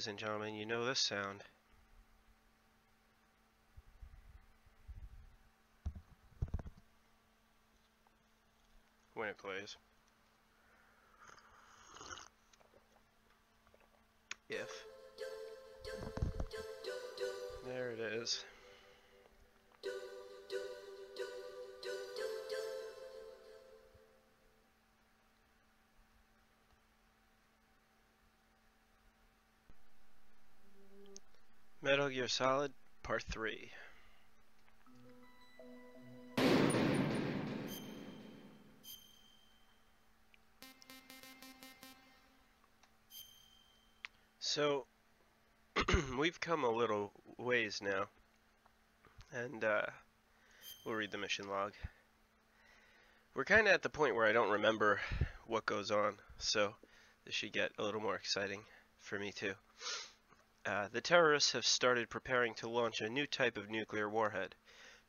ladies and gentlemen, you know this sound. When it plays. If. There it is. Metal Gear Solid Part 3. So, we've come a little ways now, and we'll read the mission log. We're kind of at the point where I don't remember what goes on, so this should get a little more exciting for me too. The terrorists have started preparing to launch a new type of nuclear warhead.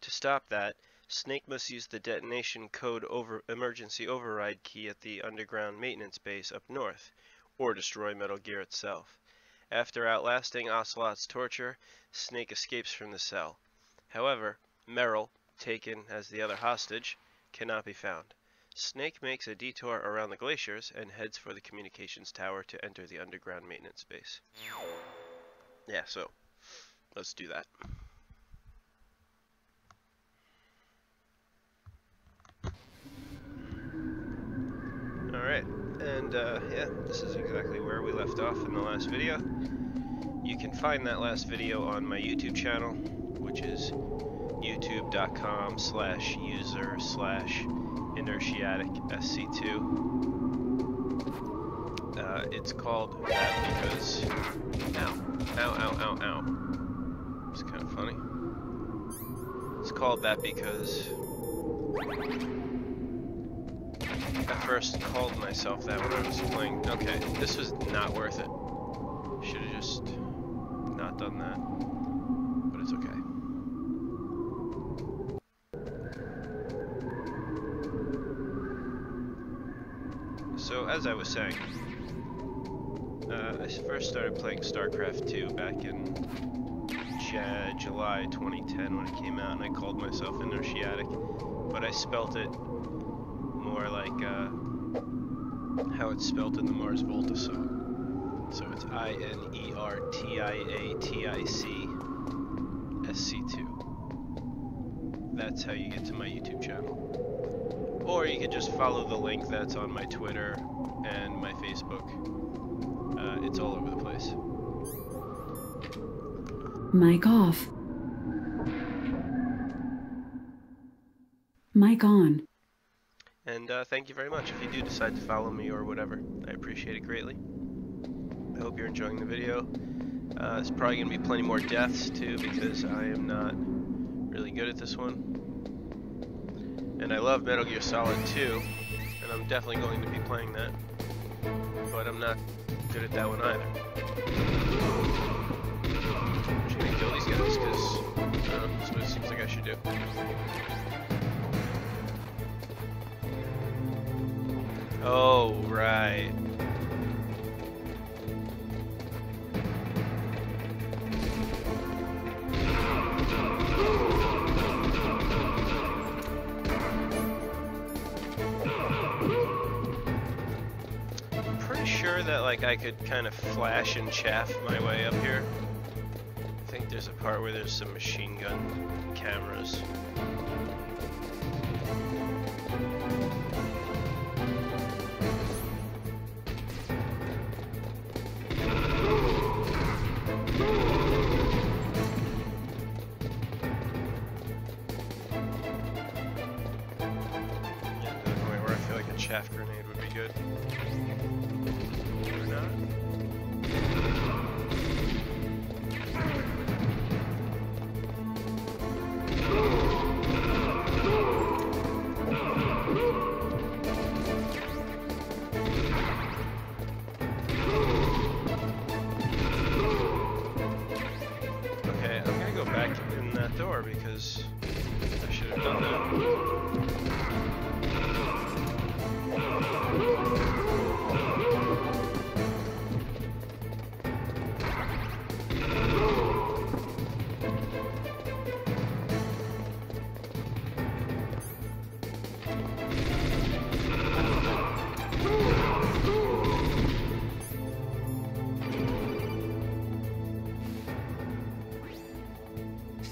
To stop that, Snake must use the detonation code emergency override key at the underground maintenance base up north, or destroy Metal Gear itself. After outlasting Ocelot's torture, Snake escapes from the cell. However, Merrill, taken as the other hostage, cannot be found. Snake makes a detour around the glaciers and heads for the communications tower to enter the underground maintenance base. Yeah, so let's do that. Alright, and yeah, this is exactly where we left off in the last video. You can find that last video on my YouTube channel, which is youtube.com/user/Inertiaddict-SC2. It's called that because... Ow. It's kind of funny. It's called that because I first called myself that when I was playing. Okay, this was not worth it. Should have just not done that. But it's okay. So, as I was saying, I first started playing StarCraft 2 back in July 2010 when it came out, and I called myself Inertiaddict, but I spelt it more like how it's spelt in the Mars Volta song. So it's INERTIADDICSC2. That's how you get to my YouTube channel. Or you could just follow the link that's on my Twitter and my Facebook. It's all over the place. Mic off. Mic on. And thank you very much if you do decide to follow me or whatever. I appreciate it greatly. I hope you're enjoying the video. There's probably going to be plenty more deaths too because I am not really good at this one. And I love Metal Gear Solid 2, and I'm definitely going to be playing that. But I'm not good at that one either. I'm just gonna kill these guys because that's what it seems like I should do. Oh, right. That like I could kind of flash and chaff my way up here. I think there's a part where there's some machine gun cameras. Yeah, there's a point where I feel like a chaff grenade would be good. Okay, I'm gonna go back in that door because I should have done that.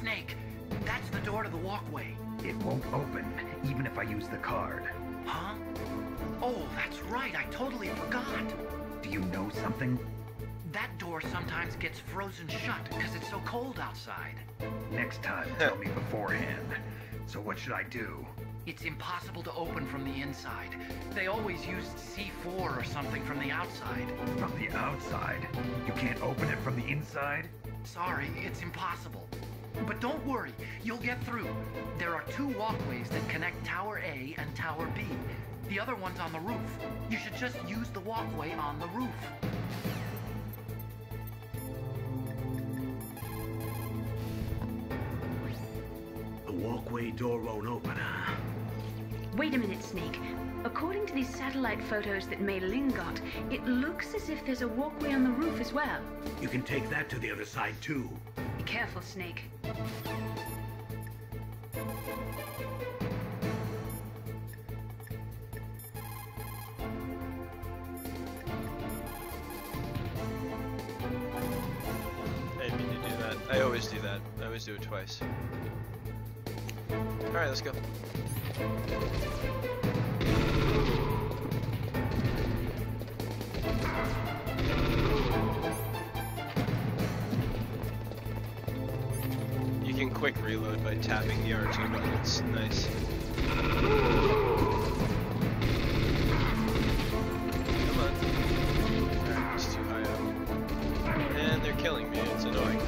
Snake, that's the door to the walkway. It won't open, even if I use the card. Huh? Oh, that's right, I totally forgot. Do you know something? That door sometimes gets frozen shut because it's so cold outside. Next time, tell me beforehand. So what should I do? It's impossible to open from the inside. They always used C4 or something from the outside. From the outside? You can't open it from the inside? Sorry, it's impossible. But don't worry, you'll get through. There are 2 walkways that connect Tower A and Tower B. The other one's on the roof. You should just use the walkway on the roof. The walkway door won't open, huh? Wait a minute, Snake. According to these satellite photos that Mei Ling got, it looks as if there's a walkway on the roof as well. You can take that to the other side, too. Be careful, Snake. I didn't mean to do that. I always do that. I always do it twice. Alright, let's go. You can quick reload by tapping the R2 button. It's nice. Come on. Alright, it's too high up. And they're killing me. It's annoying.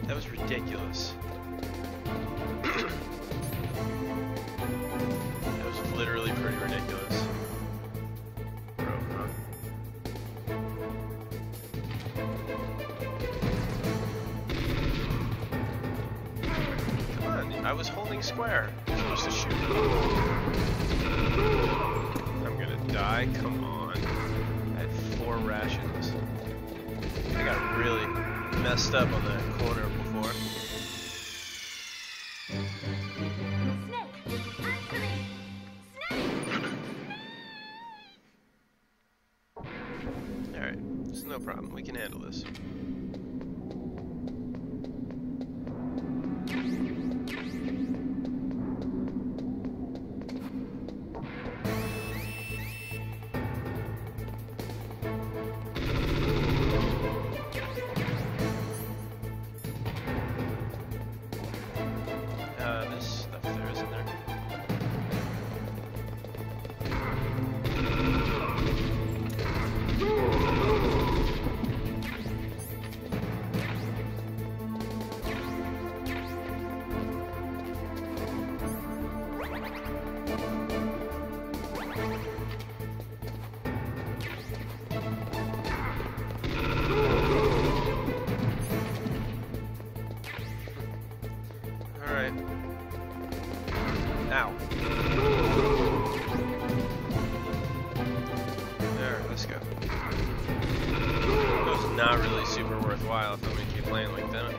That was ridiculous. That was literally pretty ridiculous. Bro, huh? Come on, I was holding square. You're supposed to shoot. I'm gonna die? Come on. I had 4 rations. I got really messed up on that corner before. Snake! Answer me! Snake! Alright, it's no problem. We can handle this. There's stuff there, isn't there? Alright. Ow. There, let's go. That was not really super worthwhile if I'm gonna keep playing like that.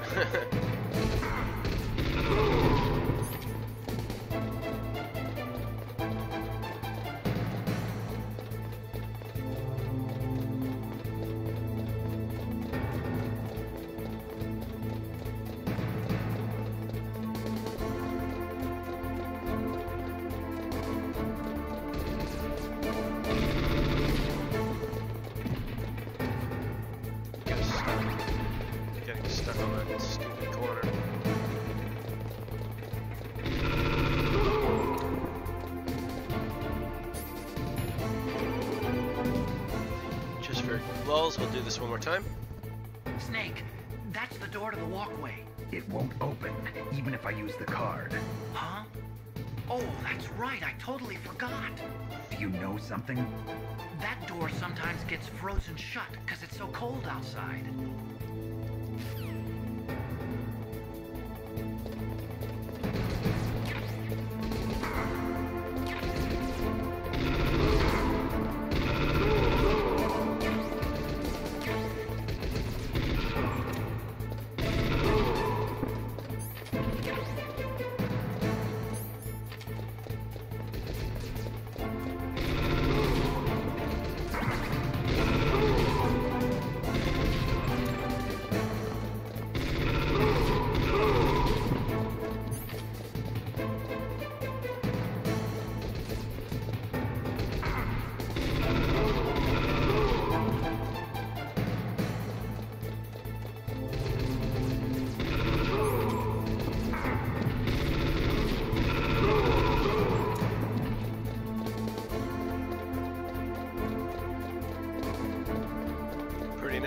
Getting stuck on that stupid corner. Just for lulz, we'll do this one more time. Snake, that's the door to the walkway. It won't open, even if I use the card. Huh? Oh, that's right, I totally forgot. Do you know something? That door sometimes gets frozen shut because it's so cold outside.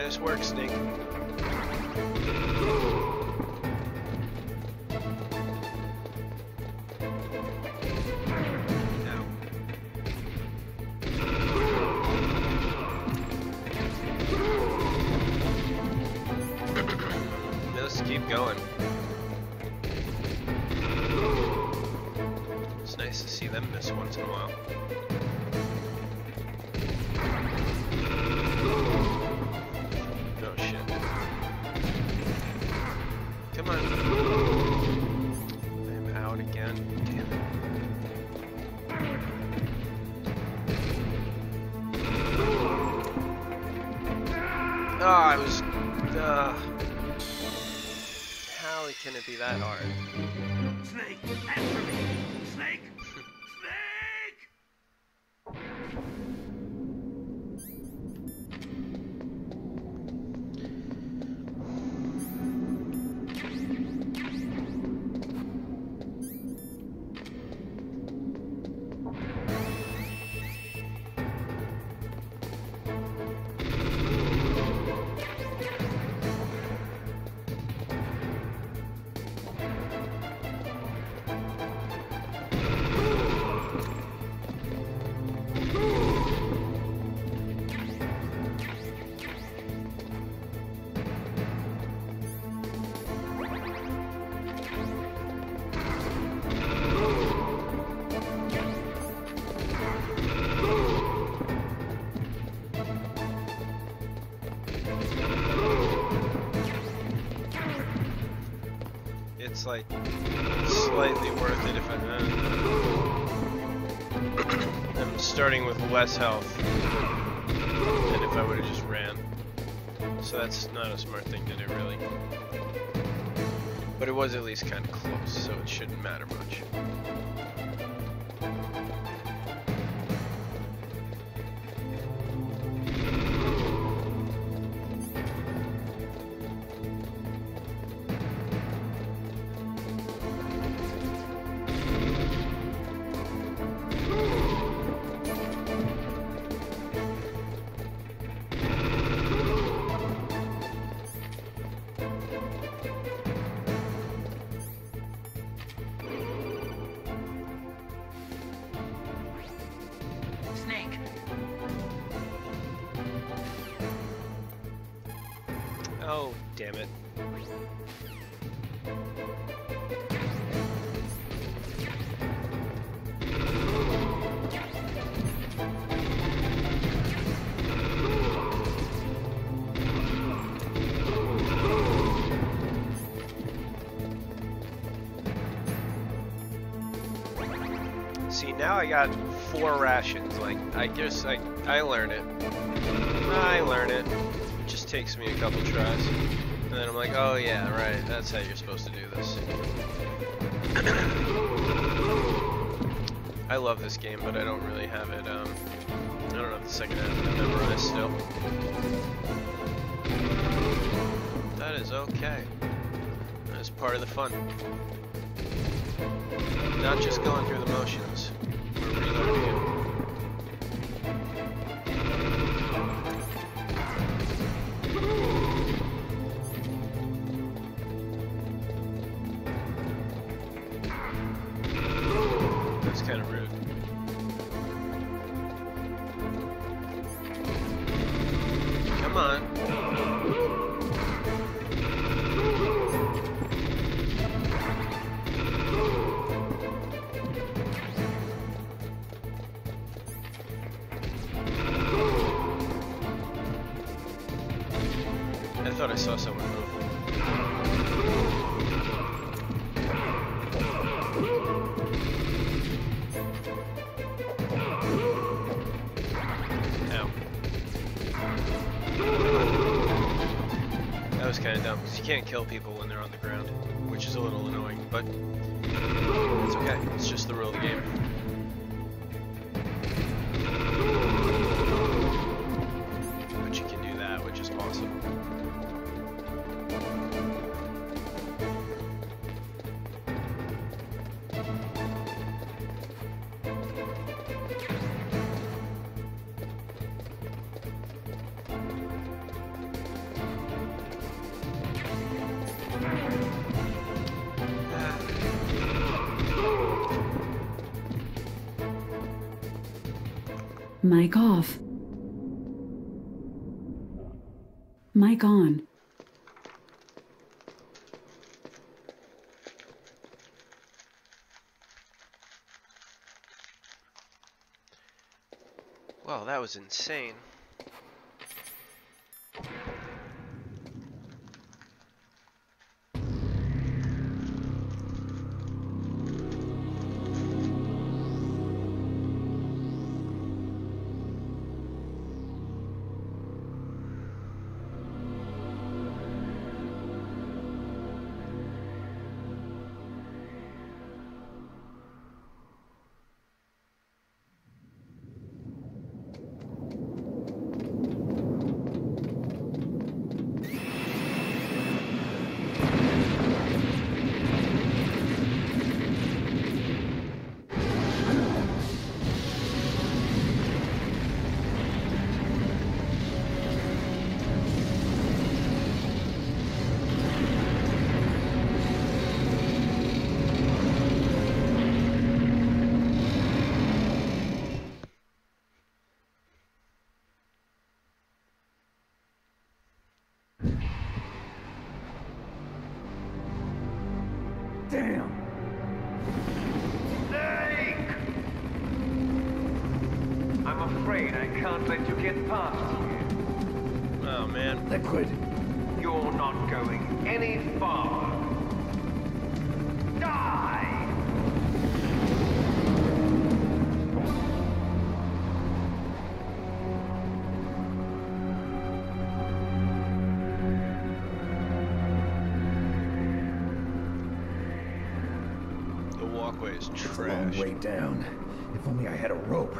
Nice work, Snake. Now. Let's keep going. It's nice to see them miss once in a while. Oh shit. Come on. I'm out again. Damn it. Oh, I was... How can it be that hard? Snake, answer me! Snake! Snake! It's like slightly worth it if I'm starting with less health than if I would have just ran. So that's not a smart thing to do, really. But it was at least kind of close, so it shouldn't matter much. Snake, Oh, damn it. See, now I got 4 rations. Like, I guess I learn it. I learn it. It just takes me a couple tries. And then I'm like, oh yeah, right, that's how you're supposed to do this. I love this game, but I don't really have it, I don't have the second half memorized still. That is okay. That is part of the fun. Not just going through the motions. We're relearning it. That's kind of rude. Come on. I thought I saw someone move. Ow. That was kind of dumb, because you can't kill people when they're on the ground, which is a little annoying, but it's okay. It's just the rule of the game. But you can do that, which is awesome. Mic off. Mic on. Well, that was insane. Damn! Snake! I'm afraid I can't let you get past here. Oh man. Liquid. You're not going any farther. Die! The walkway is It's a long trash. way down. If only I had a rope.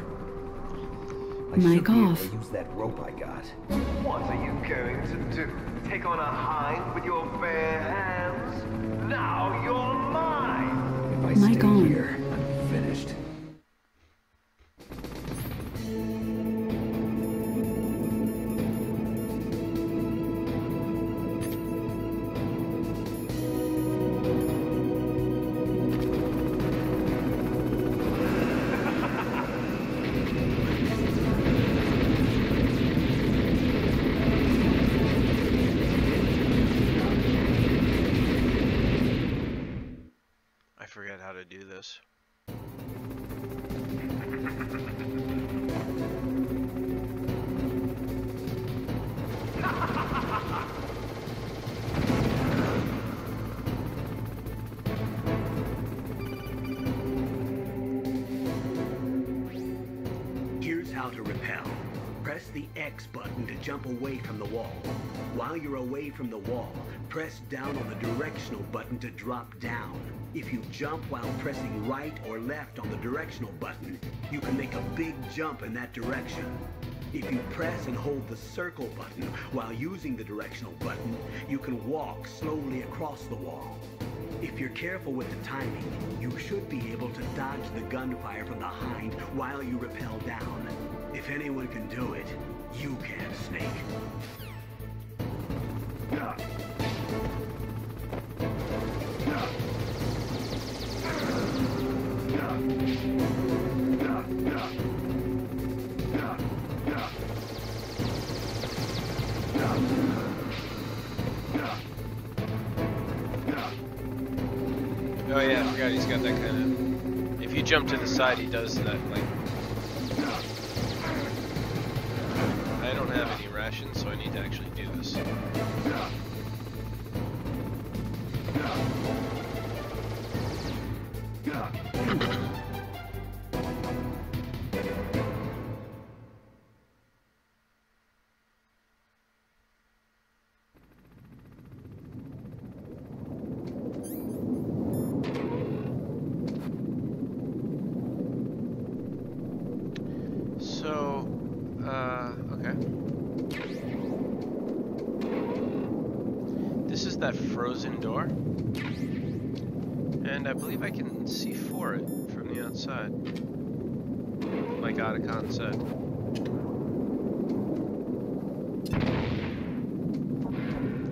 I Mic should be able off. to use that rope I got. What are you going to do? Take on a hind with your bare hands? Now you're mine! If I Mic stay on. here, I'm finished. I forget how to do this. Here's how to repel. Press the X button to jump away from the wall. While you're away from the wall, press down on the directional button to drop down. If you jump while pressing right or left on the directional button, you can make a big jump in that direction. If you press and hold the circle button while using the directional button, you can walk slowly across the wall. If you're careful with the timing, you should be able to dodge the gunfire from the hind while you rappel down. If anyone can do it, you can, Snake. Oh yeah, I forgot he's got that kind of... If you jump to the side, he does that, like... I don't have any rations, so I need to actually do this. So, okay. This is that frozen door. And I believe I can see for it from the outside. Like Otacon said.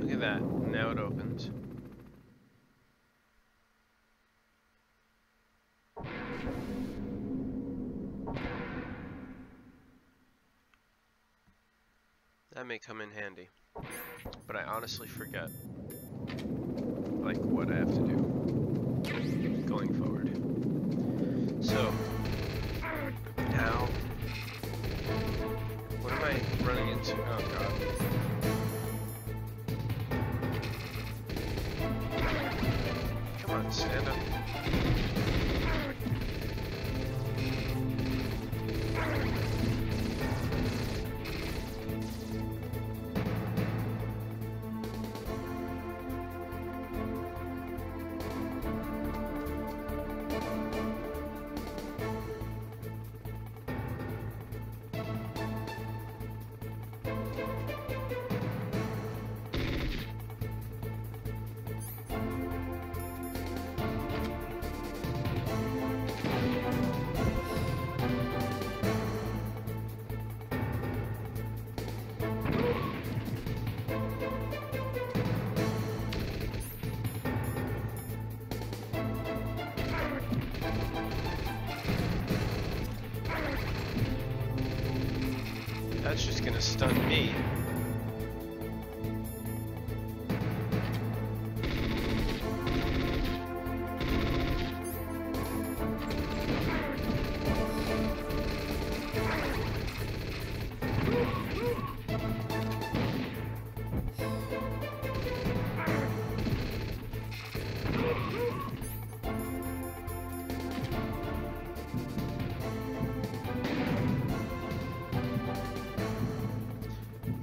Look at that. Now it opens. That may come in handy. But I honestly forget, like, what I have to do going forward. So, now, what am I running into? Oh god. Come on, stand up. That's just gonna stun me.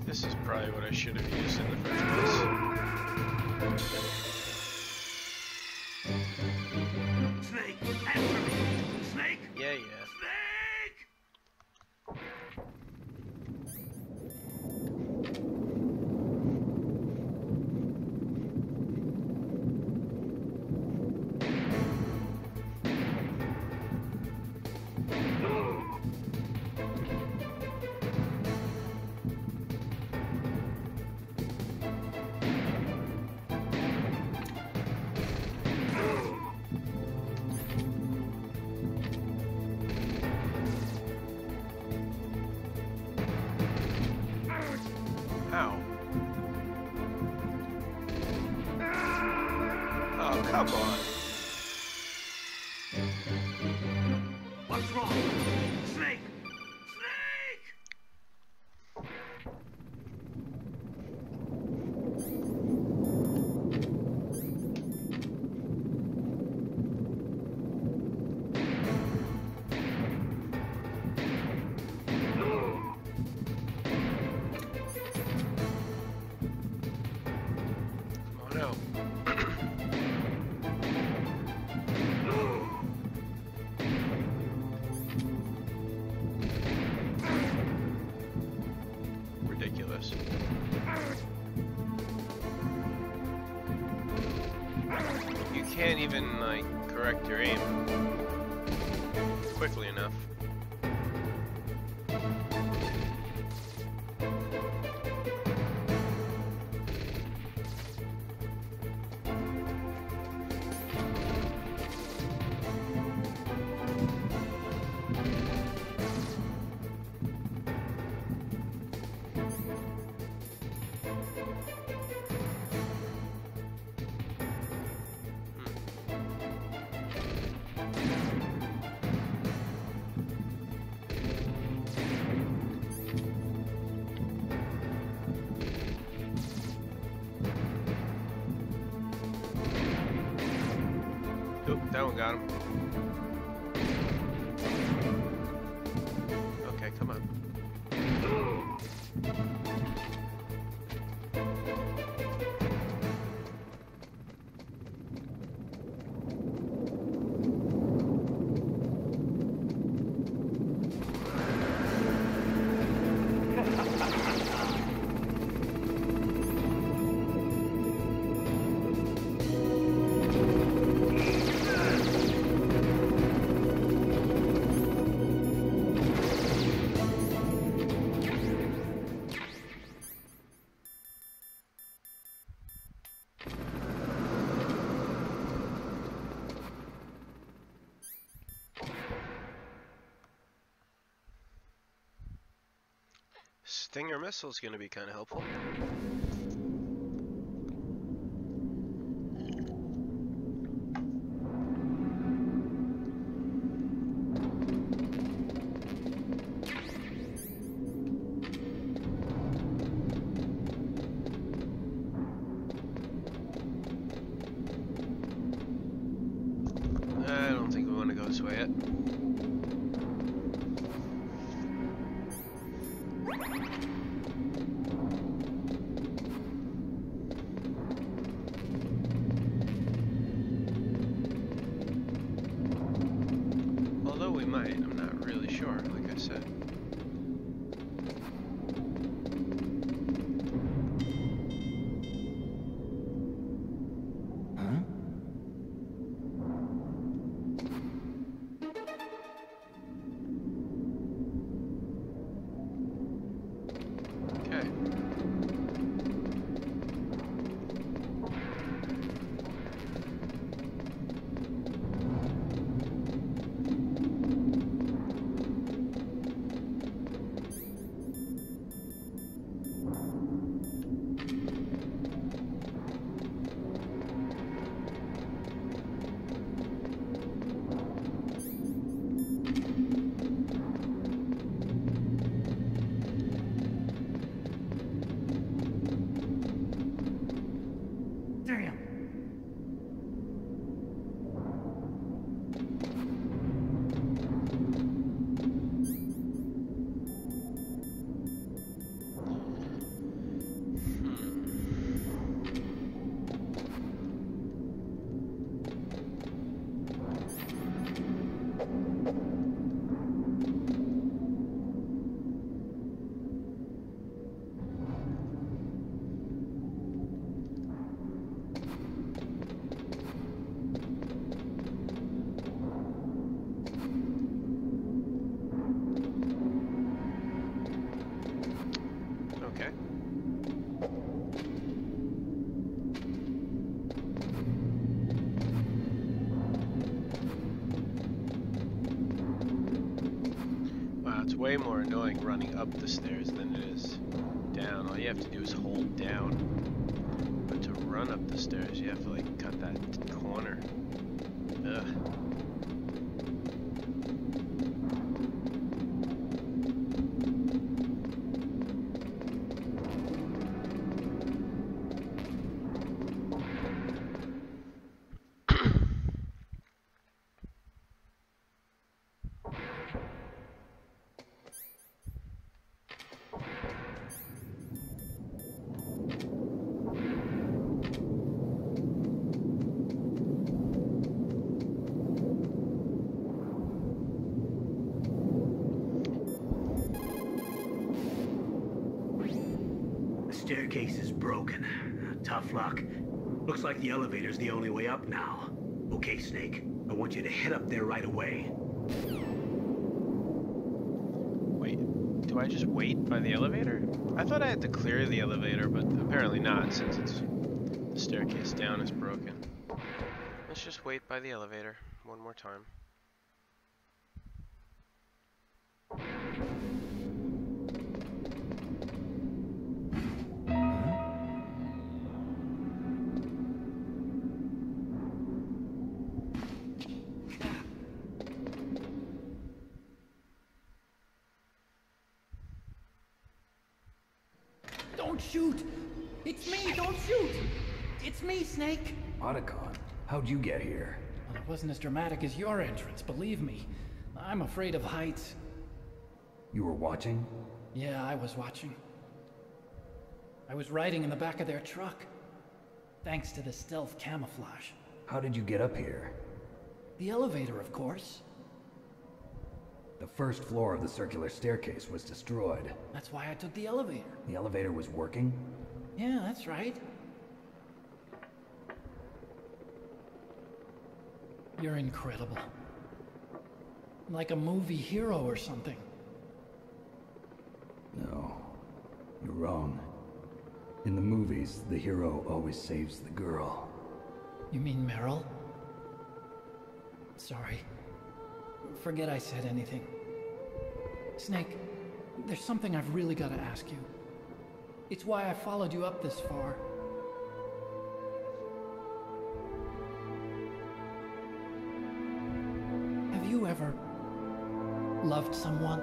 This is probably what I should have used in the first place. Snake, answer me! Snake! Yeah, yeah. Snake! Ow. Oh, come on. What's wrong? Snake! Snake! Oh no. Ridiculous. You can't even, like, correct your aim quickly enough. Oop, that one got him. Okay, come on. Stinger missile's gonna be kind of helpful. I don't think we want to go this way yet. Although we might, I'm not really sure, like I said. Okay. Damn. Okay. Wow, it's way more annoying running up the stairs than it is down. All you have to do is hold down. But to run up the stairs, you have to like cut that corner. Ugh. Staircase is broken. Tough luck. Looks like the elevator's the only way up now. Okay, Snake. I want you to head up there right away. Wait, do I just wait by the elevator? I thought I had to clear the elevator, but apparently not, since the staircase down is broken. Let's just wait by the elevator one more time. Don't shoot! It's me! Don't shoot! It's me, Snake! Otacon, how'd you get here? Well, it wasn't as dramatic as your entrance, believe me. I'm afraid of heights. You were watching? Yeah, I was watching. I was riding in the back of their truck. Thanks to the stealth camouflage. How did you get up here? The elevator, of course. The first floor of the circular staircase was destroyed. That's why I took the elevator. The elevator was working? Yeah, that's right. You're incredible. Like a movie hero or something. No, you're wrong. In the movies, the hero always saves the girl. You mean Meryl? Sorry. Forget I said anything. Snake, There's something I've really got to ask you. It's why I followed you up this far. Have you ever loved someone?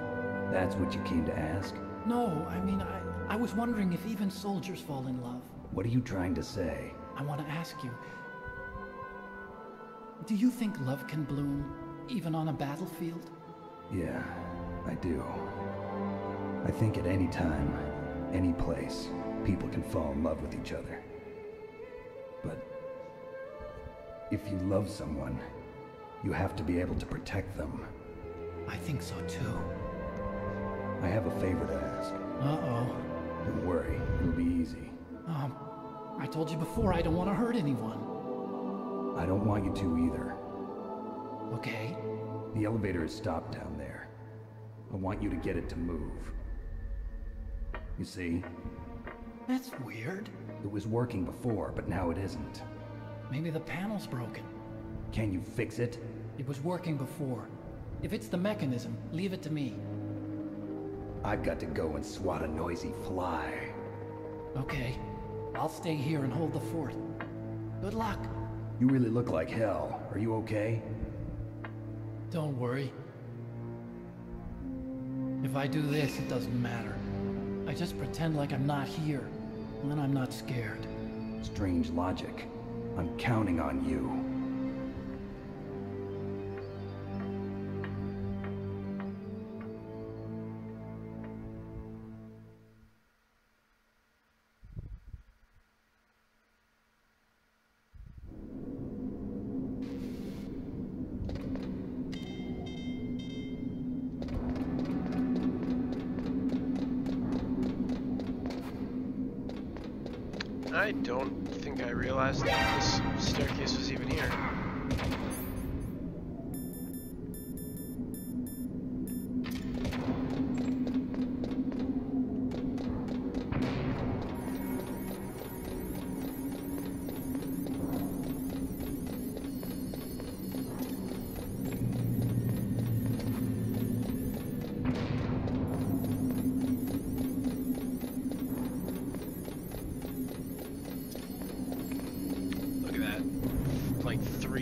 That's what you came to ask? No, I mean, I was wondering if even soldiers fall in love. What are you trying to say? I want to ask you, do you think love can bloom, even on a battlefield? Yeah, I do. I think at any time, any place, people can fall in love with each other. But if you love someone, you have to be able to protect them. I think so too. I have a favor to ask. Uh-oh. Don't worry, it'll be easy. I told you before I don't want to hurt anyone. I don't want you to either. Okay. The elevator is stopped down there. I want you to get it to move. You see? That's weird. It was working before, but now it isn't. Maybe the panel's broken. Can you fix it? It was working before. If it's the mechanism, leave it to me. I've got to go and swat a noisy fly. Okay. I'll stay here and hold the fort. Good luck. You really look like hell. Are you okay? Don't worry. If I do this, it doesn't matter. I just pretend like I'm not here, and then I'm not scared. Strange logic. I'm counting on you. I don't think I realized that this staircase was even here.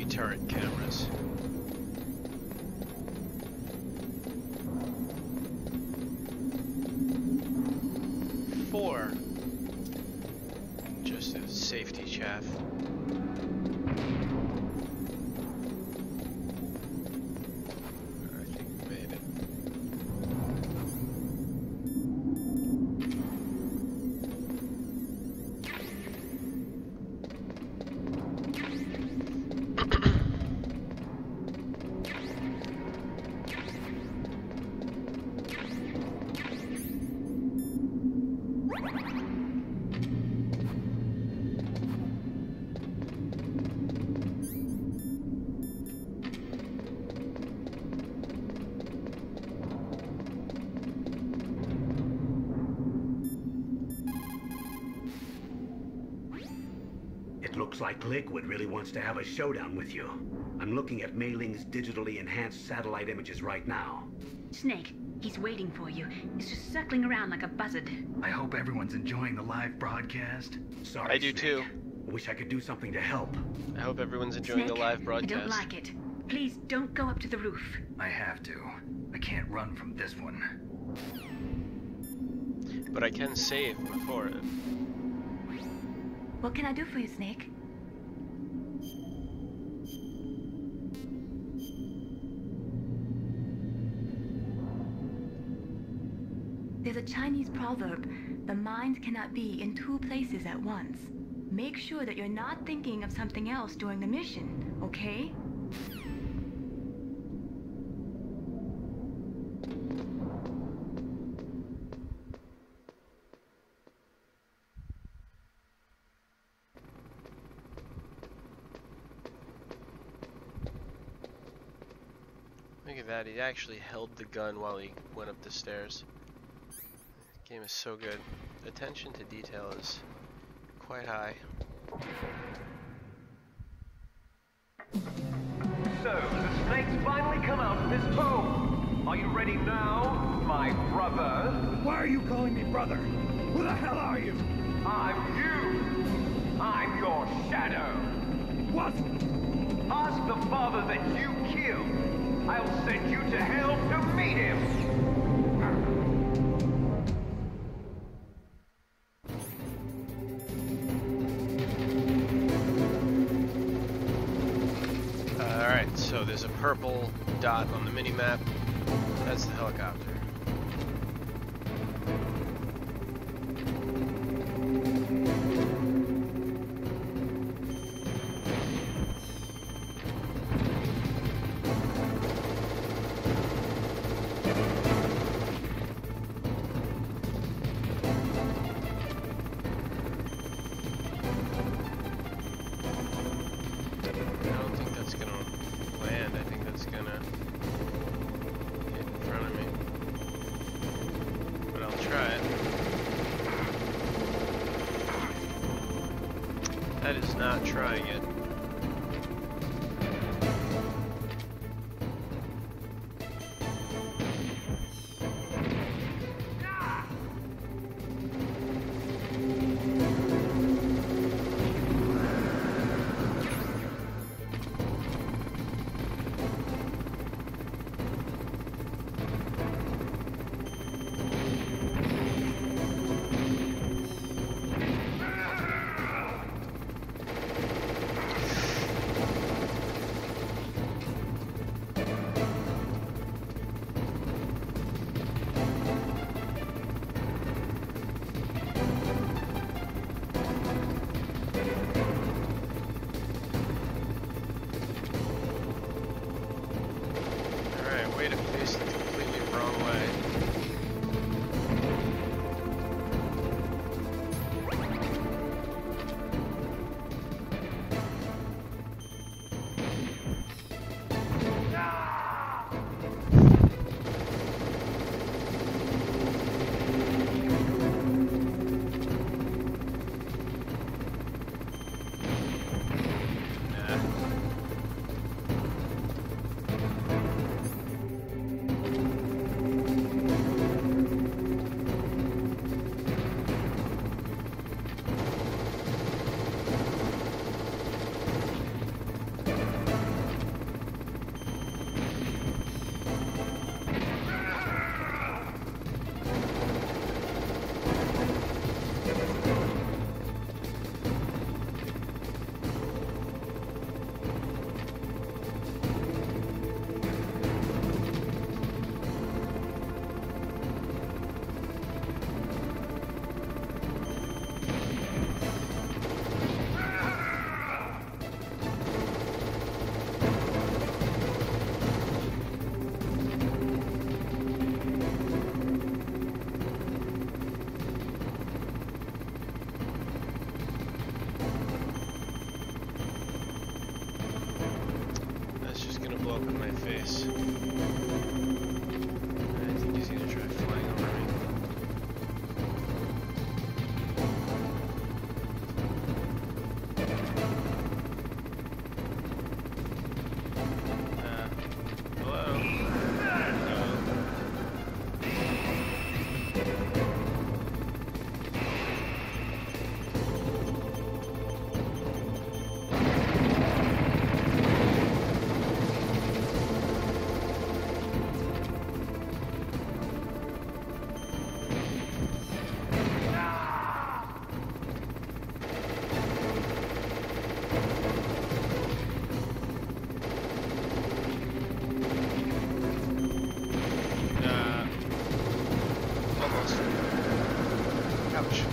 Turret cameras. Four. Just a safety chaff. I think we made it. Looks like Liquid really wants to have a showdown with you. I'm looking at Mei Ling's digitally enhanced satellite images right now. Snake, he's waiting for you. He's just circling around like a buzzard. I hope everyone's enjoying the live broadcast. Sorry, I do Snake. too. I wish I could do something to help. I hope everyone's enjoying Snake, the live broadcast. I don't like it. Please don't go up to the roof. I have to. I can't run from this one. But I can save before it. What can I do for you, Snake? There's a Chinese proverb, the mind cannot be in two places at once. Make sure that you're not thinking of something else during the mission, okay? Look at that, he actually held the gun while he went up the stairs. The game is so good. Attention to detail is quite high. So, the snakes finally come out of this hole. Are you ready now, my brother? Why are you calling me brother? Who the hell are you? I'm you. I'm your shadow. What? Ask the father that you killed. I'll send you to hell to meet him. Alright, so there's a purple dot on the mini-map. That's the helicopter. That is not trying it. Way to face the completely wrong way. Blow up in my face. I think he's gonna try flying over me. Hello? Ouch.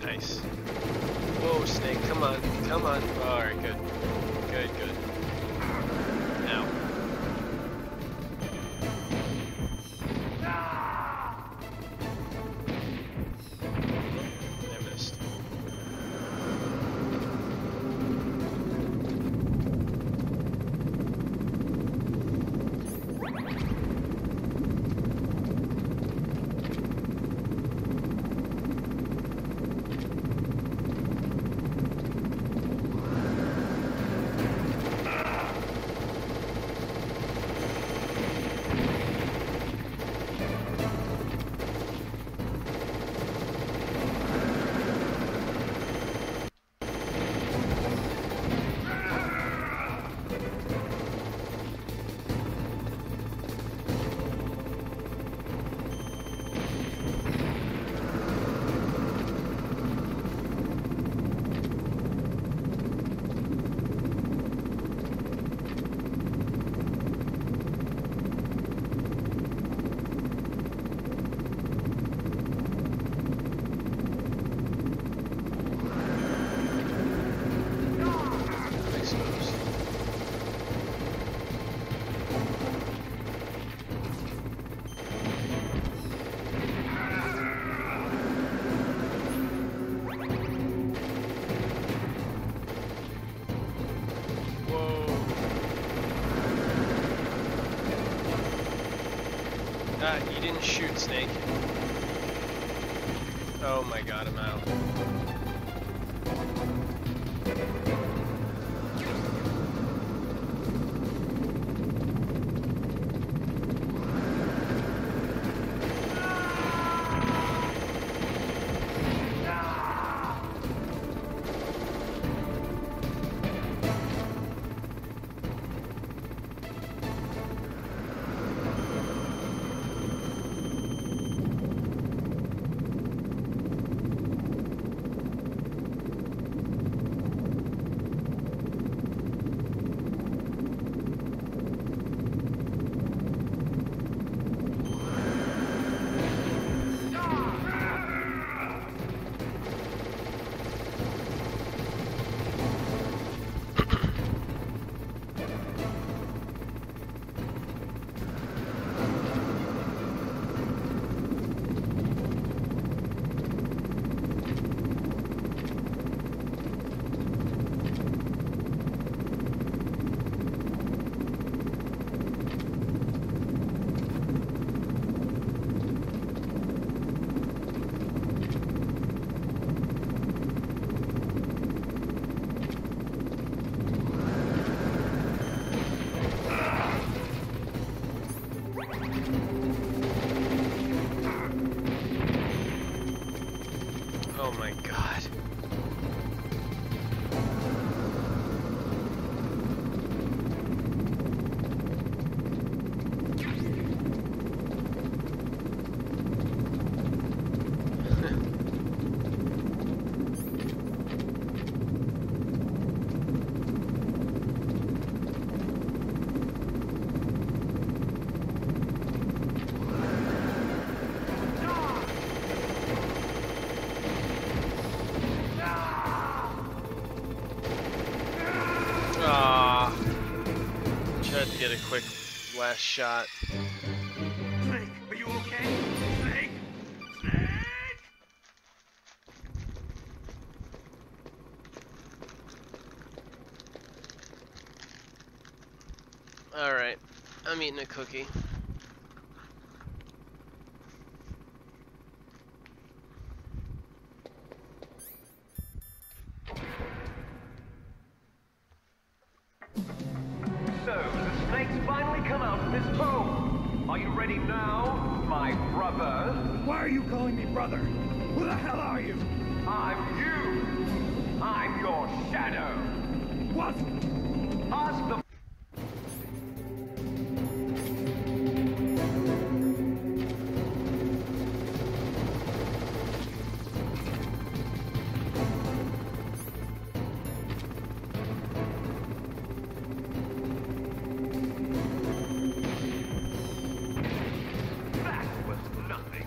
Nice. Whoa, Snake, come on, come on. Alright, good. Good, good. Now. You didn't shoot, Snake. Oh my god, I'm out. Oh my god. Tried to get a quick last shot. Snake, are you okay? Snake? Snake? Alright, I'm eating a cookie. So, the snake's finally come out of his home. Are you ready now, my brother? Why are you calling me brother? Who the hell are you? I'm you. I'm your shadow. What? Ask the That was nothing.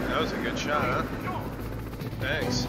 That was a good shot, huh? Thanks.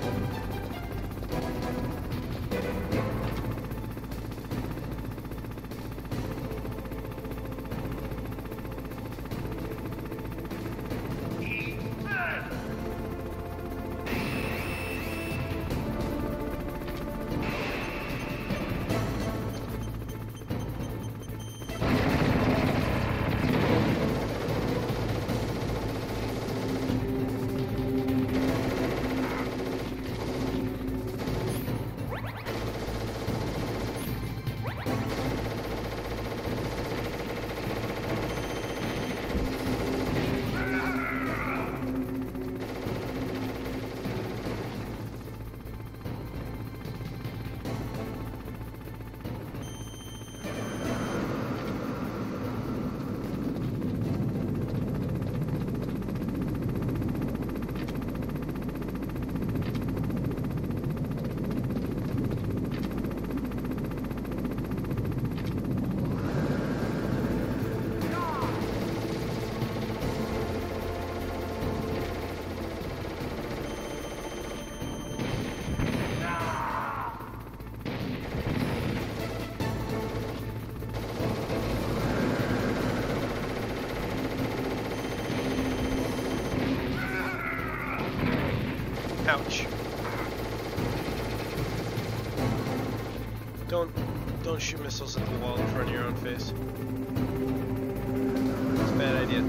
Don't shoot missiles at the wall in front of your own face. It's a bad idea.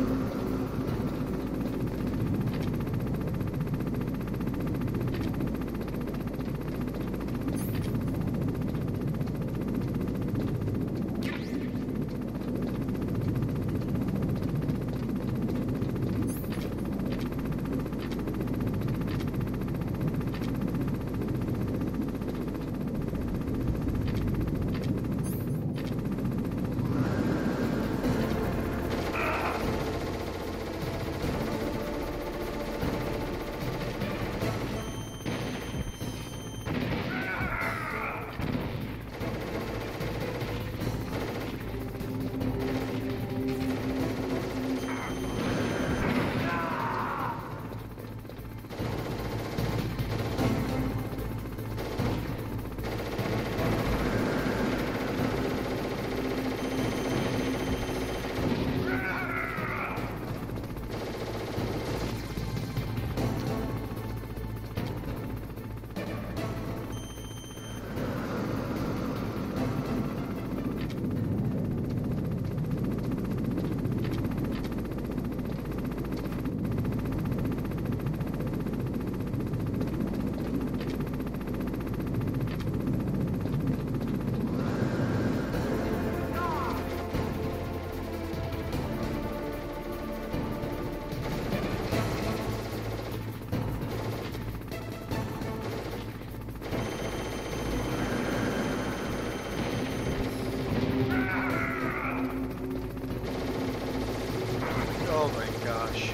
Oh my gosh.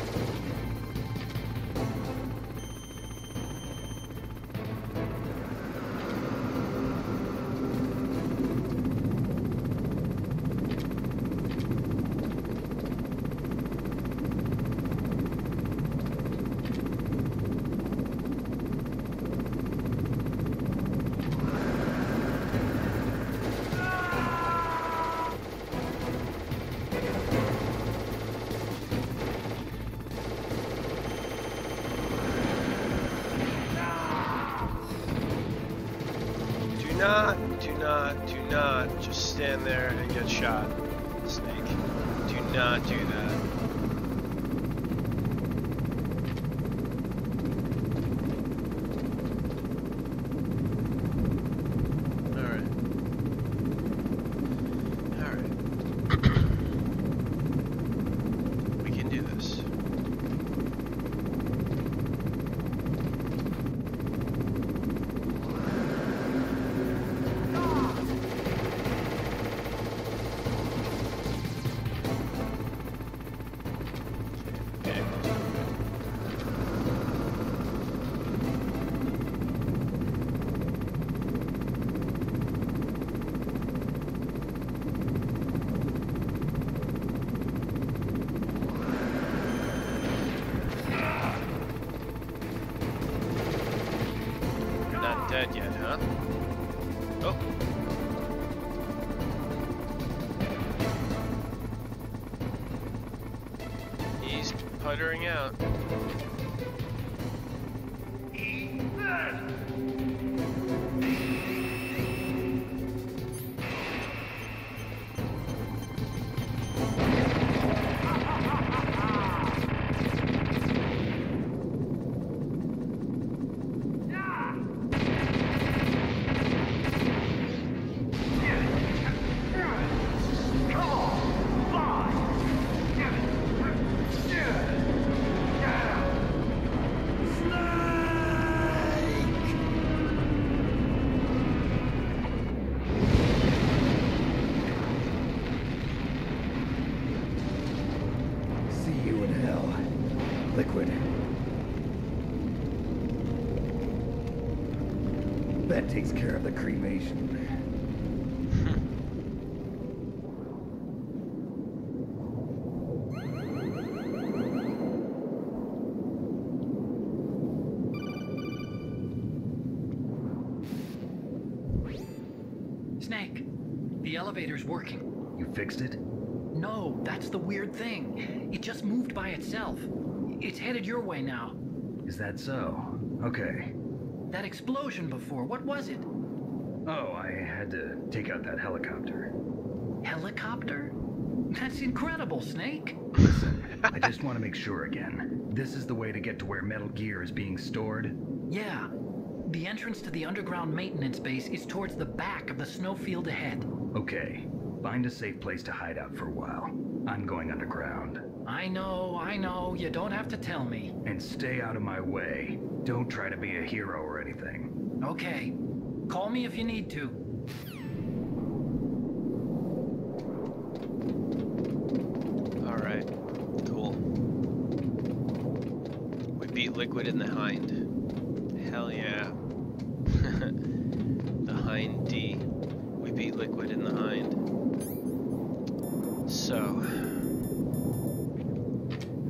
Do not just stand there and get shot, Snake. Do not do that. Alright. We can do this. Dead yet, huh? Oh. He's puttering out. Liquid. That takes care of the cremation. Snake, the elevator's working. You fixed it? No, that's the weird thing. It just moved by itself. It's headed your way now. Is that so? Okay. That explosion before, what was it? Oh, I had to take out that helicopter. Helicopter? That's incredible, Snake. Listen, I just want to make sure again. This is the way to get to where Metal Gear is being stored? Yeah. The entrance to the underground maintenance base is towards the back of the snowfield ahead. Okay. Find a safe place to hide out for a while. I'm going underground. I know. You don't have to tell me. And stay out of my way. Don't try to be a hero or anything. Okay. Call me if you need to. Alright, cool. We beat Liquid in the Hind. Hell yeah. The Hind D. We beat Liquid in the Hind. So,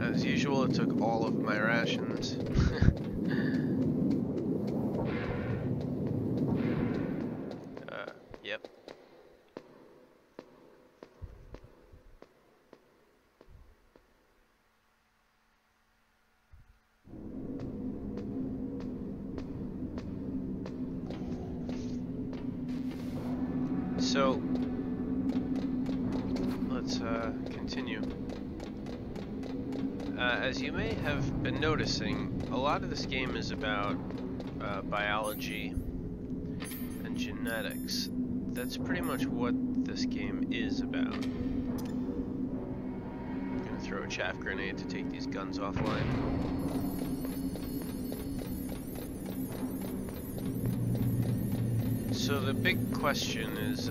as usual, it took all of my rations. Yep. So, let's continue. As you may have been noticing, a lot of this game is about biology and genetics. That's pretty much what this game is about. I'm gonna throw a chaff grenade to take these guns offline. So the big question is,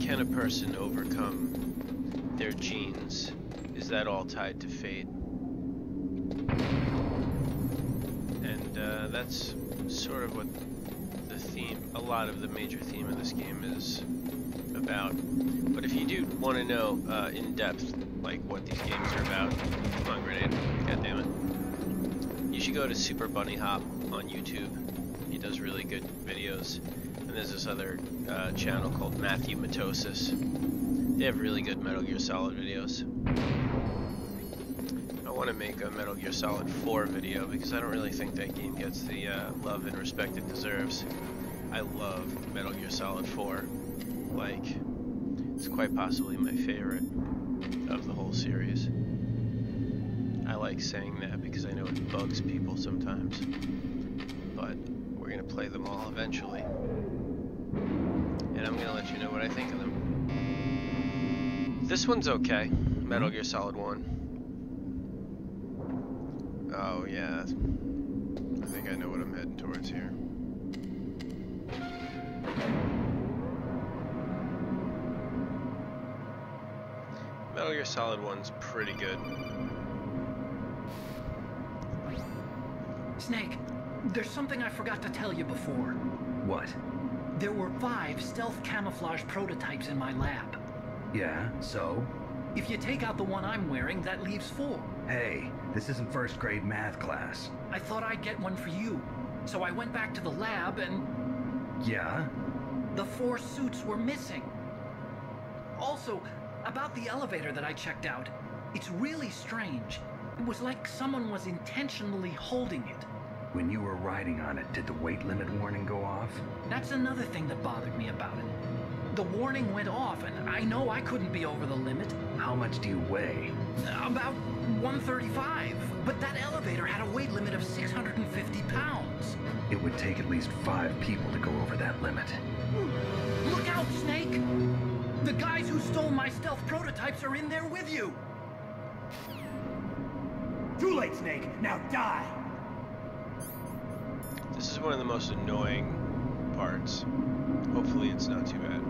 can a person overcome their genes? Is that all tied to fate? And that's sort of what the theme, a lot of the major theme of this game is about. But if you do want to know in depth, like what these games are about, come on, grenade, god damn it, you should go to Super Bunny Hop on YouTube. He does really good videos. And there's this other channel called Matthew Mitosis. They have really good Metal Gear Solid videos. I want to make a Metal Gear Solid 4 video because I don't really think that game gets the love and respect it deserves. I love Metal Gear Solid 4. Like, it's quite possibly my favorite of the whole series. I like saying that because I know it bugs people sometimes. But we're going to play them all eventually. And I'm going to let you know what I think of them. This one's okay. Metal Gear Solid 1. Oh, yeah. I think I know what I'm heading towards here. Metal Gear Solid 1's pretty good. Snake, there's something I forgot to tell you before. What? There were 5 stealth camouflage prototypes in my lab. Yeah, so? If you take out the one I'm wearing, that leaves 4. Hey, this isn't first grade math class. I thought I'd get one for you. So I went back to the lab and... Yeah? The 4 suits were missing. Also, about the elevator that I checked out, it's really strange. It was like someone was intentionally holding it. When you were riding on it, did the weight limit warning go off? That's another thing that bothered me about it. The warning went off, and I know I couldn't be over the limit. How much do you weigh? About 135. But that elevator had a weight limit of 650 pounds. It would take at least 5 people to go over that limit. Look out, Snake! The guys who stole my stealth prototypes are in there with you! Too late, Snake! Now die! This is one of the most annoying parts. Hopefully it's not too bad.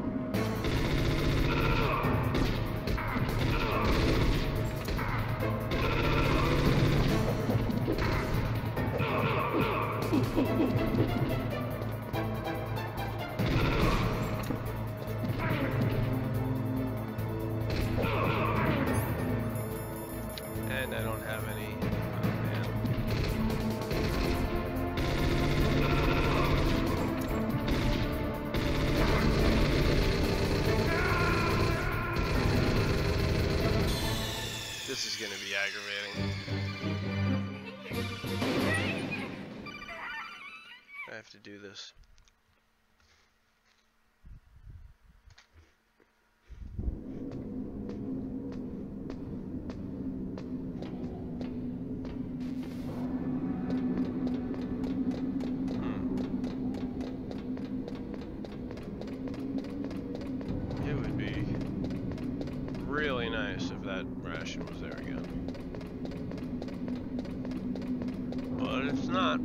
And I don't have any. Oh man. This is gonna be aggravating. I have to do this. that ration was there again. But it's not.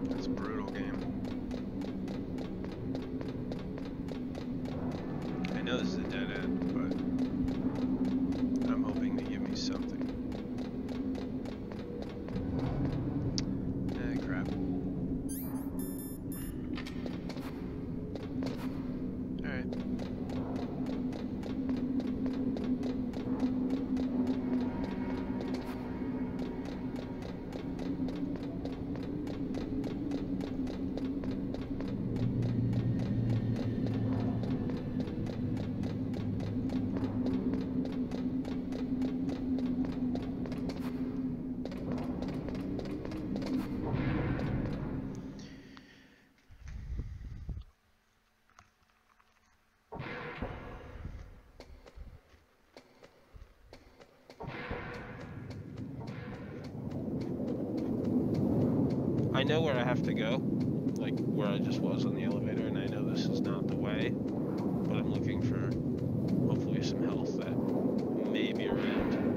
That's a brutal game. I know this is a dead end, but I'm hoping to give me something. Eh, crap. Alright. I know where I have to go, like where I just was on the elevator, and I know this is not the way, but I'm looking for hopefully some health that may be around.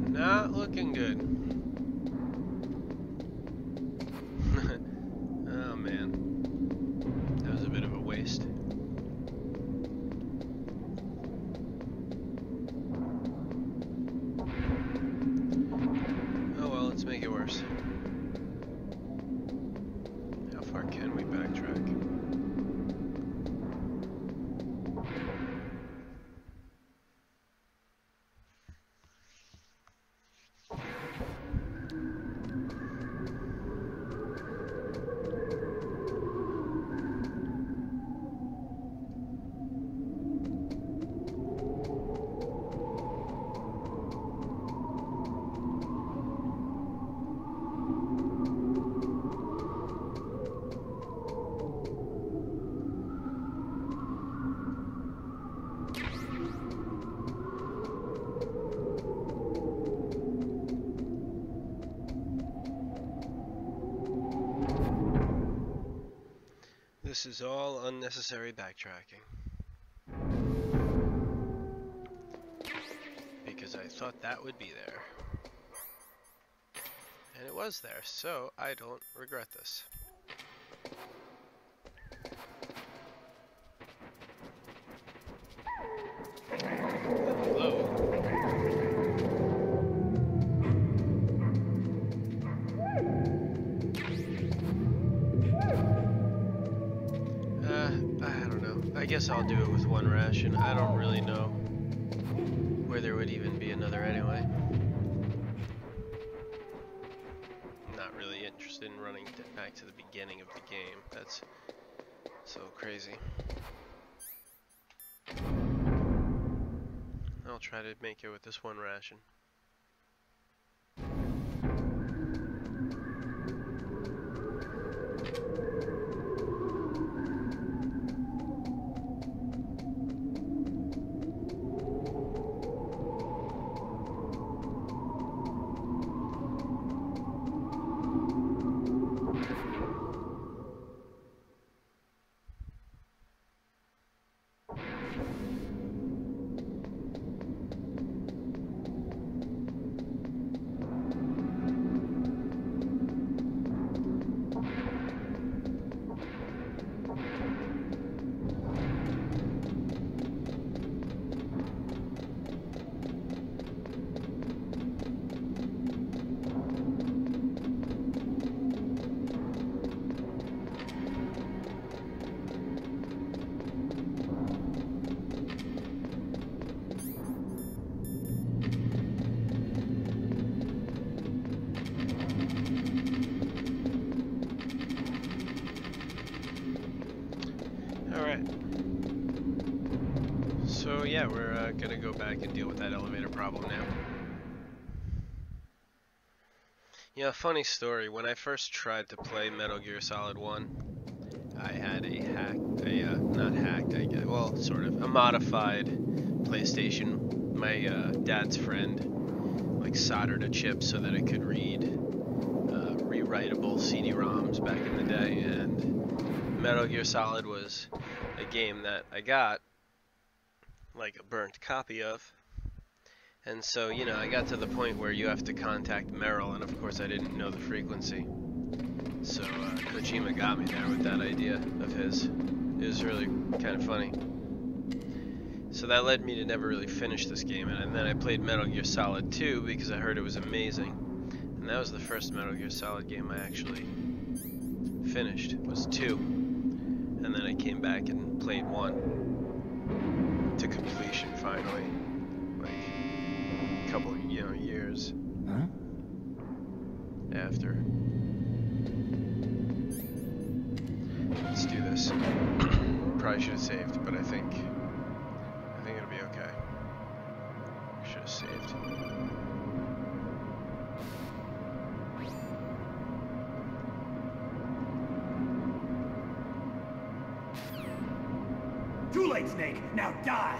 Not looking good. Oh man, that was a bit of a waste. Oh well, let's make it worse. How far can we backtrack? This is all unnecessary backtracking. Because I thought that would be there. And it was there, so I don't regret this. Hello. guess I'll do it with one ration. I don't really know where there would even be another anyway. I'm not really interested in running back to the beginning of the game. That's so crazy. I'll try to make it with this one ration. So yeah, we're gonna go back and deal with that elevator problem now. Yeah, funny story, when I first tried to play Metal Gear Solid 1, I had a not hacked, I guess, well, sort of, a modified PlayStation. My dad's friend, like, soldered a chip so that it could read rewritable CD-ROMs back in the day, and Metal Gear Solid was a game that I got, like, a burnt copy of. And so, you know, I got to the point where you have to contact Merrill, and of course I didn't know the frequency. So Kojima got me there with that idea of his. It was really kind of funny. So that led me to never really finish this game, and then I played Metal Gear Solid 2 because I heard it was amazing. And that was the first Metal Gear Solid game I actually finished, was 2. And then I came back and played 1 to completion finally. Like, a couple of, you know, years after. Let's do this. Probably should have saved, but I think it'll be okay. Should have saved. Too late, Snake. Now die.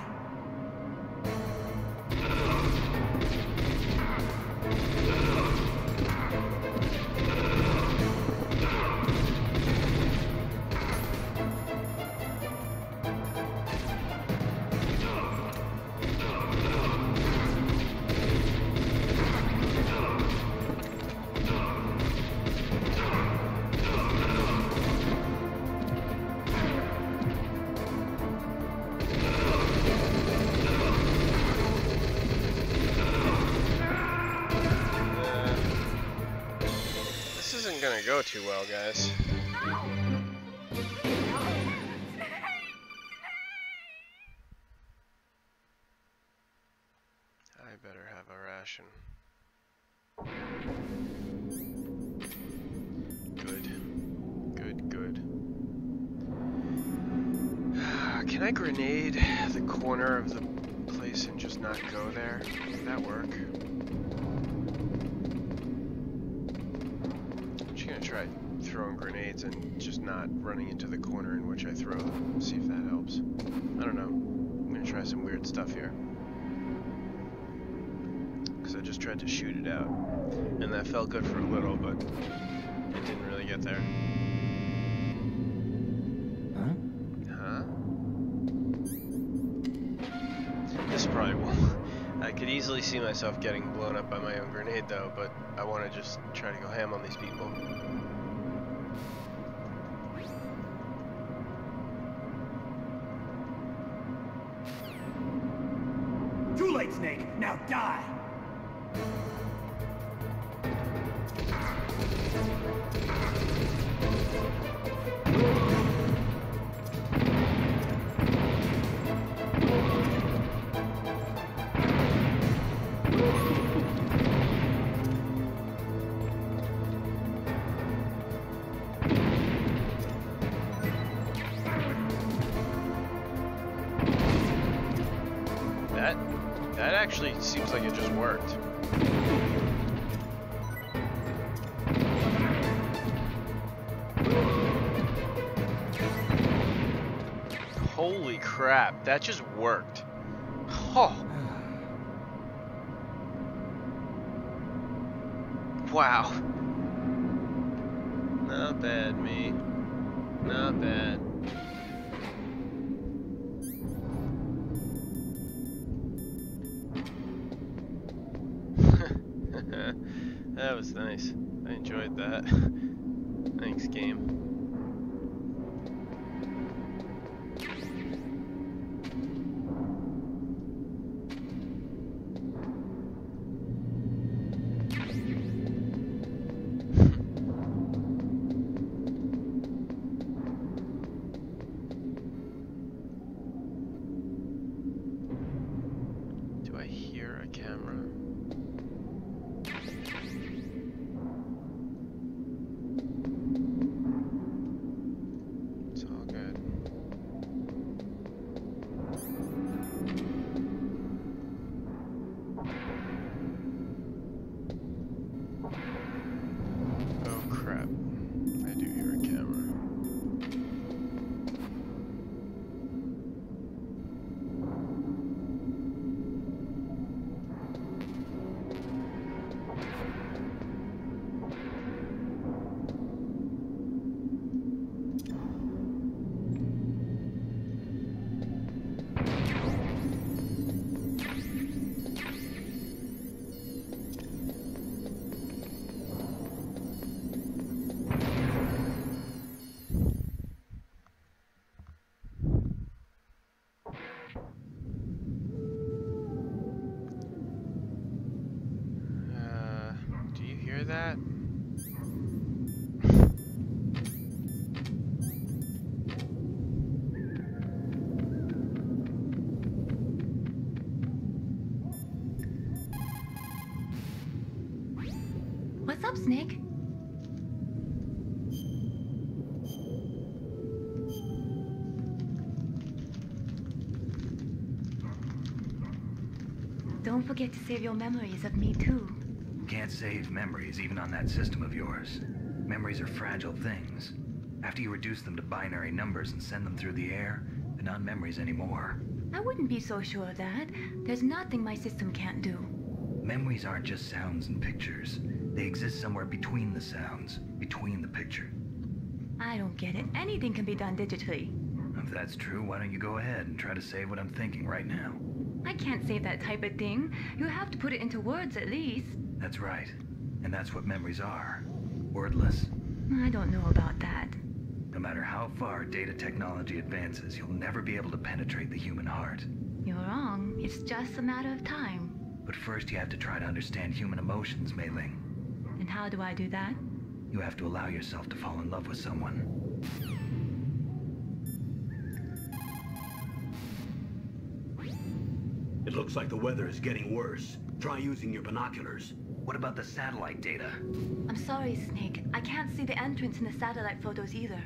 Gonna go too well, guys. I better have a ration. Good. Can I grenade the corner of the place and just not go there? Would that work? Try throwing grenades and just not running into the corner in which I throw them. See if that helps. I don't know. I'm gonna try some weird stuff here. Because I just tried to shoot it out. And that felt good for a little, but it didn't really get there. Huh? This probably won't. I could easily see myself getting blown up by my own grenade though, but I want to just try to go ham on these people. Too late, Snake. Now die. That actually seems like it just worked. Holy crap, that just worked. Oh. Wow. Not bad, me. Not bad. That was nice. I enjoyed that. Thanks, game. Do I hear a camera? It's all good. Oh crap. I do hear a camera. Do you hear that? What's up, Snake? Don't forget to save your memories of me, too. Can't save memories even on that system of yours. Memories are fragile things. After you reduce them to binary numbers and send them through the air, they're not memories anymore. I wouldn't be so sure of that. There's nothing my system can't do. Memories aren't just sounds and pictures. They exist somewhere between the sounds, between the picture. I don't get it. Anything can be done digitally. If that's true, why don't you go ahead and try to save what I'm thinking right now? I can't save that type of thing. You have to put it into words at least. That's right. And that's what memories are. Wordless. I don't know about that. No matter how far data technology advances, you'll never be able to penetrate the human heart. You're wrong. It's just a matter of time. But first you have to try to understand human emotions, Mei Ling. And how do I do that? You have to allow yourself to fall in love with someone. It looks like the weather is getting worse. Try using your binoculars. What about the satellite data? I'm sorry, Snake. I can't see the entrance in the satellite photos either.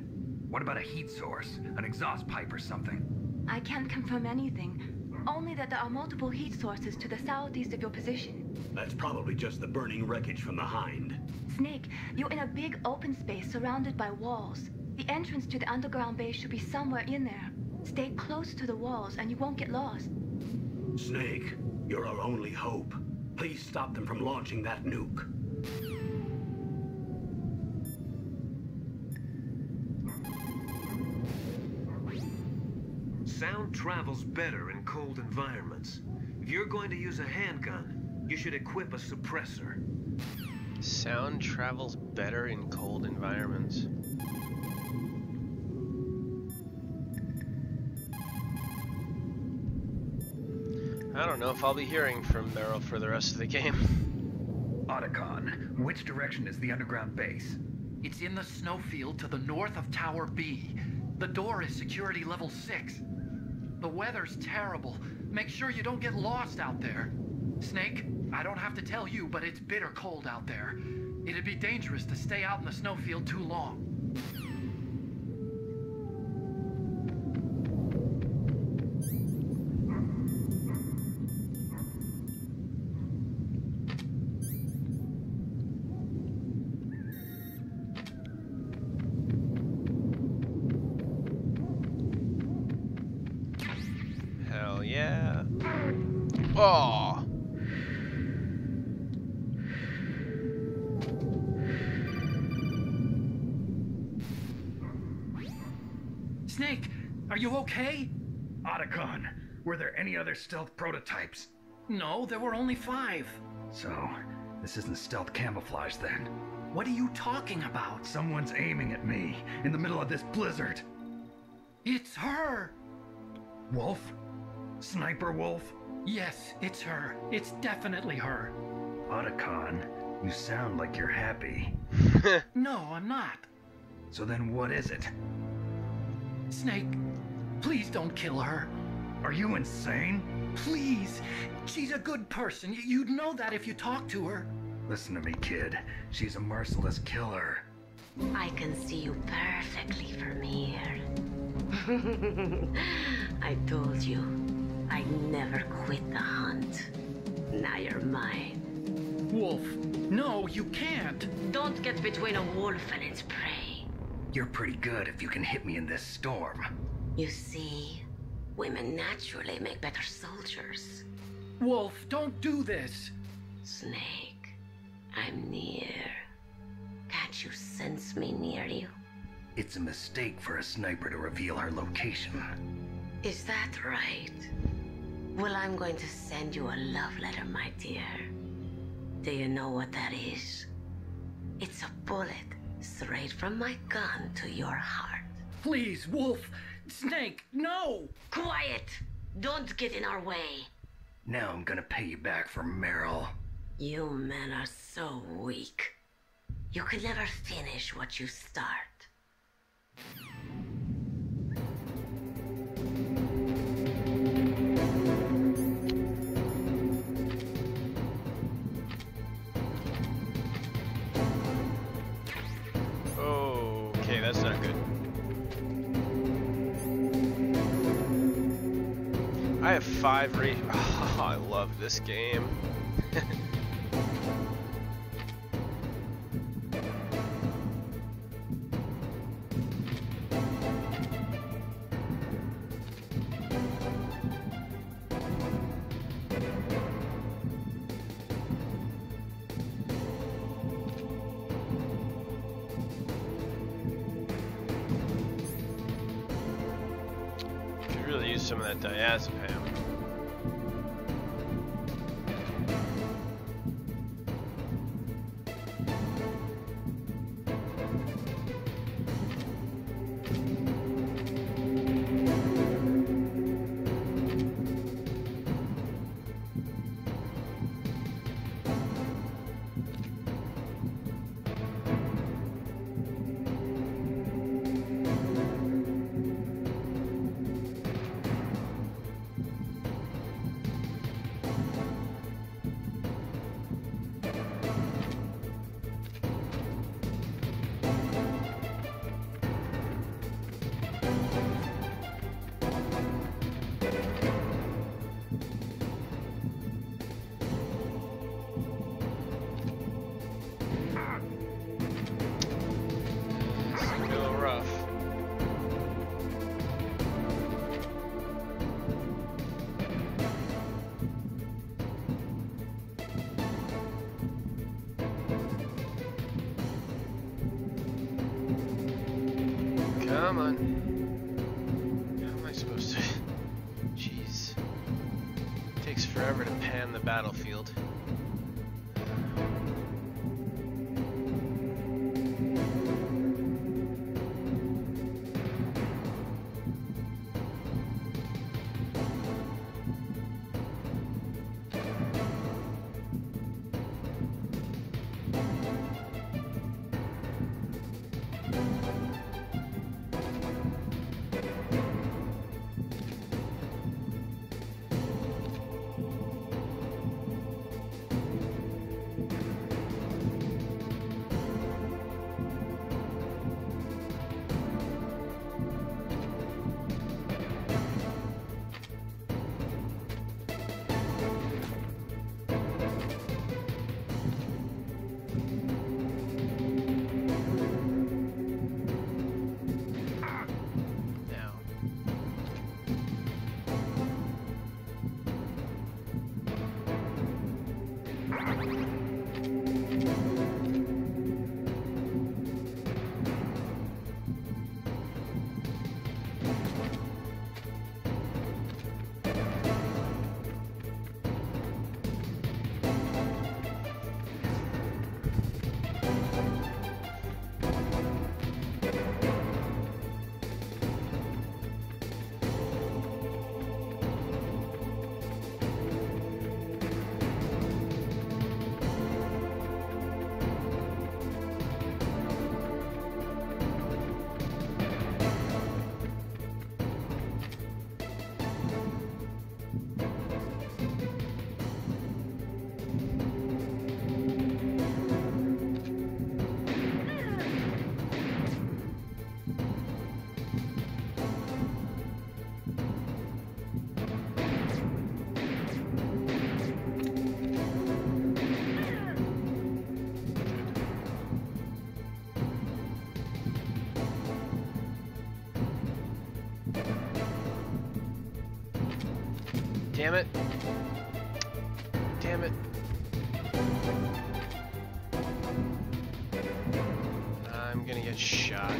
What about a heat source? An exhaust pipe or something? I can't confirm anything. Only that there are multiple heat sources to the southeast of your position. That's probably just the burning wreckage from the Hind. Snake, you're in a big open space surrounded by walls. The entrance to the underground base should be somewhere in there. Stay close to the walls and you won't get lost. Snake, you're our only hope. Please stop them from launching that nuke. Sound travels better in cold environments. If you're going to use a handgun, you should equip a suppressor. Sound travels better in cold environments. I don't know if I'll be hearing from Meryl for the rest of the game. Otacon, which direction is the underground base? It's in the snowfield to the north of Tower B. The door is security level 6. The weather's terrible. Make sure you don't get lost out there. Snake, I don't have to tell you, but it's bitter cold out there. It'd be dangerous to stay out in the snowfield too long. Oh. Snake, are you okay? Otacon, were there any other stealth prototypes? No, there were only 5. So, this isn't stealth camouflage then. What are you talking about? Someone's aiming at me in the middle of this blizzard. It's her! Wolf? Sniper Wolf? Yes, it's her. It's definitely her. Otacon, you sound like you're happy. No, I'm not. So then what is it? Snake, please don't kill her. Are you insane? Please. She's a good person. You'd know that if you talked to her. Listen to me, kid. She's a merciless killer. I can see you perfectly from here. I told you, I'd never quit the hunt. Now you're mine. Wolf, no, you can't. Don't get between a wolf and its prey. You're pretty good if you can hit me in this storm. You see, women naturally make better soldiers. Wolf, don't do this. Snake, I'm near. Can't you sense me near you? It's a mistake for a sniper to reveal her location. Is that right? Well, I'm going to send you a love letter, my dear. Do you know what that is? It's a bullet straight from my gun to your heart. Please, Wolf. Snake, no! Quiet! Don't get in our way. Now I'm gonna pay you back for Meryl. You men are so weak. You can never finish what you start. Okay, that's not good. I have 5 Oh, I love this game. Could really use some of that diazepam. Come on. How am I supposed to? Jeez. It takes forever to pan the battlefield. Damn it. I'm gonna get shot.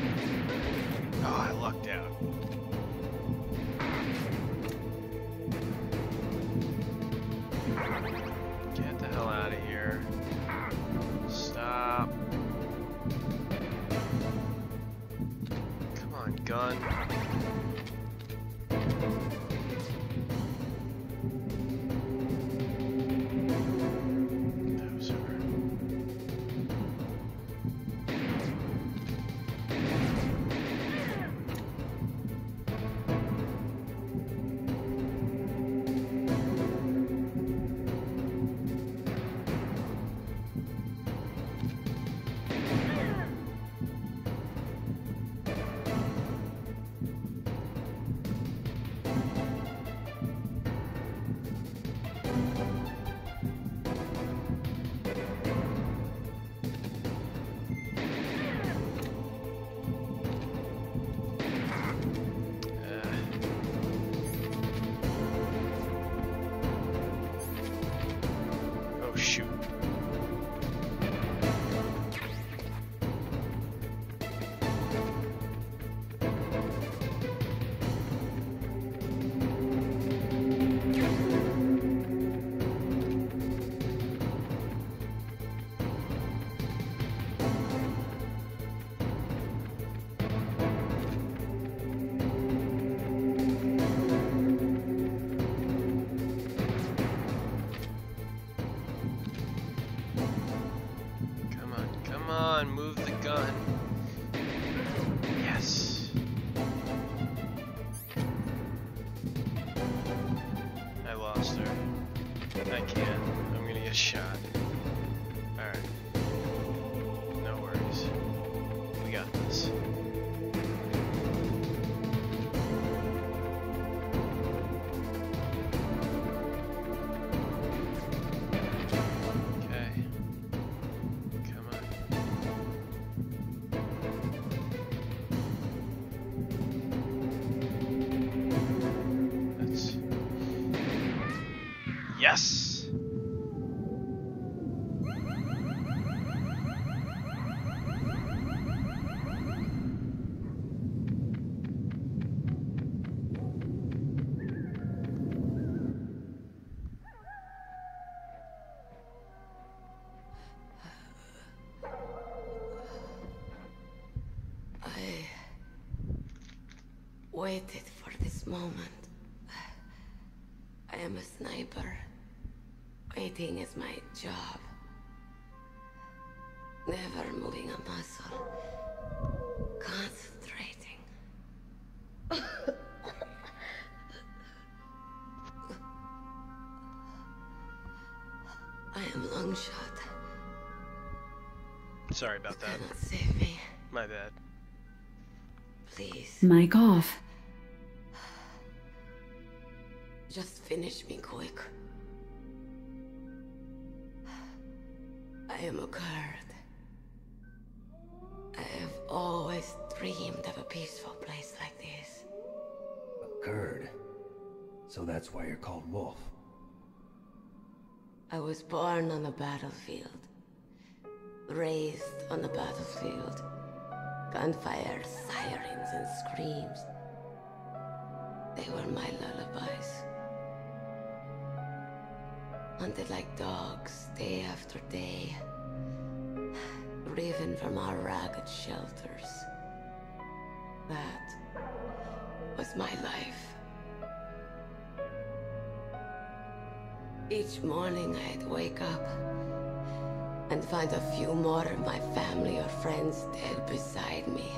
Oh, I lucked out. Get the hell out of here. Stop. Come on, gun. Shoot. Move the gun. Yes. I lost her. I can't. I'm gonna get shot. Alright. No worries. We got this. Yes! I waited for this moment. I am a sniper. Waiting is my job. Never moving a muscle. Concentrating. I am long shot. Sorry about that. Cannot save me. My bad. Please. Mic off. Just finish me quick. I am a Kurd. I have always dreamed of a peaceful place like this. A Kurd? So that's why you're called Wolf. I was born on the battlefield. Raised on the battlefield. Gunfire, sirens, and screams. They were my lullabies. Hunted like dogs, day after day. Driven from our ragged shelters. That was my life. Each morning I'd wake up and find a few more of my family or friends dead beside me.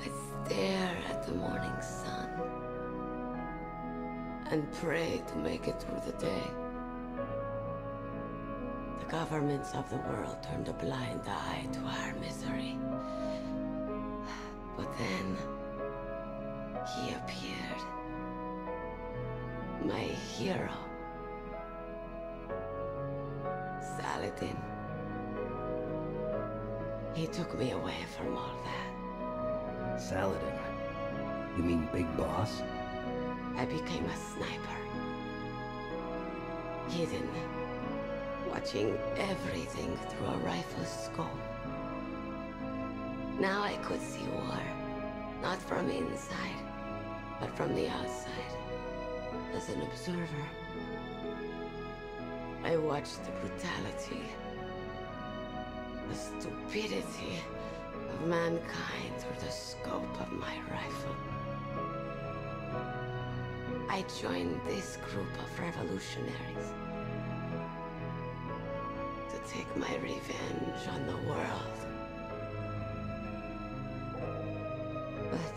I'd stare at the morning sun and pray to make it through the day. The governments of the world turned a blind eye to our misery. But then, he appeared. My hero. Saladin. He took me away from all that. Saladin? You mean Big Boss? I became a sniper. hidden, watching everything through a rifle's scope. Now I could see war, not from inside, but from the outside, as an observer. I watched the brutality, the stupidity of mankind through the scope of my rifle. I joined this group of revolutionaries to take my revenge on the world. But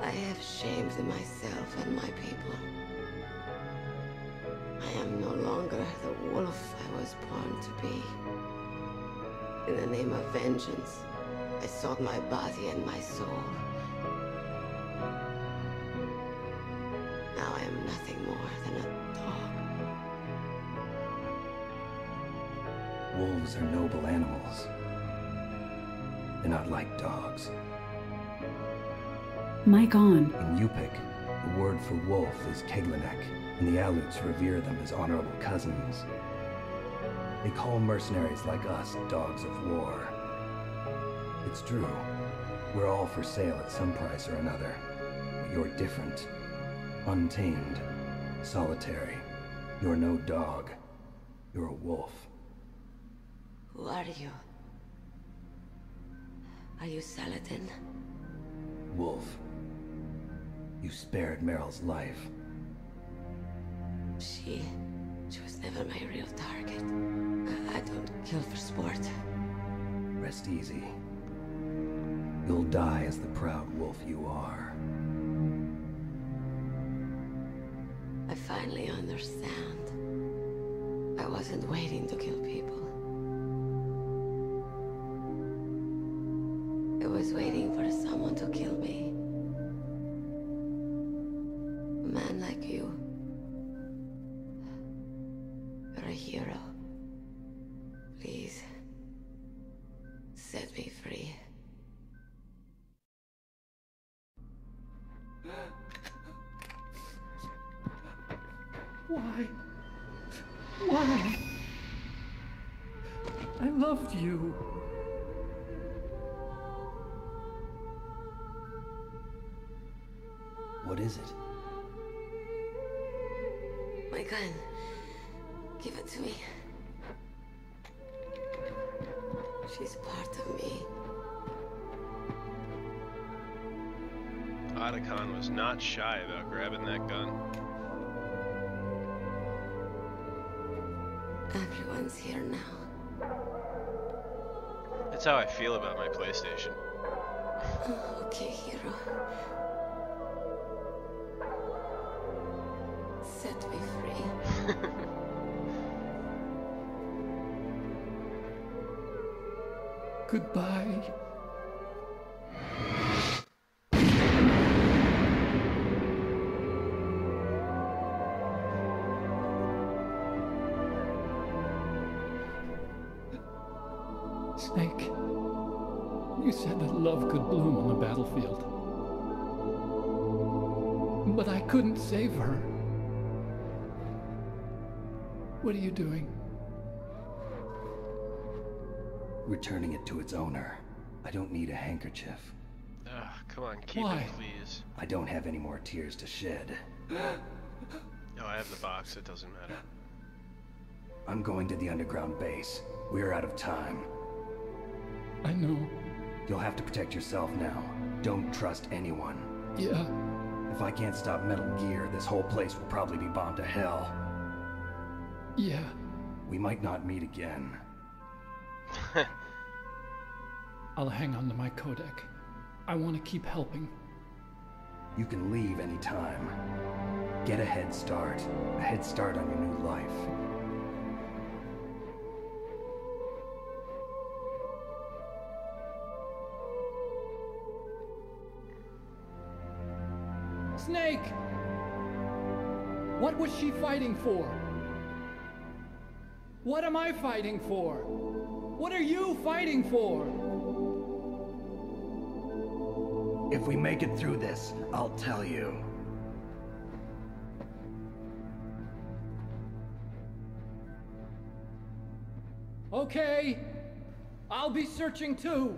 I have shamed myself and my people. I am no longer the wolf I was born to be. In the name of vengeance, I sold my body and my soul. Now I am nothing more than a dog. Wolves are noble animals. They're not like dogs. Mic on. In Yupik, the word for wolf is Keglanek, and the Aleuts revere them as honorable cousins. They call mercenaries like us dogs of war. It's true. We're all for sale at some price or another. But you're different. Untamed. Solitary. You're no dog. You're a wolf. Who are you? Are you Saladin? Wolf. You spared Meryl's life. She was never my real target. I don't kill for sport. Rest easy. You'll die as the proud wolf you are. I finally understand. I wasn't waiting to kill people. I was waiting for someone to kill me. A man like you. You're a hero. Please, set me free. Why? Why? I loved you. What is it? My gun. Give it to me. She's part of me. Otacon was not shy about grabbing that gun. Everyone's here now. That's how I feel about my PlayStation. Okay, hero. Set me free. Goodbye. Snake, you said that love could bloom on the battlefield. But I couldn't save her. What are you doing? Returning it to its owner. I don't need a handkerchief. Ugh, come on, keep Why? it, please. I don't have any more tears to shed. No, I have the box, it doesn't matter. I'm going to the underground base. We're out of time. I know. You'll have to protect yourself now. Don't trust anyone. Yeah. If I can't stop Metal Gear, this whole place will probably be bombed to hell. Yeah. We might not meet again. I'll hang on to my codec. I want to keep helping. You can leave anytime. Get a head start. A head start on your new life. Snake! What was she fighting for? What am I fighting for? What are you fighting for? If we make it through this, I'll tell you. Okay. I'll be searching too.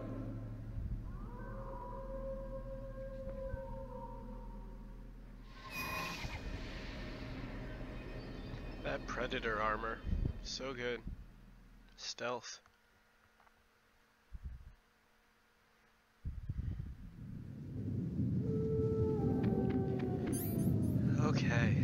That Predator armor. So good. Stealth. Okay.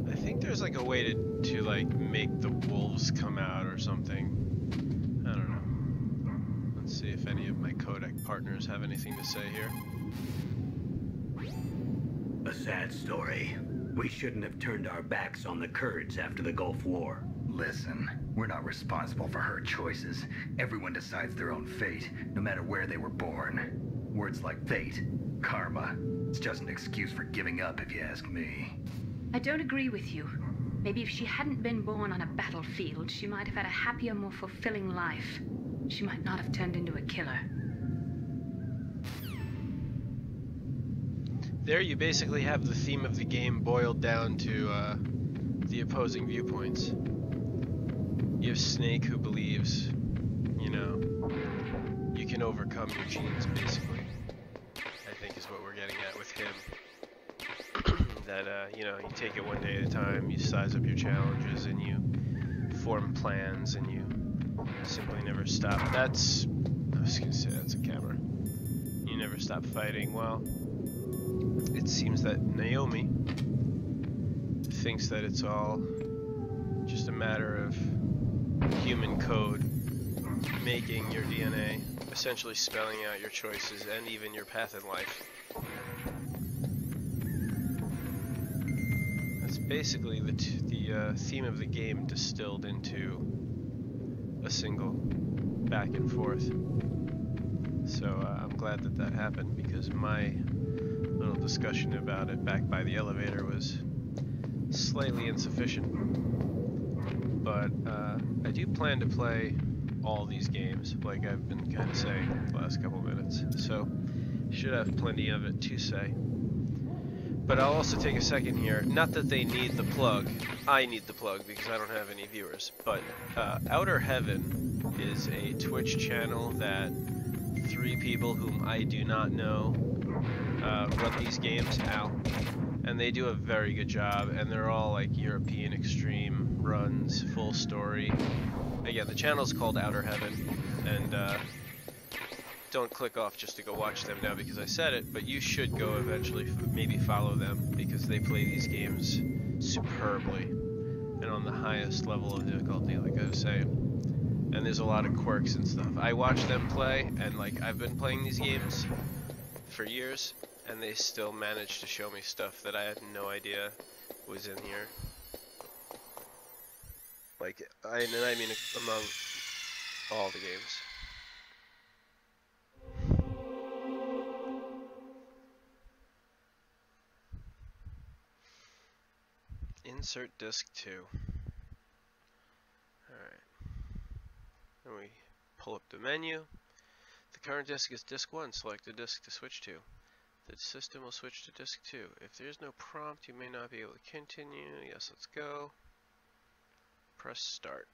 I think there's like a way to like make the wolves come out or something. I don't know. Let's see if any of my codec partners have anything to say here. A sad story. We shouldn't have turned our backs on the Kurds after the Gulf War. Listen, we're not responsible for her choices. Everyone decides their own fate, no matter where they were born. Words like fate, karma, it's just an excuse for giving up if you ask me. I don't agree with you. Maybe if she hadn't been born on a battlefield, she might have had a happier, more fulfilling life. She might not have turned into a killer. There you basically have the theme of the game boiled down to the opposing viewpoints. You have Snake who believes, you know, you can overcome your genes, basically. I think is what we're getting at with him. That, you know, you take it one day at a time, you size up your challenges, and you form plans, and you simply never stop. That's, I was gonna say that's a camera. You never stop fighting. Well, it seems that Naomi thinks that it's all just a matter of human code making your DNA, essentially spelling out your choices and even your path in life. That's basically the theme of the game distilled into a single back and forth. So I'm glad that that happened, because my little discussion about it back by the elevator was slightly insufficient. But I do plan to play all these games, like I've been kind of saying the last couple minutes. So should have plenty of it to say. But I'll also take a second here. Not that they need the plug. I need the plug because I don't have any viewers. But Outer Heaven is a Twitch channel that 3 people whom I do not know run these games out. And they do a very good job. And they're all like European extreme runs, full story. Again, the channel's called Outer Heaven. And don't click off just to go watch them now because I said it, but you should go eventually maybe follow them because they play these games superbly and on the highest level of difficulty, like I was saying. And there's a lot of quirks and stuff. I watch them play, and like I've been playing these games for years, and they still manage to show me stuff that I had no idea was in here. Like, I mean among all the games. Insert disc 2. Alright. Then we pull up the menu. The current disc is disc 1. Select the disc to switch to. The system will switch to disc 2. If there's no prompt, you may not be able to continue. Yes, let's go. Press start.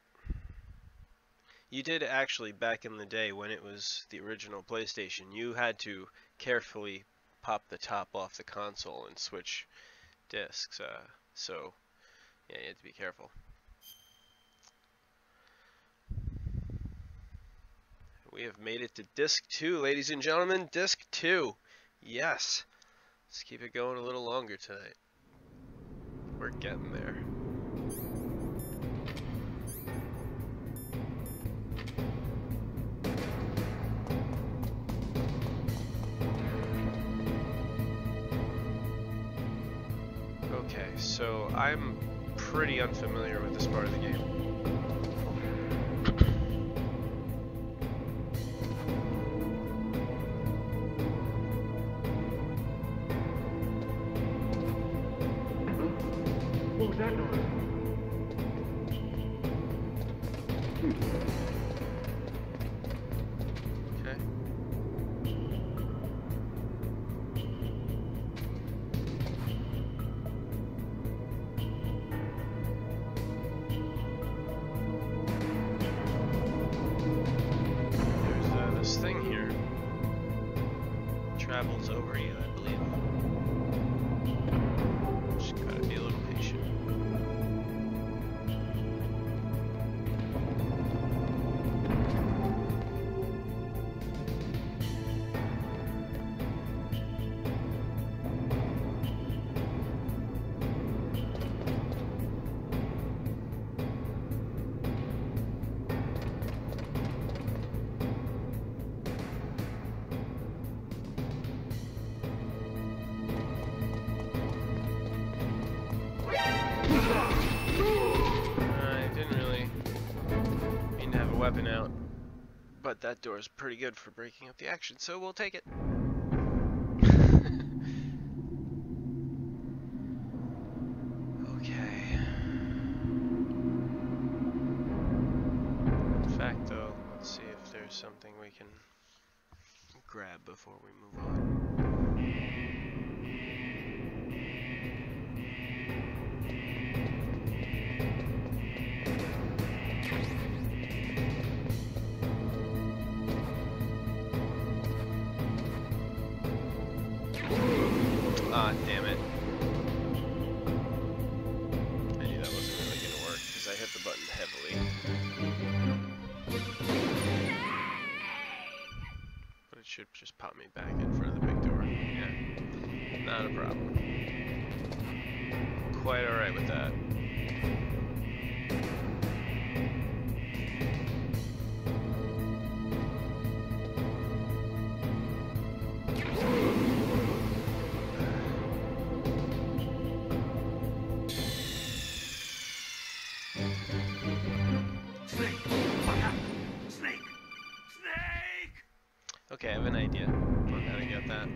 You did actually, back in the day when it was the original PlayStation, you had to carefully pop the top off the console and switch discs. So, yeah, you have to be careful. We have made it to disc 2, ladies and gentlemen. Disc 2. Yes. Let's keep it going a little longer tonight. We're getting there. Okay, so I'm pretty unfamiliar with this part of the game. was that noise? Okay. There's this thing here. Travels over you, I believe. Just gotta be a little patient. I didn't really mean to have a weapon out, but that door is pretty good for breaking up the action, so we'll take it. Okay. In fact, though, let's see if there's something we can grab before we move on. Ah, damn it. I knew that wasn't really gonna work because I hit the button heavily. But it should just pop me back in front of the big door. Yeah, not a problem. Quite alright with that. Okay, I have an idea on how to get that.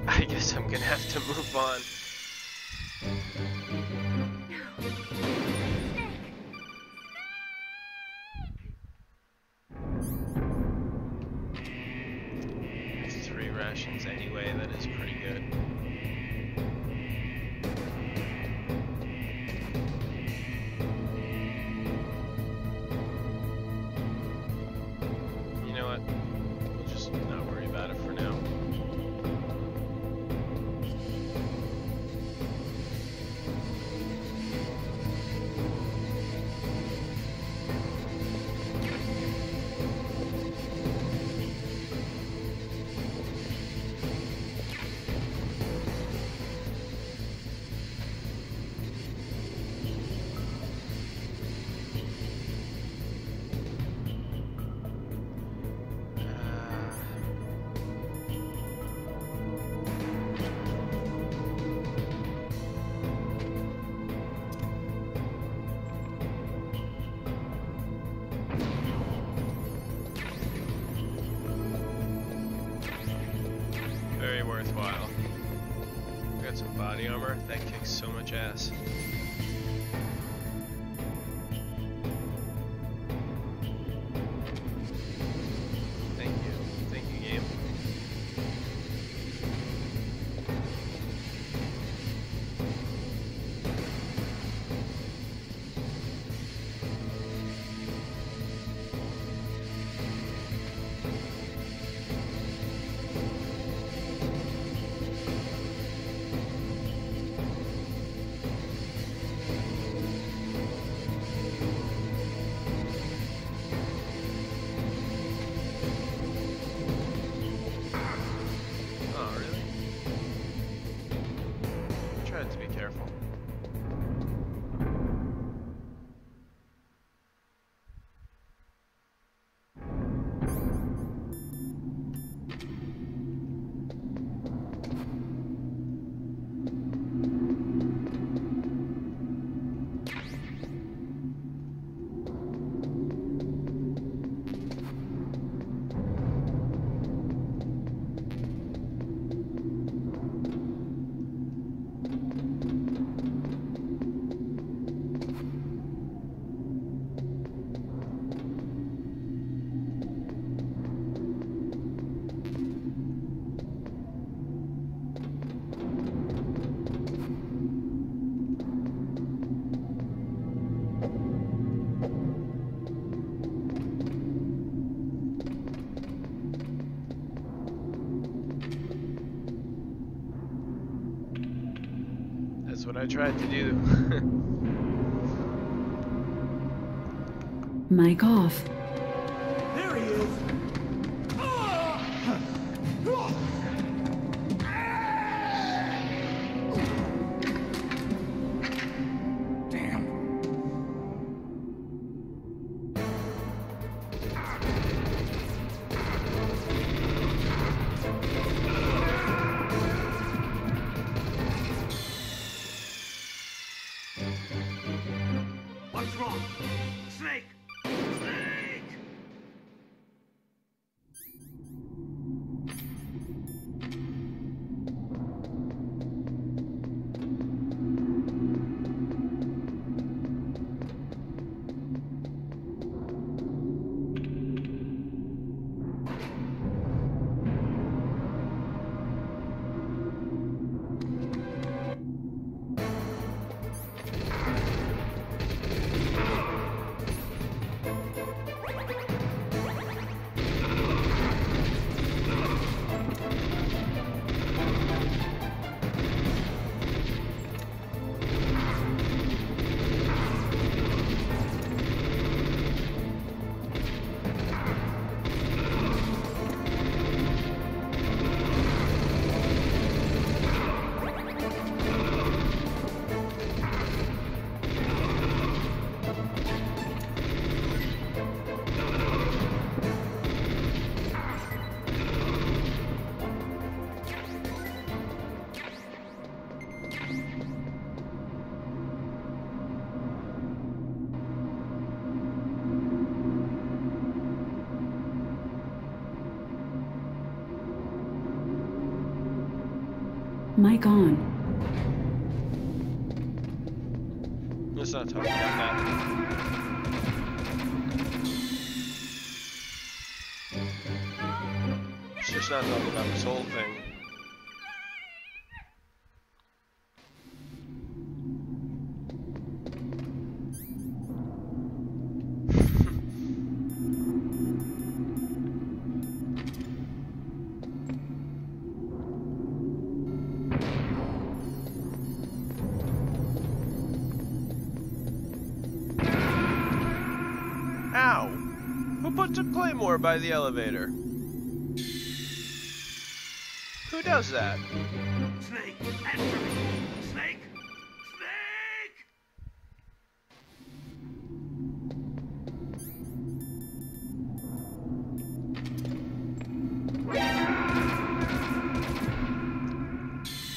I guess I'm gonna have to move on. Anyway, that is pretty good. You know what? We'll just not worry about it for now. Very worthwhile. Got some body armor. That kicks so much ass. Thank you. Thank you, game. I tried to do. Mic off. There he is! Damn. What's wrong? Snake! Snake! Mic on. Let's not talk about that. Let's just not talk about this whole thing. Ow! Who puts a claymore by the elevator? Who does that? Snake! Answer me! Snake! Snake!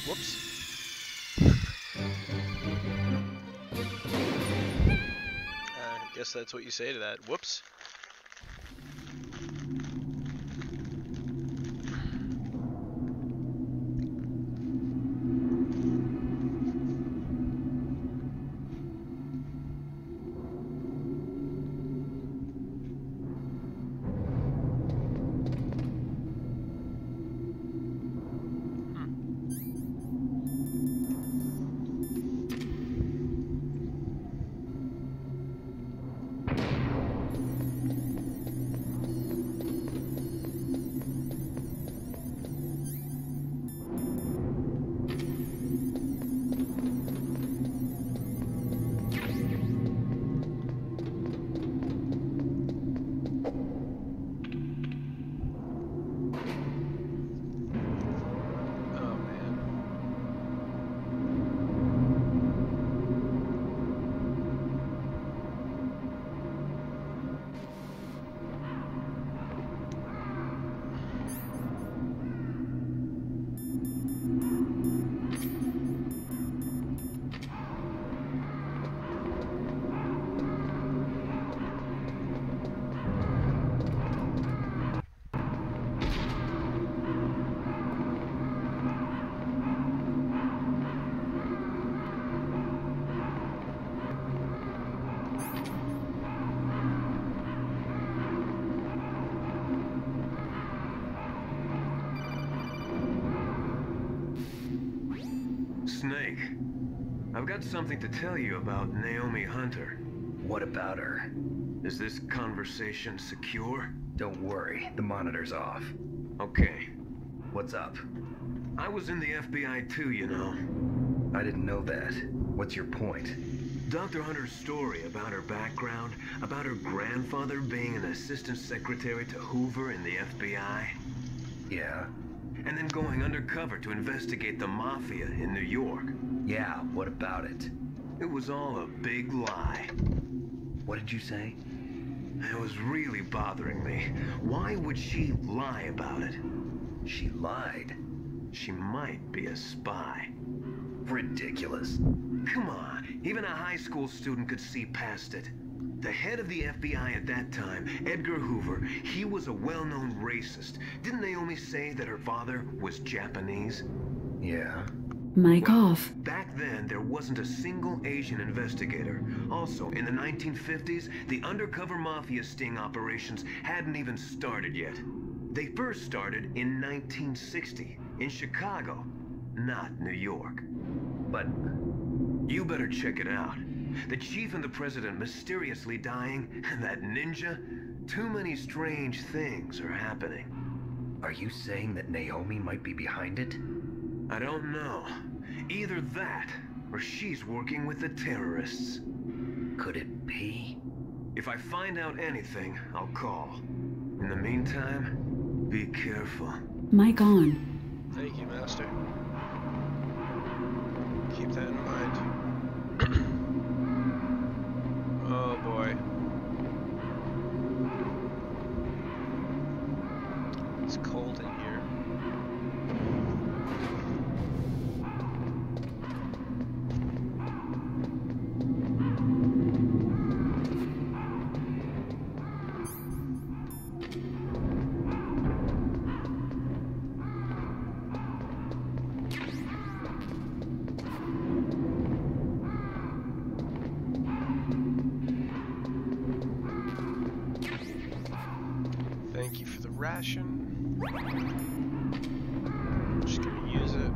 Whoops. Guess that's what you say to that. Whoops. Snake, I've got something to tell you about Naomi Hunter. What about her? Is this conversation secure? Don't worry, the monitor's off. Okay. What's up? I was in the FBI too, you know. I didn't know that. What's your point? Dr. Hunter's story about her background, about her grandfather being an assistant secretary to Hoover in the FBI, Yeah? and then going undercover to investigate the mafia in New York. Yeah, what about it? It was all a big lie. What did you say? It was really bothering me. Why would she lie about it? She lied. She might be a spy. Ridiculous. Come on, even a high school student could see past it. The head of the FBI at that time, Edgar Hoover, he was a well-known racist. Didn't Naomi say that her father was Japanese? Yeah. Mic off. Back then, there wasn't a single Asian investigator. Also, in the 1950s, the undercover mafia sting operations hadn't even started yet. They first started in 1960, in Chicago, not New York. But You better check it out. The chief and the president mysteriously dying, and that ninja? Too many strange things are happening. are you saying that Naomi might be behind it? I don't know. Either that, or she's working with the terrorists. Could it be? If I find out anything, I'll call. In the meantime, be careful. Mic on. Thank you, Master. Keep that in mind. Oh boy. It's cold in here. Thank you for the ration. I'm just gonna use it.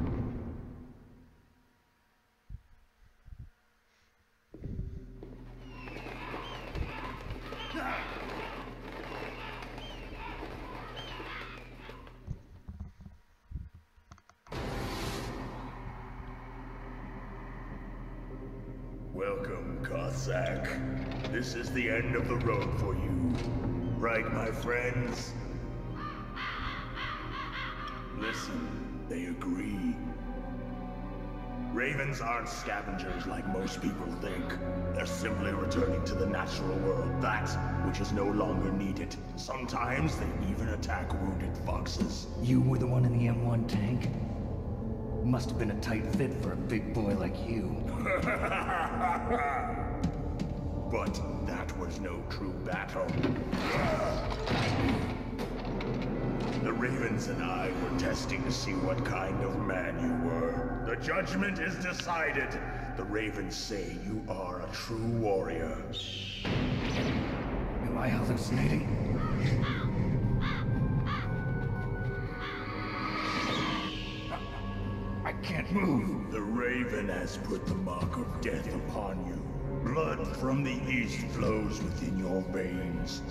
Welcome, Cossack. This is the end of the road for you. Right, my friends? Listen, they agree. Ravens aren't scavengers like most people think. They're simply returning to the natural world, that which is no longer needed. Sometimes they even attack wounded foxes. You were the one in the M1 tank? Must have been a tight fit for a big boy like you. But that was no true battle. The Ravens and I were testing to see what kind of man you were. The judgment is decided. The Ravens say you are a true warrior. Am I hallucinating? I can't move. The Raven has put the mark of death upon you. Blood from the east flows within your veins.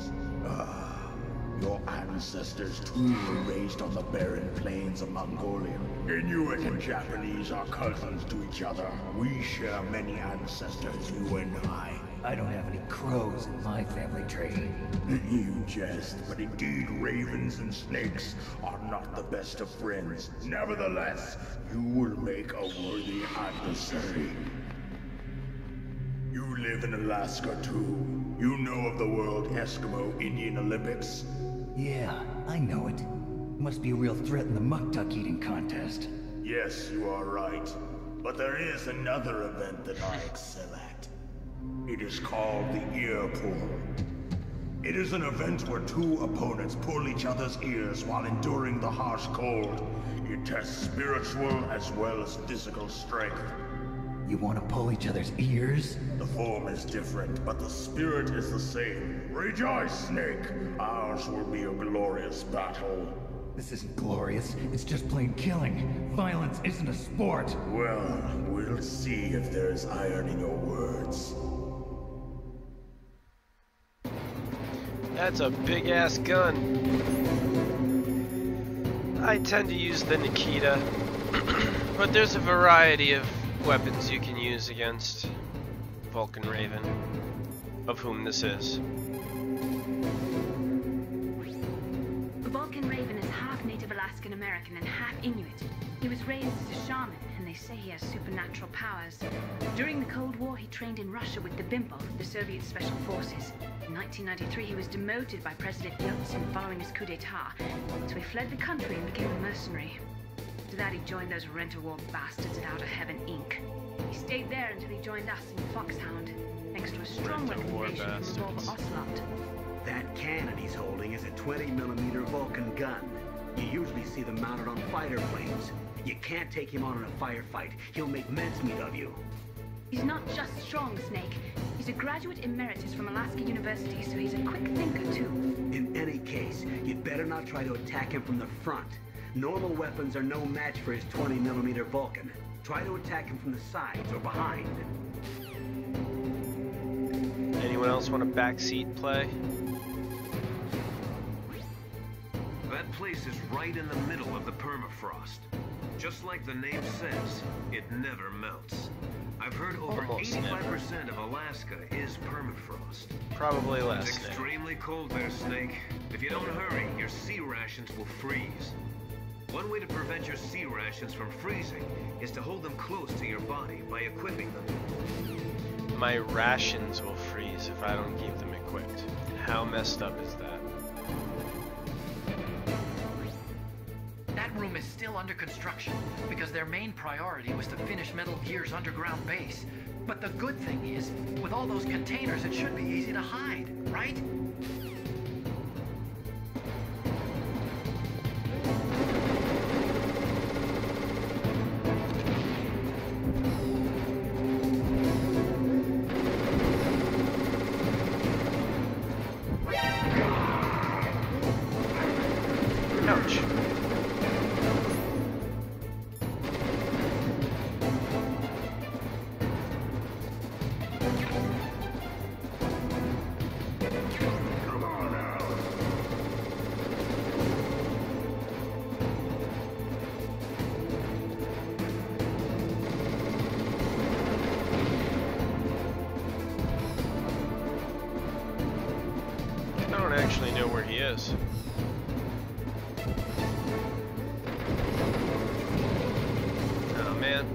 Your ancestors too were raised on the barren plains of Mongolia. Inuit and Japanese are cousins to each other. We share many ancestors, you and I. I don't have any crows in my family tree. You jest, but indeed ravens and snakes are not the best of friends. Nevertheless, you will make a worthy adversary. You live in Alaska too. You know of the World Eskimo Indian Olympics? Yeah, I know it. Must be a real threat in the muck duck eating contest. Yes, you are right. But there is another event that I excel at. It is called the ear pull. It is an event where two opponents pull each other's ears while enduring the harsh cold. It tests spiritual as well as physical strength. You want to pull each other's ears? The form is different, but the spirit is the same. Rejoice, Snake! Ours will be a glorious battle. This isn't glorious. It's just plain killing. Violence isn't a sport. Well, we'll see if there's iron in your words. That's a big-ass gun. I tend to use the Nikita, but there's a variety of weapons you can use against Vulcan Raven, of whom this is. Vulcan Raven is half Native Alaskan American and half Inuit. He was raised as a shaman, and they say he has supernatural powers. During the Cold War, he trained in Russia with the BIMPO, the Soviet Special Forces. In 1993, he was demoted by President Yeltsin following his coup d'etat, so he fled the country and became a mercenary. After that, he joined those rent-a-war bastards at Outer Heaven, Inc. He stayed there until he joined us in Foxhound, thanks to a strong recommendation from Revolver Ocelot. That cannon he's holding is a 20mm Vulcan gun. You usually see them mounted on fighter planes. You can't take him on in a firefight. He'll make mincemeat of you. He's not just strong, Snake. He's a graduate emeritus from Alaska University, so he's a quick thinker, too. In any case, you'd better not try to attack him from the front. Normal weapons are no match for his 20mm Vulcan. Try to attack him from the sides or behind. Anyone else want a backseat play? That place is right in the middle of the permafrost. Just like the name says, it never melts. I've heard over Almost 85% of Alaska is permafrost. Probably less. It's extremely cold there, Snake. If you don't hurry, your sea rations will freeze. One way to prevent your sea rations from freezing is to hold them close to your body by equipping them. My rations will freeze if I don't keep them equipped. How messed up is that? That room is still under construction because their main priority was to finish Metal Gear's underground base. But the good thing is, with all those containers, it should be easy to hide, right? Ouch. I don't actually know where he is. Oh man.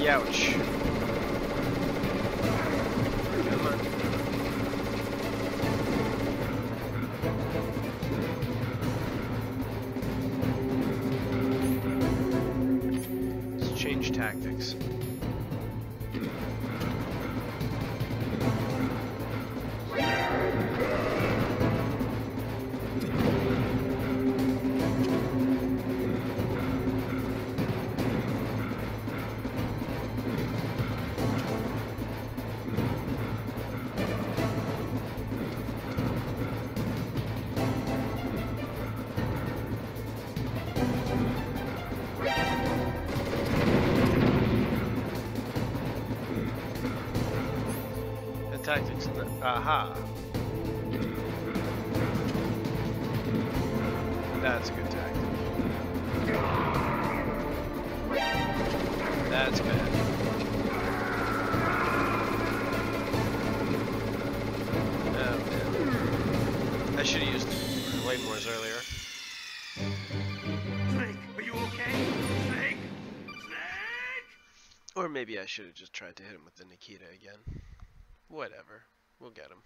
Ouch. Come on. Let's change tactics. Aha. That's a good tactic. That's bad. Oh, man. I should have used Claymores earlier. Snake, are you okay? Snake? Snake? Or maybe I should have just tried to hit him with the Nikita again. Whatever. We'll get him.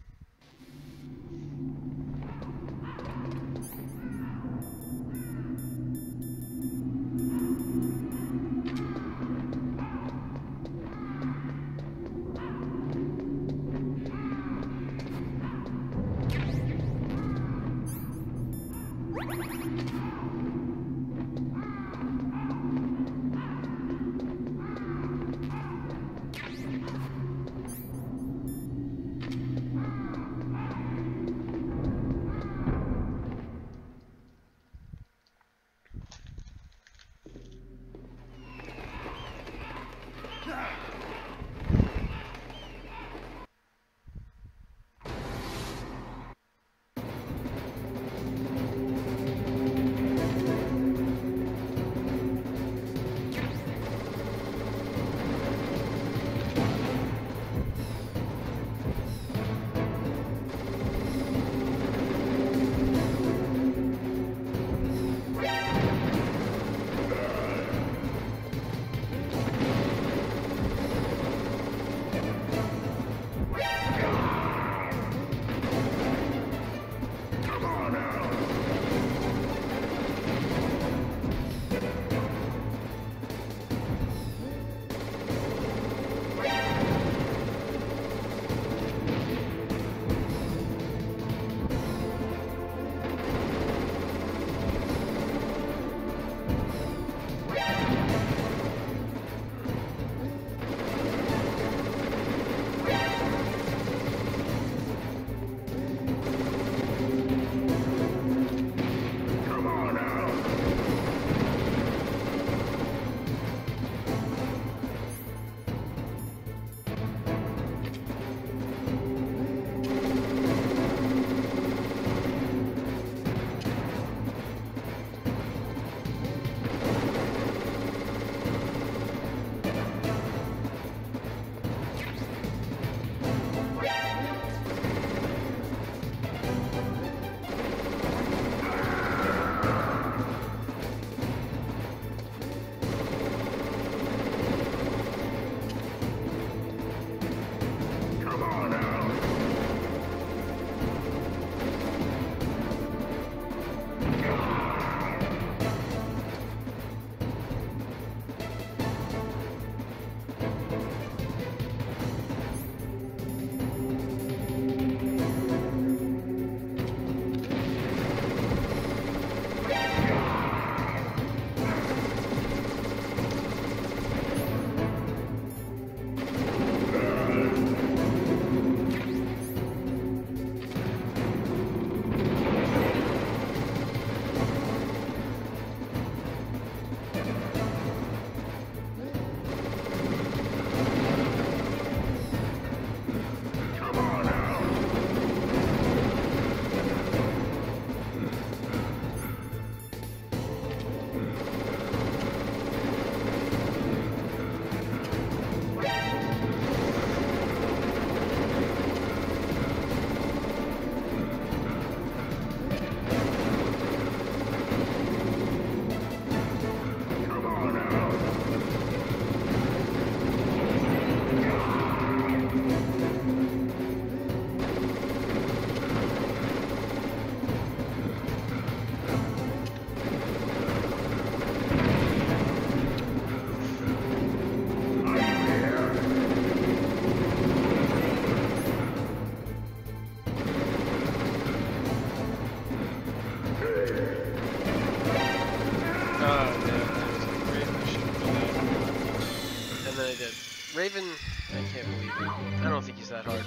Raven, I can't believe it. I don't think he's that hard.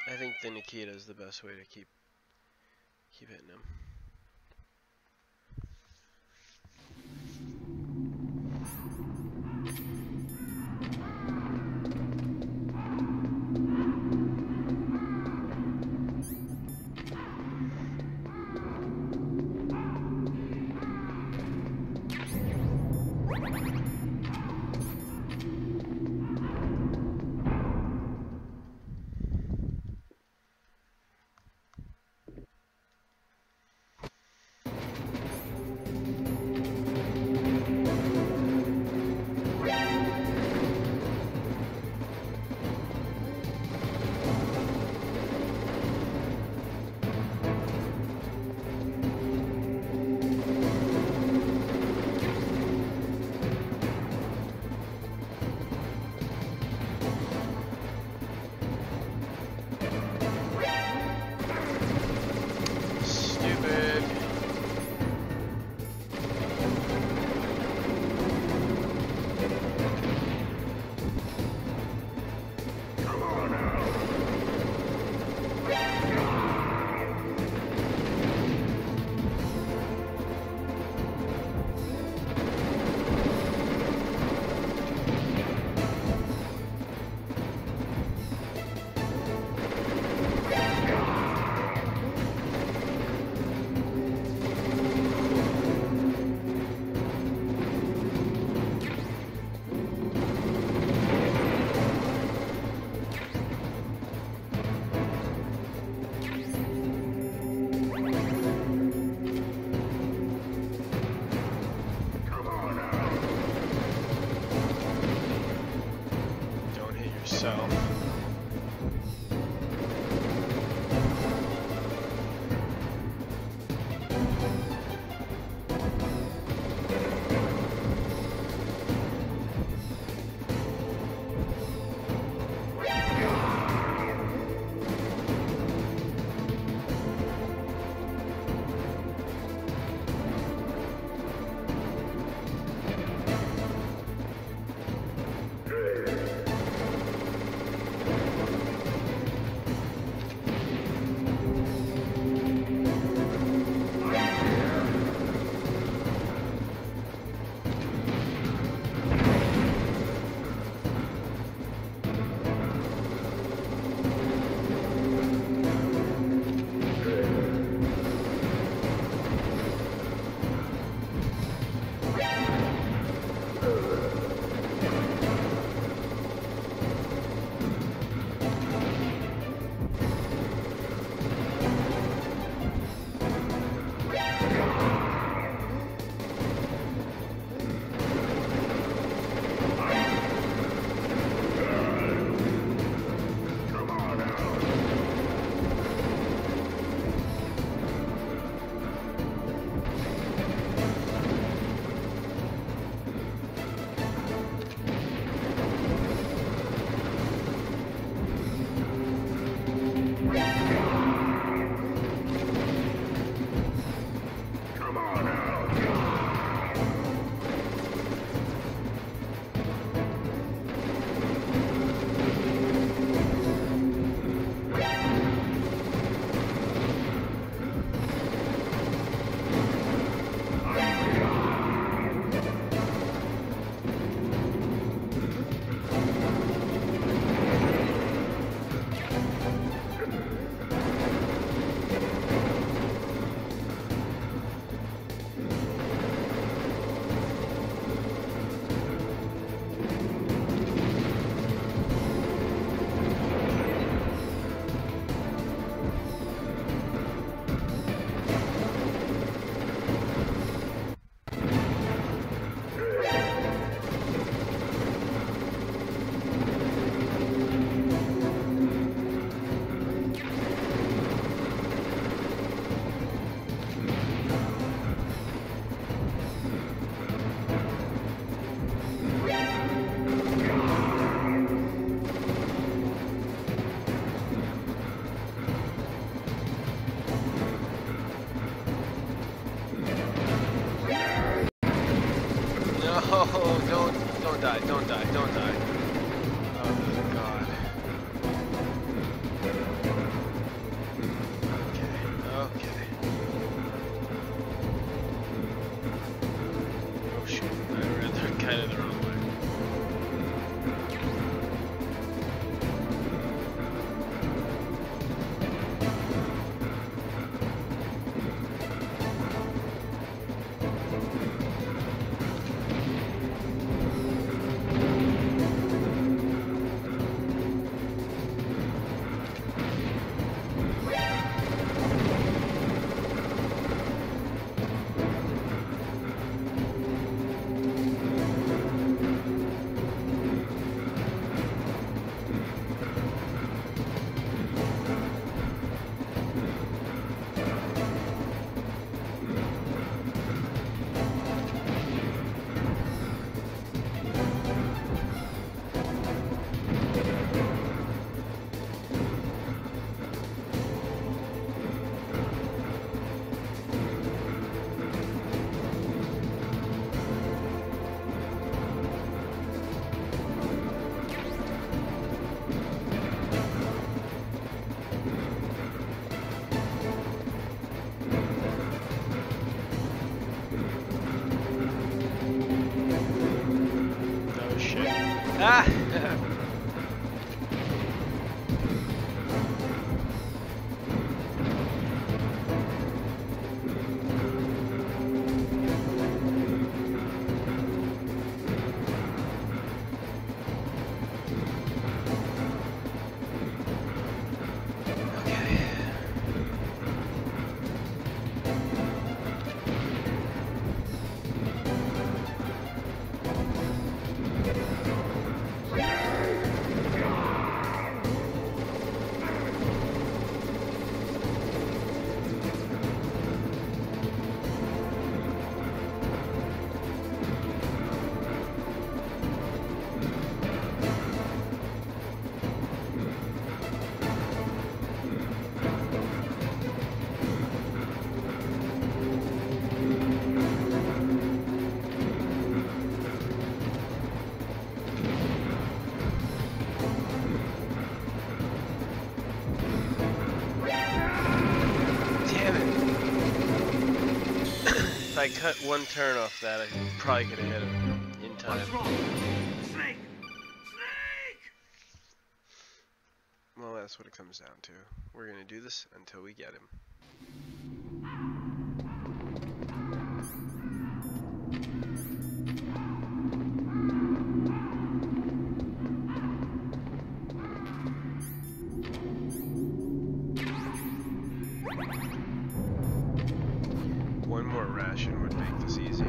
I think the Nikita is the best way to keep hitting him. Ah! If I cut one turn off that, I probably could have hit him in time. What's wrong? Snake! Snake! Well, that's what it comes down to. We're gonna do this until we get him. One more ration would make this easy.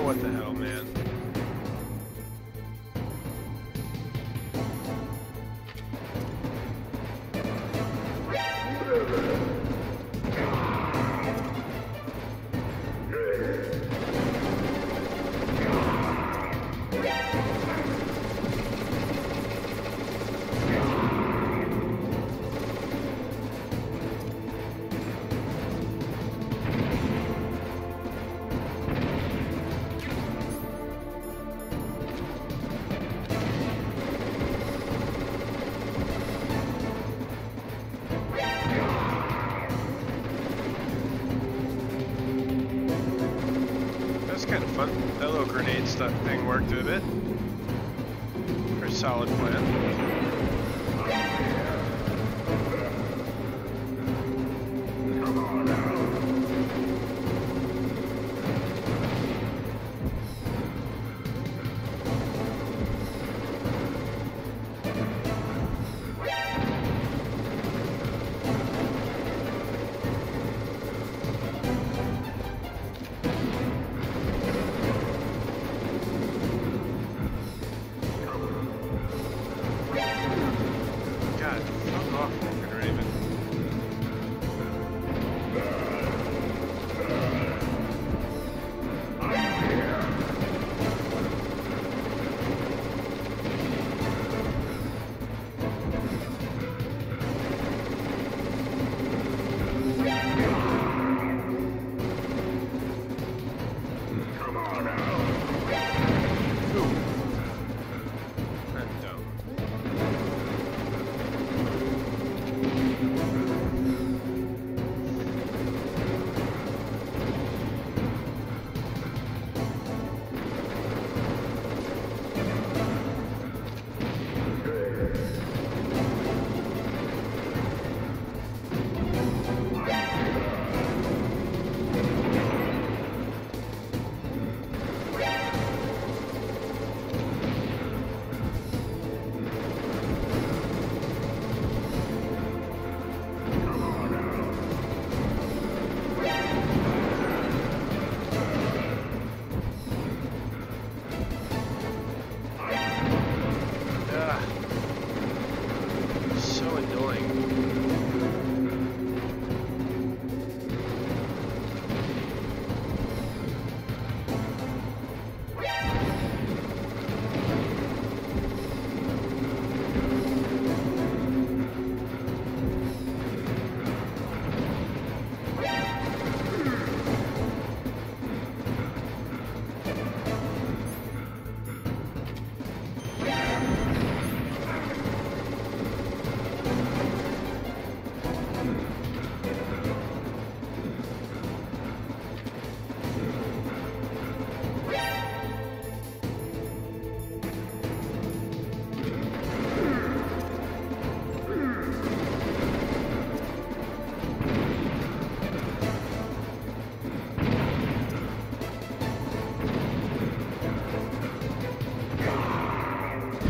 What the hell, man? Kind of fun. That little grenade stuff thing worked a bit. Pretty solid plan.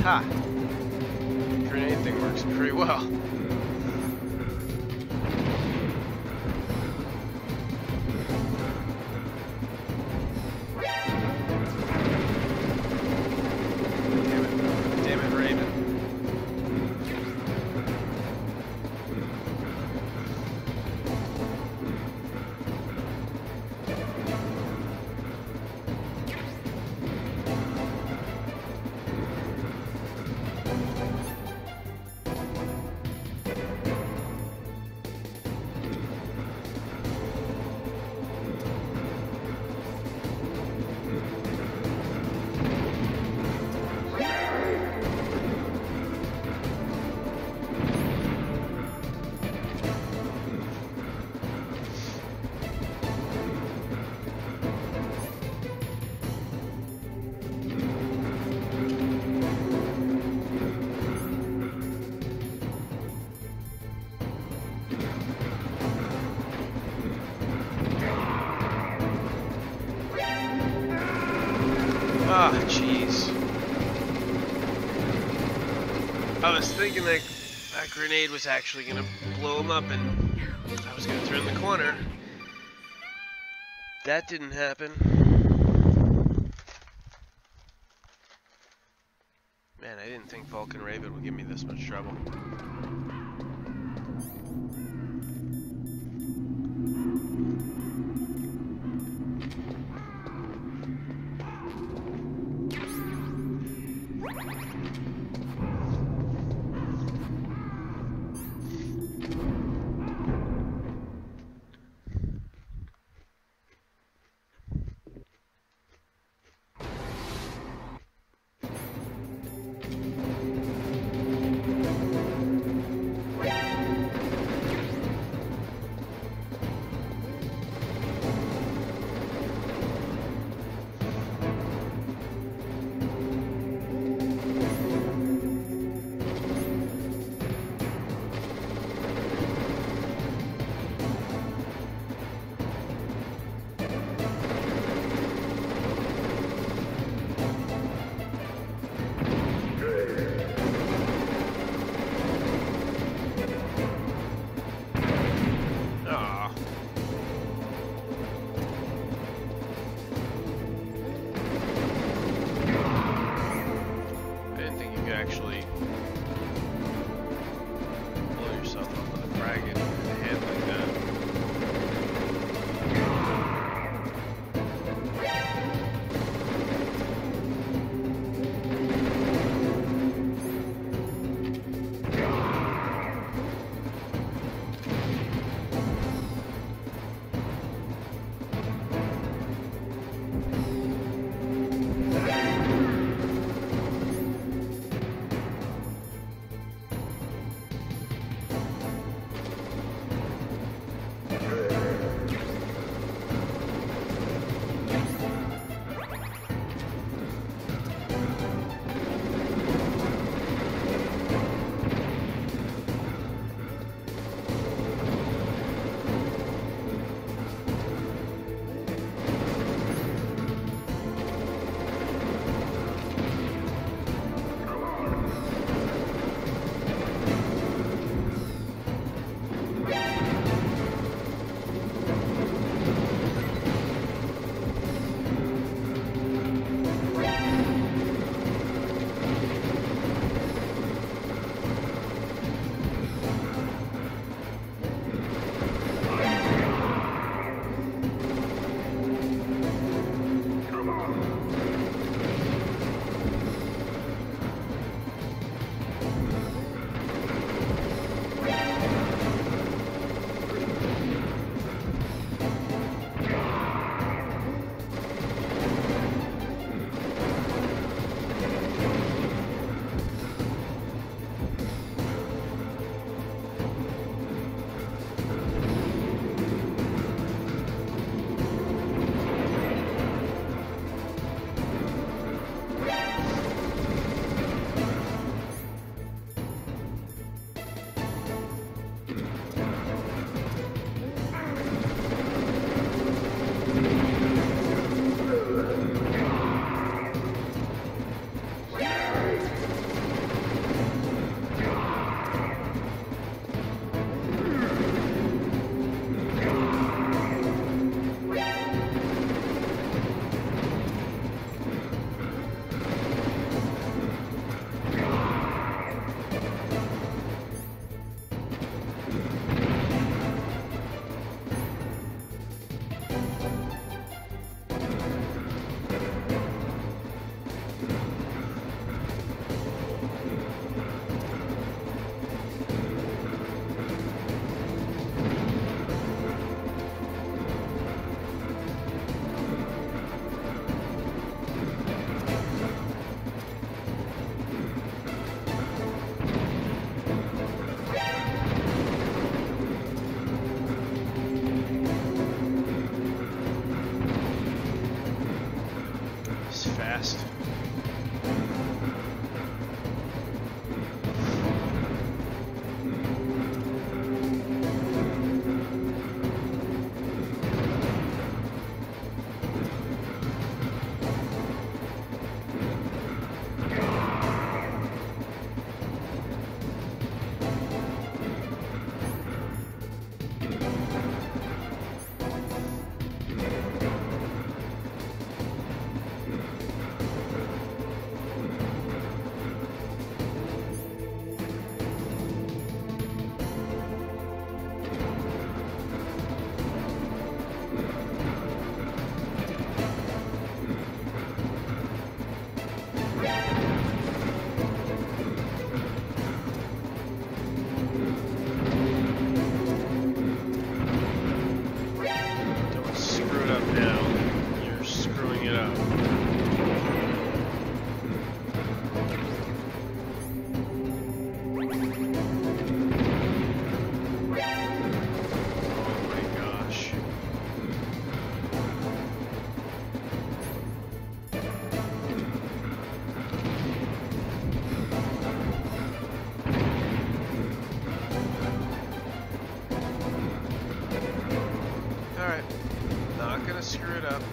Ha! Grenade thing works pretty well. Damn it, Raven. Ah, jeez. I was thinking that that grenade was actually gonna blow him up and I was gonna turn the corner. That didn't happen. Man, I didn't think Vulcan Raven would give me this much trouble. Actually blow yourself up with a frag in the head like that. Screw it up.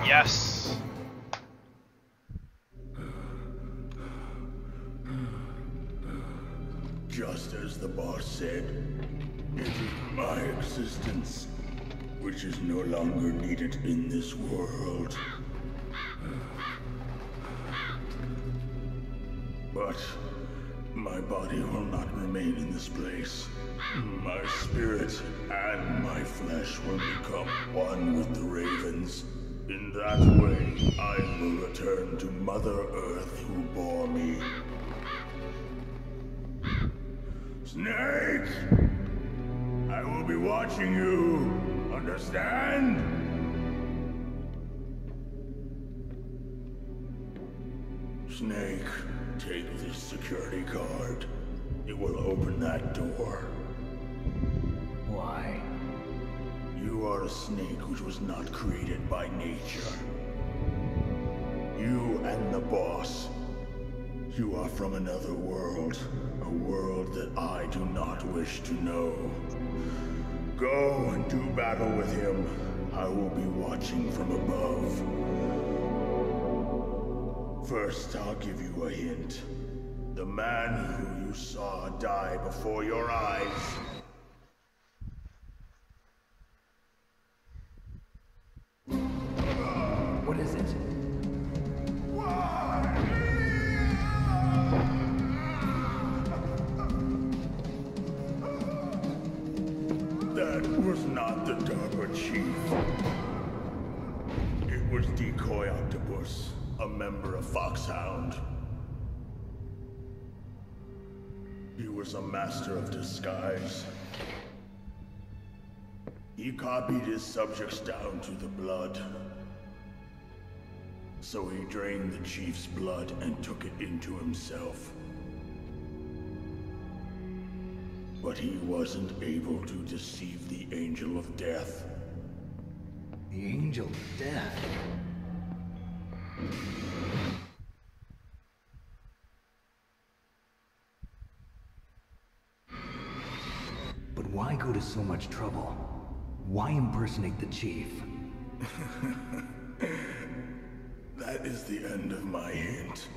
Yes. Just as the boss said, it is my existence which is no longer needed in this world. But my body will not remain in this place. My spirit and my flesh will become one with the ravens. In that way, I will return to Mother Earth who bore me. Snake! I will be watching you. Understand? Snake, take this security card. It will open that door. Why? You are a snake which was not created by nature. You and the boss. You are from another world. A world that I do not wish to know. Go and do battle with him. I will be watching from above. First, I'll give you a hint. The man who you saw die before your eyes. What is it? That was not the DARPA chief. It was Decoy Octopus, a member of Foxhound. He was a master of disguise. He copied his subjects down to the blood. So he drained the chief's blood and took it into himself. But he wasn't able to deceive the Angel of Death. The Angel of Death? But why go to so much trouble? Why impersonate the chief? That is the end of my hint.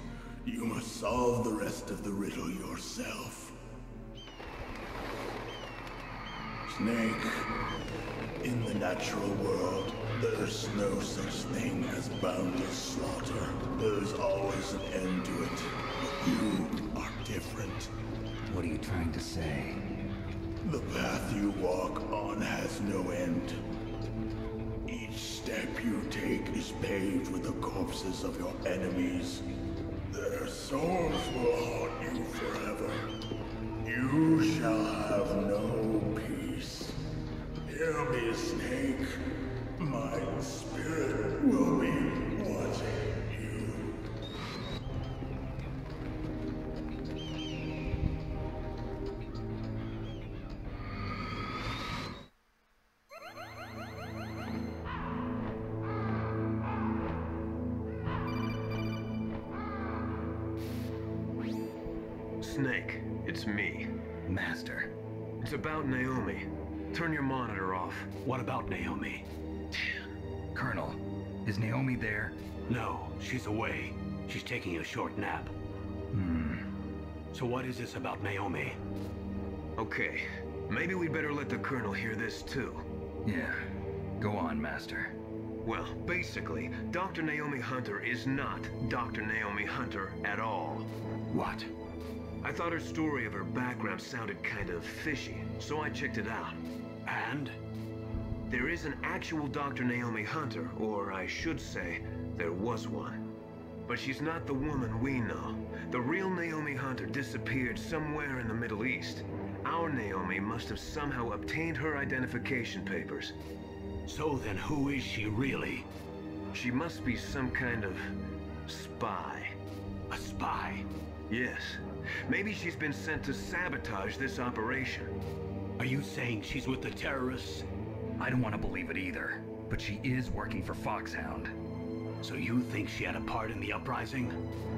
You must solve the rest of the riddle yourself. Snake, in the natural world, there's no such thing as boundless slaughter. There's always an end to it, but you are different. What are you trying to say? The path you walk on has no end. Each step you take is paved with the corpses of your enemies. Their souls will haunt you forever. You shall have no peace. Hear me, Snake. My spirit will be watching you. Snake, it's me. Master. It's about Naomi. Turn your monitor off. What about Naomi? Colonel, is Naomi there? No, she's away. She's taking a short nap. So what is this about Naomi? Okay, maybe we'd better let the Colonel hear this too. Yeah. Go on, Master. Well, basically, Dr. Naomi Hunter is not Dr. Naomi Hunter at all. What? I thought her story of her background sounded kind of fishy, so I checked it out. And? There is an actual Dr. Naomi Hunter, or I should say, there was one. But she's not the woman we know. The real Naomi Hunter disappeared somewhere in the Middle East. Our Naomi must have somehow obtained her identification papers. So then who is she really? She must be some kind of spy. A spy? Yes. Maybe she's been sent to sabotage this operation. Are you saying she's with the terrorists? I don't want to believe it either, but she is working for Foxhound. So you think she had a part in the uprising?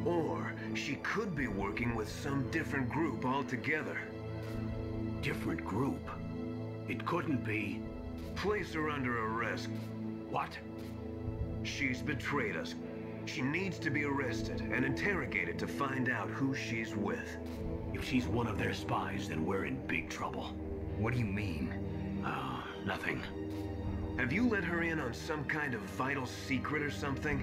Or she could be working with some different group altogether. Different group? It couldn't be. Place her under arrest. What? She's betrayed us. She needs to be arrested and interrogated to find out who she's with. If she's one of their spies, then we're in big trouble. What do you mean? Oh, nothing. Have you let her in on some kind of vital secret or something?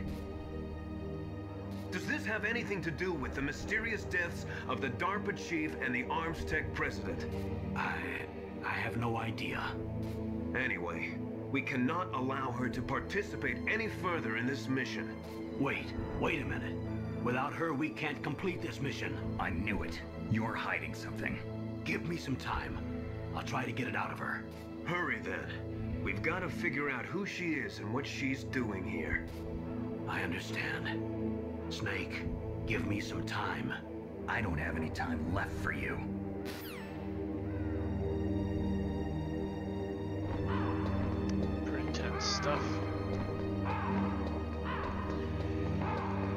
Does this have anything to do with the mysterious deaths of the DARPA chief and the Arms Tech president? I have no idea. Anyway, we cannot allow her to participate any further in this mission. Wait a minute. Without her, we can't complete this mission. I knew it. You're hiding something. Give me some time. I'll try to get it out of her. Hurry then. We've got to figure out who she is and what she's doing here. I understand. Snake, give me some time. I don't have any time left for you. Pretty tense stuff.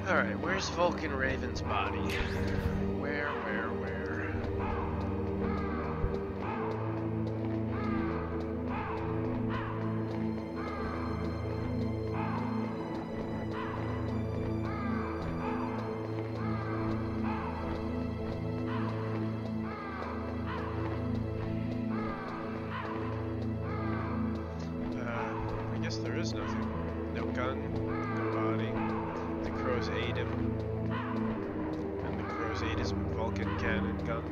Alright, where's Vulcan Raven's body? Where? I guess there is nothing. No gun, no body. The crows ate him. And the crows ate his Vulcan cannon gun.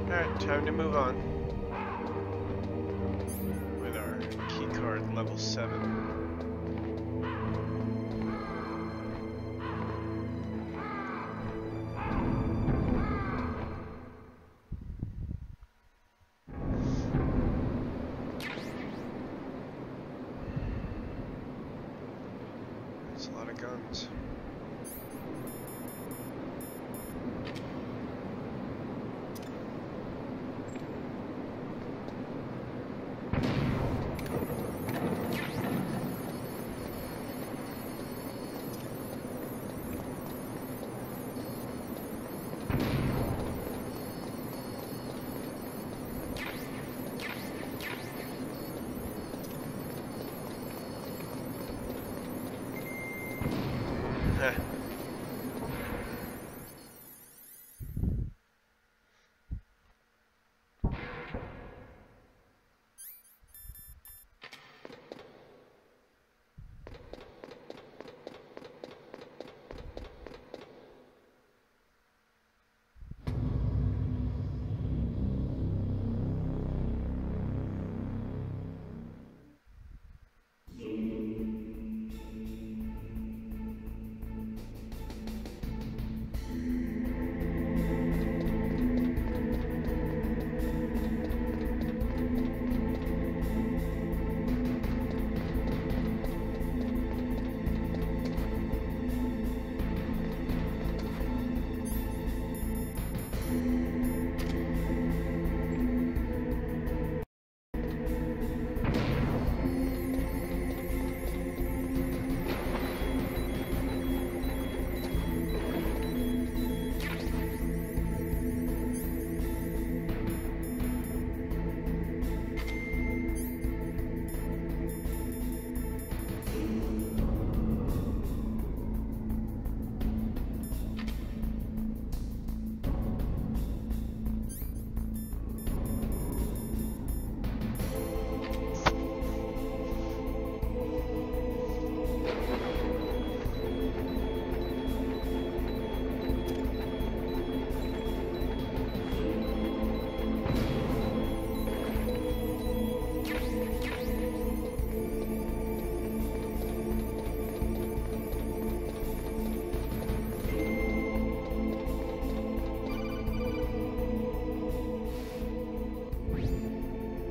Alright, time to move on. With our keycard level 7. There's a lot of guns.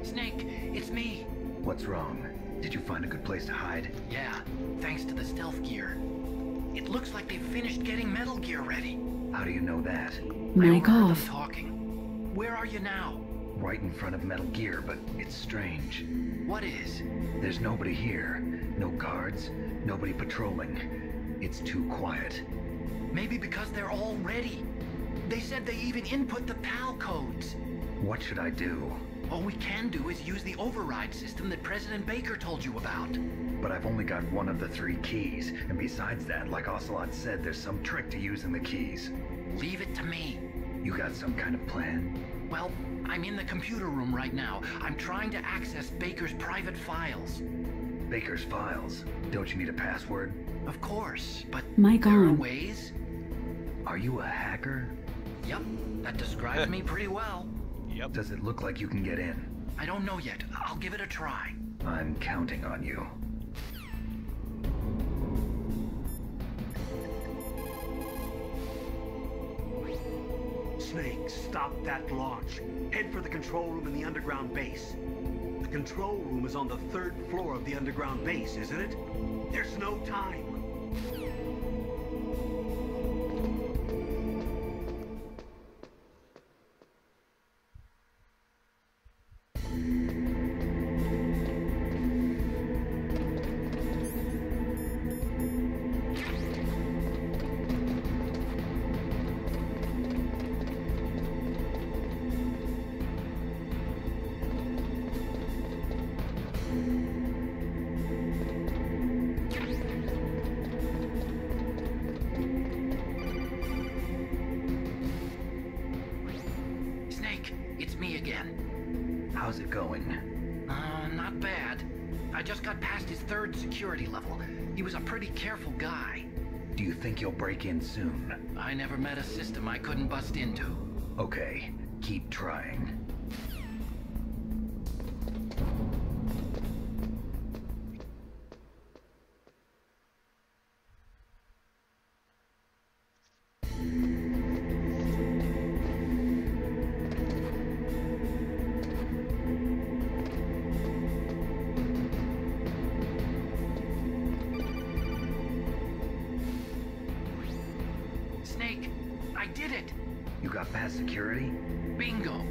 Snake, it's me. What's wrong? Did you find a good place to hide? Yeah, thanks to the stealth gear. It looks like they've finished getting Metal Gear ready. How do you know that? Mic off. Talking. Where are you now? Right in front of Metal Gear, but it's strange. What is? There's nobody here. No guards, nobody patrolling. It's too quiet. Maybe because they're all ready. They said they even input the PAL codes. What should I do? All we can do is use the override system that President Baker told you about. But I've only got one of the 3 keys, and besides that, like Ocelot said, there's some trick to using the keys. Leave it to me. You got some kind of plan? Well, I'm in the computer room right now. I'm trying to access Baker's private files. Baker's files? Don't you need a password? Of course, but Mic there are on. ways. Are you a hacker? Yep, that describes me pretty well. Yep. Does it look like you can get in? I don't know yet. I'll give it a try. I'm counting on you. Snake, stop that launch. Head for the control room in the underground base. The control room is on the 3rd floor of the underground base, isn't it? There's no time. Snake, it's me again. How's it going? Not bad. I just got past his 3rd security level. He was a pretty careful guy. Do you think you'll break in soon? I never met a system I couldn't bust into. Okay, keep trying. Snake, I did it! You got past security? Bingo!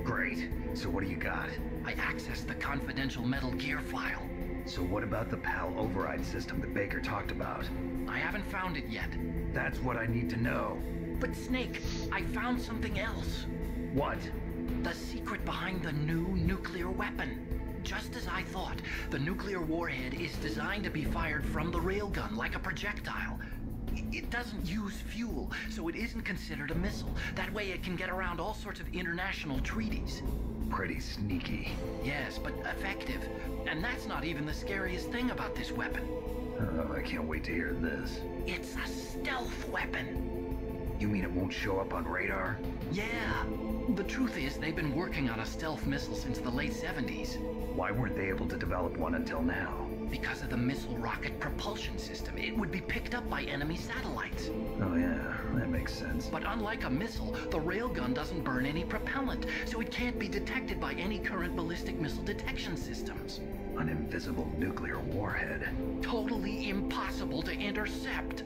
Great. So what do you got? I accessed the confidential Metal Gear file. So what about the PAL override system that Baker talked about? I haven't found it yet. That's what I need to know. But Snake, I found something else. What? The secret behind the new nuclear weapon. Just as I thought, the nuclear warhead is designed to be fired from the railgun like a projectile. It doesn't use fuel, so it isn't considered a missile. That way it can get around all sorts of international treaties. Pretty sneaky. Yes, but effective. And that's not even the scariest thing about this weapon. Oh, I can't wait to hear this. It's a stealth weapon. You mean it won't show up on radar? Yeah. The truth is, they've been working on a stealth missile since the late 70s. Why weren't they able to develop one until now? Because of the missile rocket propulsion system, it would be picked up by enemy satellites. Oh yeah, that makes sense. But unlike a missile, the railgun doesn't burn any propellant, so it can't be detected by any current ballistic missile detection systems. An invisible nuclear warhead. Totally impossible to intercept.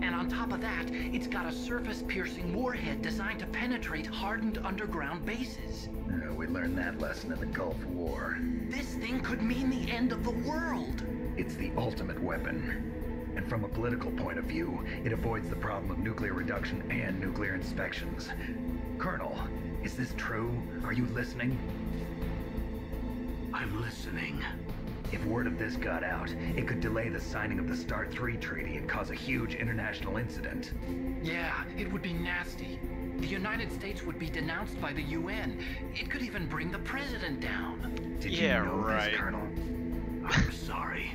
And on top of that, it's got a surface-piercing warhead designed to penetrate hardened underground bases. We learned that lesson in the Gulf War. This thing could mean the end of the world. It's the ultimate weapon. And from a political point of view, it avoids the problem of nuclear reduction and nuclear inspections. Colonel, is this true? Are you listening? I'm listening. If word of this got out, it could delay the signing of the START 3 treaty and cause a huge international incident. Yeah, it would be nasty. The United States would be denounced by the UN. It could even bring the president down. Did you know this, Colonel? I'm sorry.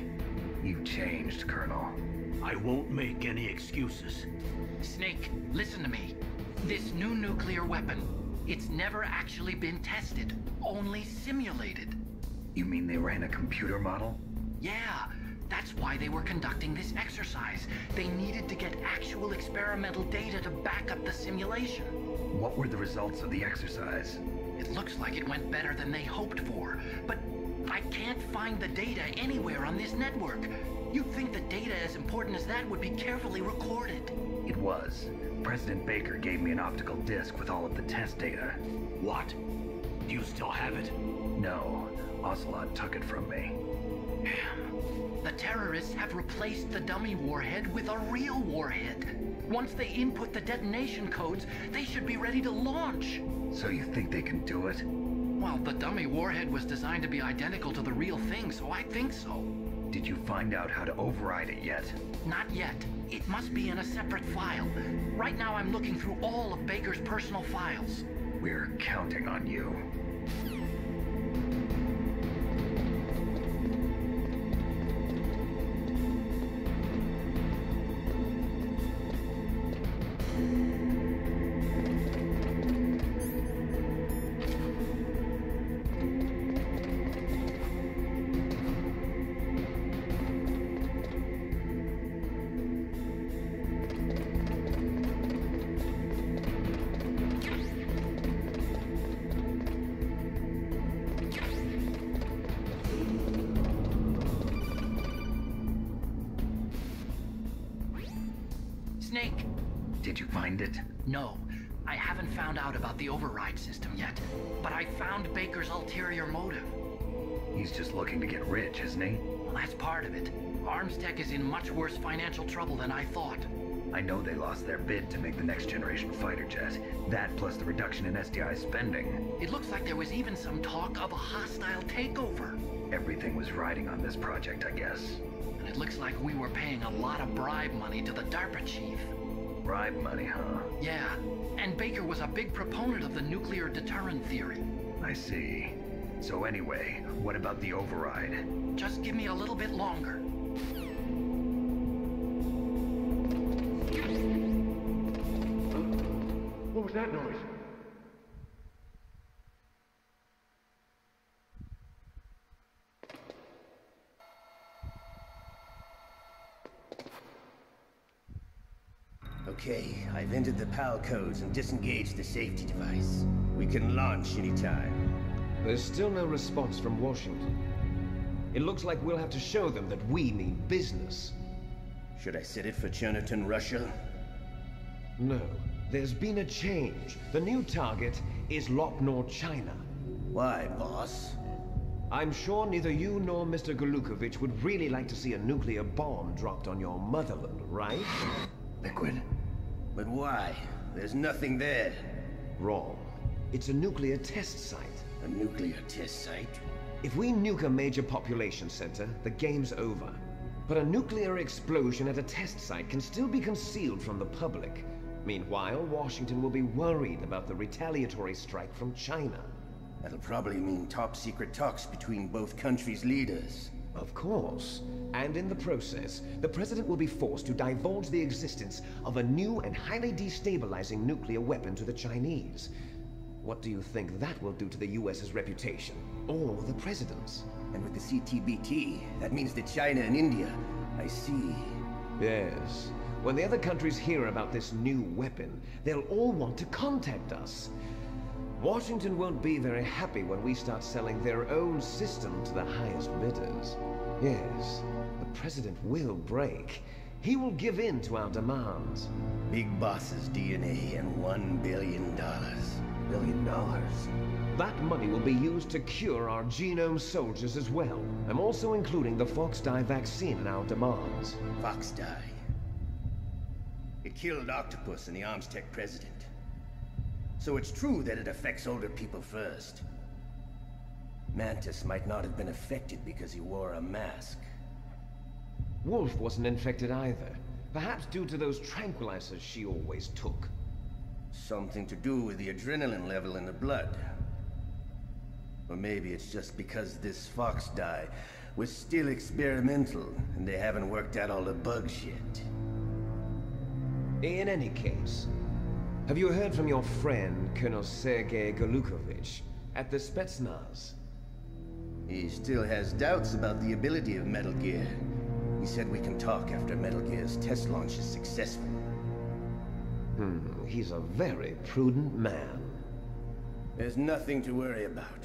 You've changed, Colonel. I won't make any excuses. Snake, listen to me. This new nuclear weapon, it's never actually been tested, only simulated. You mean they ran a computer model? Yeah, that's why they were conducting this exercise. They needed to get actual experimental data to back up the simulation. What were the results of the exercise? It looks like it went better than they hoped for, but I can't find the data anywhere on this network. You'd think the data as important as that would be carefully recorded. It was. President Baker gave me an optical disc with all of the test data. What? Do you still have it? No, Ocelot took it from me. The terrorists have replaced the dummy warhead with a real warhead. Once they input the detonation codes, they should be ready to launch. So you think they can do it? Well, the dummy warhead was designed to be identical to the real thing, so I think so. Did you find out how to override it yet? Not yet. It must be in a separate file. Right now I'm looking through all of Baker's personal files. We're counting on you. Snake! Did you find it? No. I haven't found out about the override system yet, but I found Baker's ulterior motive. He's just looking to get rich, isn't he? Well, that's part of it. Armstech is in much worse financial trouble than I thought. I know they lost their bid to make the next generation fighter jet. That plus the reduction in SDI spending. It looks like there was even some talk of a hostile takeover. Everything was riding on this project, I guess. And it looks like we were paying a lot of bribe money to the DARPA chief. Bribe money, huh? Yeah, and Baker was a big proponent of the nuclear deterrent theory. I see. So anyway, what about the override? Just give me a little bit longer. What was that noise? Okay, I've entered the PAL codes and disengaged the safety device. We can launch anytime. There's still no response from Washington. It looks like we'll have to show them that we mean business. Should I set it for Cherniton, Russia? No. There's been a change. The new target is Lopnor, China. Why, boss? I'm sure neither you nor Mr. Golukovich would really like to see a nuclear bomb dropped on your motherland, right? Liquid. But why? There's nothing there. Wrong. It's a nuclear test site. A nuclear test site? If we nuke a major population center, the game's over. But a nuclear explosion at a test site can still be concealed from the public. Meanwhile, Washington will be worried about the retaliatory strike from China. That'll probably mean top-secret talks between both countries' leaders. Of course. And in the process, the President will be forced to divulge the existence of a new and highly destabilizing nuclear weapon to the Chinese. What do you think that will do to the US's reputation? Or the President's? And with the CTBT, that means that China and India... I see. Yes. When the other countries hear about this new weapon, they'll all want to contact us. Washington won't be very happy when we start selling their own system to the highest bidders. Yes, the President will break. He will give in to our demands. Big Boss's DNA and $1 billion. $1 billion? That money will be used to cure our genome soldiers as well. I'm also including the Fox-Die vaccine in our demands. Fox-Die? It killed Octopus and the Armstech president. So it's true that it affects older people first. Mantis might not have been affected because he wore a mask. Wolf wasn't infected either. Perhaps due to those tranquilizers she always took. Something to do with the adrenaline level in the blood. Or maybe it's just because this Fox-Die was still experimental and they haven't worked out all the bugs yet. In any case, have you heard from your friend, Colonel Sergei Golukovich, at the Spetsnaz? He still has doubts about the ability of Metal Gear. He said we can talk after Metal Gear's test launch is successful. He's a very prudent man. There's nothing to worry about.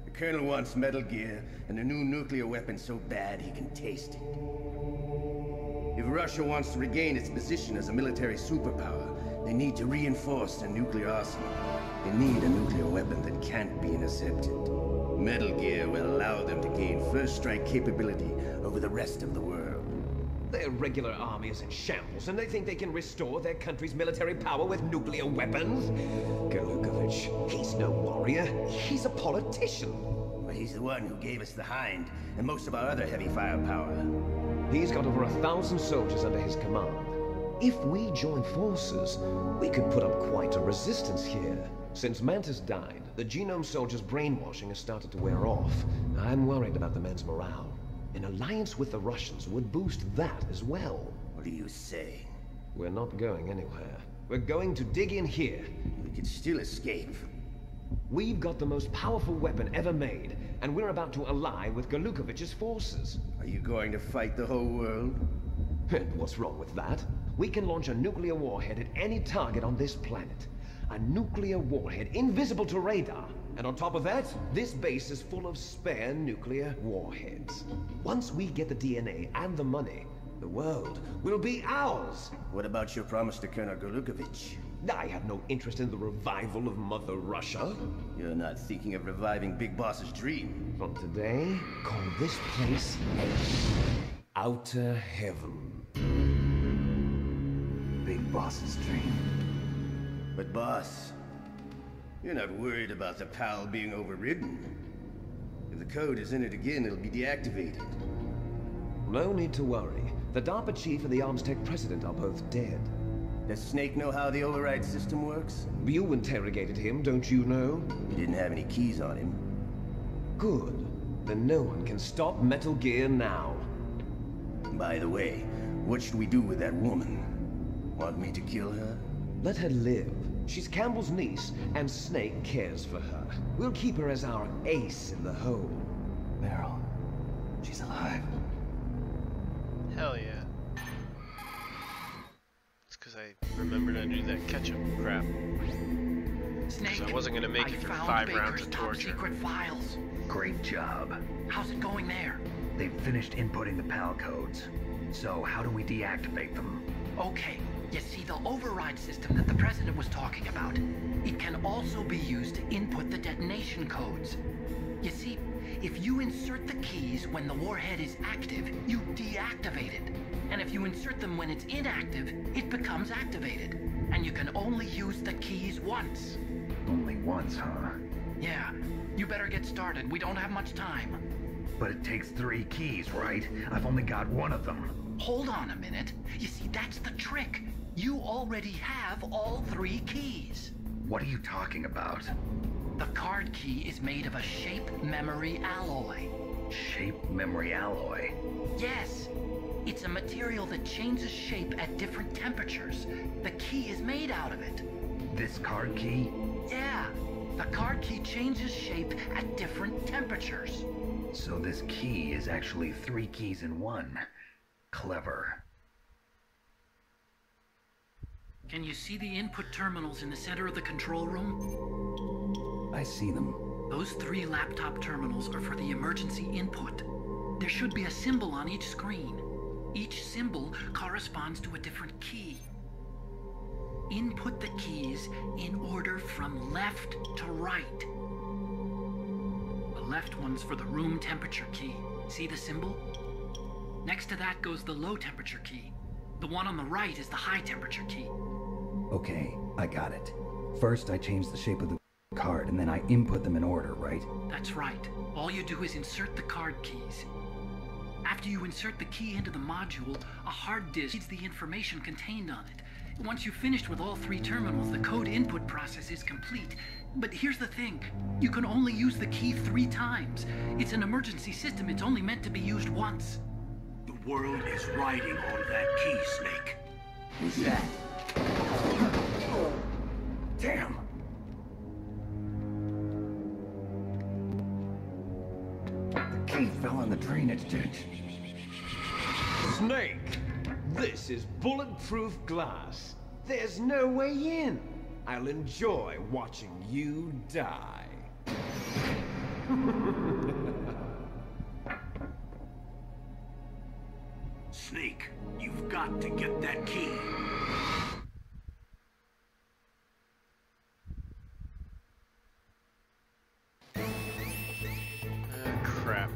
The Colonel wants Metal Gear and a new nuclear weapon so bad he can taste it. If Russia wants to regain its position as a military superpower, they need to reinforce their nuclear arsenal. They need a nuclear weapon that can't be intercepted. Metal Gear will allow them to gain first strike capability over the rest of the world. Their regular army is in shambles, and they think they can restore their country's military power with nuclear weapons? Galukovich, he's no warrior. He's a politician. Well, he's the one who gave us the Hind and most of our other heavy firepower. He's got over 1,000 soldiers under his command. If we join forces, we could put up quite a resistance here. Since Mantis died, the Genome Soldiers' brainwashing has started to wear off. I'm worried about the men's morale. An alliance with the Russians would boost that as well. What do you say? We're not going anywhere. We're going to dig in here. We could still escape. We've got the most powerful weapon ever made, and we're about to ally with Galukovich's forces. Are you going to fight the whole world? And what's wrong with that? We can launch a nuclear warhead at any target on this planet. A nuclear warhead invisible to radar. And on top of that, this base is full of spare nuclear warheads. Once we get the DNA and the money, the world will be ours. What about your promise to Colonel Galukovich? I have no interest in the revival of Mother Russia. You're not thinking of reviving Big Boss's dream. From today, call this place Outer Heaven. Big Boss's dream. But boss, you're not worried about the PAL being overridden. If the code is entered again, it'll be deactivated. No need to worry. The DARPA chief and the ArmsTech president are both dead. Does Snake know how the override system works? You interrogated him, don't you know? He didn't have any keys on him. Good. Then no one can stop Metal Gear now. By the way, what should we do with that woman? Want me to kill her? Let her live. She's Campbell's niece, and Snake cares for her. We'll keep her as our ace in the hole. Meryl, she's alive. Hell yeah. It's because I remembered I do that ketchup crap. Snake, I wasn't gonna make it through 5 rounds of torture. Top secret files. Great job. How's it going there? They've finished inputting the PAL codes. So how do we deactivate them? Okay. You see, the override system that the President was talking about, it can also be used to input the detonation codes. You see, if you insert the keys when the warhead is active, you deactivate it. And if you insert them when it's inactive, it becomes activated. And you can only use the keys once. Only once, huh? Yeah. You better get started. We don't have much time. But it takes 3 keys, right? I've only got 1 of them. Hold on a minute. You see, that's the trick. You already have all 3 keys. What are you talking about? The card key is made of a shape memory alloy. Shape memory alloy? Yes. It's a material that changes shape at different temperatures. The key is made out of it. This card key? Yeah. The card key changes shape at different temperatures. So this key is actually 3 keys in 1. Clever. Can you see the input terminals in the center of the control room? I see them. Those 3 laptop terminals are for the emergency input. There should be a symbol on each screen. Each symbol corresponds to a different key. Input the keys in order from left to right. The left one's for the room temperature key. See the symbol? Next to that goes the low temperature key. The one on the right is the high temperature key. Okay, I got it. First, I change the shape of the card, and then I input them in order, right? That's right. All you do is insert the card keys. After you insert the key into the module, a hard disk reads the information contained on it. Once you've finished with all 3 terminals, the code input process is complete. But here's the thing. You can only use the key 3 times. It's an emergency system. It's only meant to be used once. The world is riding on that key, Snake. Who's that? Damn! The key fell in the drainage ditch. Snake! This is bulletproof glass. There's no way in. I'll enjoy watching you die. Snake, you've got to get that key. Crap.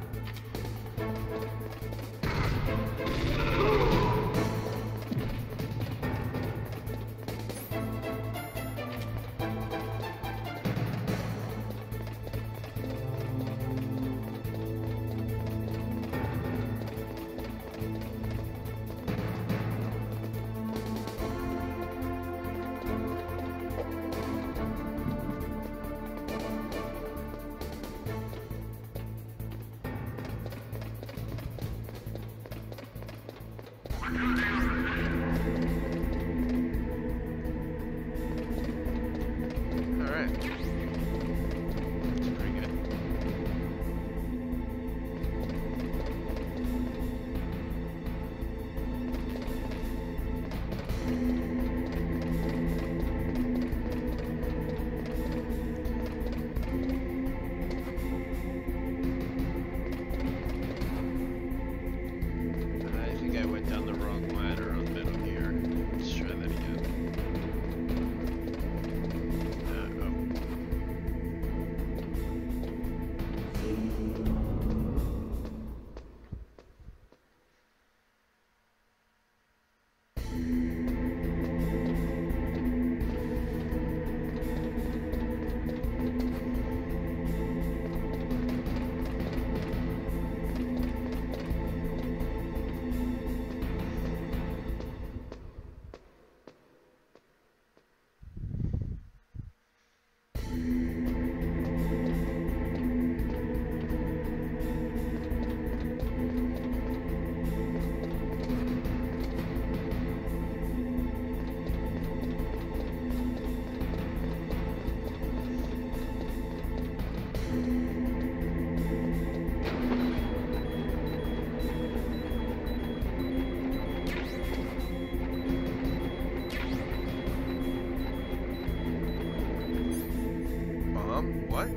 What?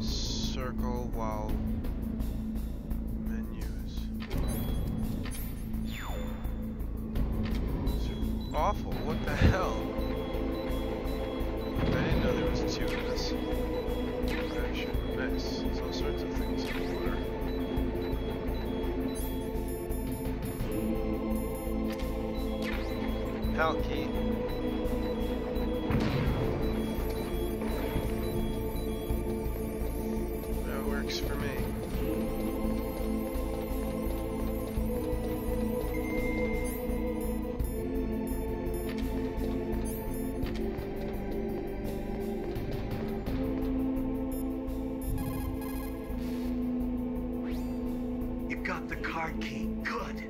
Circle while menus. It's awful. What the hell? I didn't know there was two of this. Action, mess. There's all sorts of things in water. Pal key. That works for me. You got the card key. Good.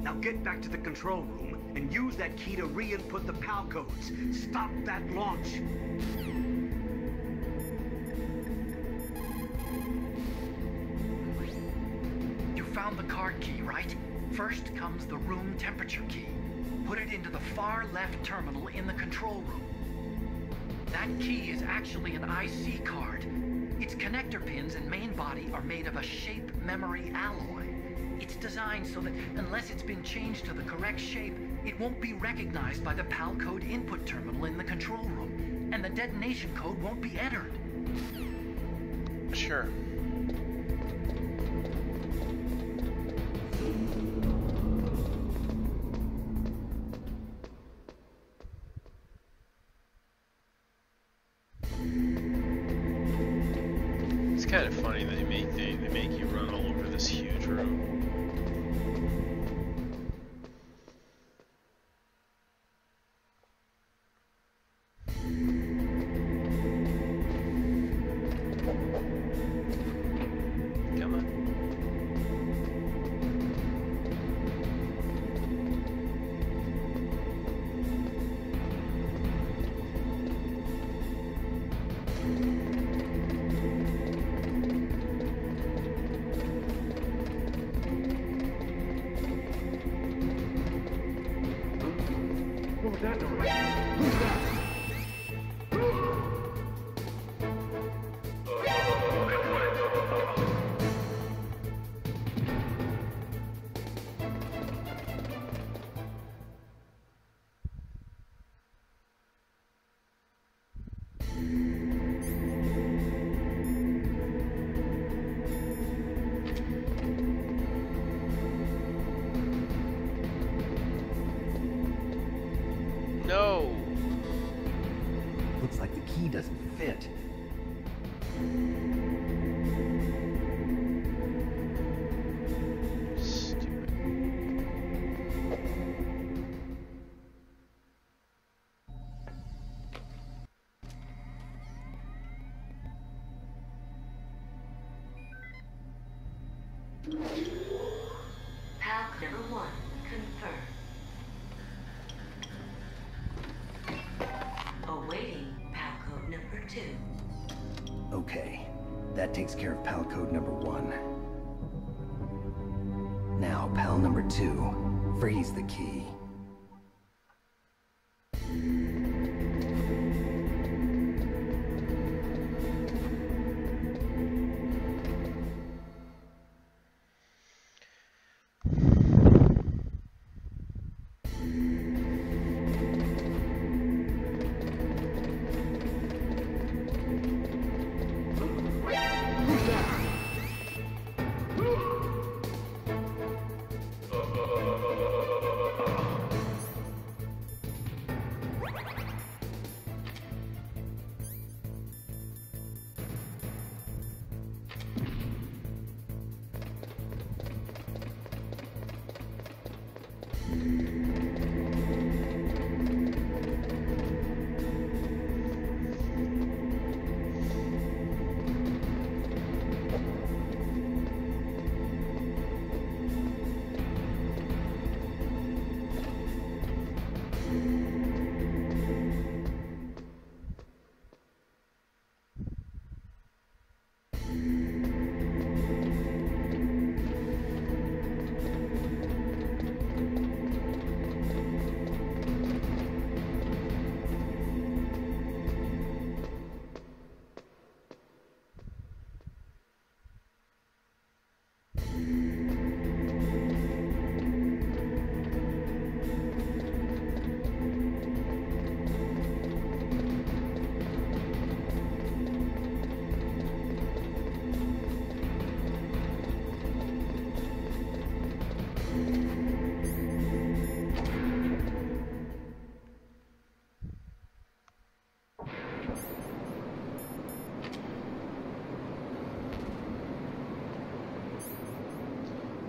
Now get back to the control room and use that key to re-input the PAL codes. Stop that launch. You found the card key, right? First comes the room temperature key. Put it into the far left terminal in the control room. That key is actually an IC card. Its connector pins and main body are made of a shape memory alloy. It's designed so that unless it's been changed to the correct shape, it won't be recognized by the PAL code input terminal in the control room, and the detonation code won't be entered. Sure. It's kind of funny that they make you run all over this huge room. that direction. Who's that? No! Looks like the key doesn't fit. Stupid. Palk number 1, confirmed. Awaiting PAL code number 2. Okay, that takes care of PAL code number 1. Now, PAL number 2, freeze the key.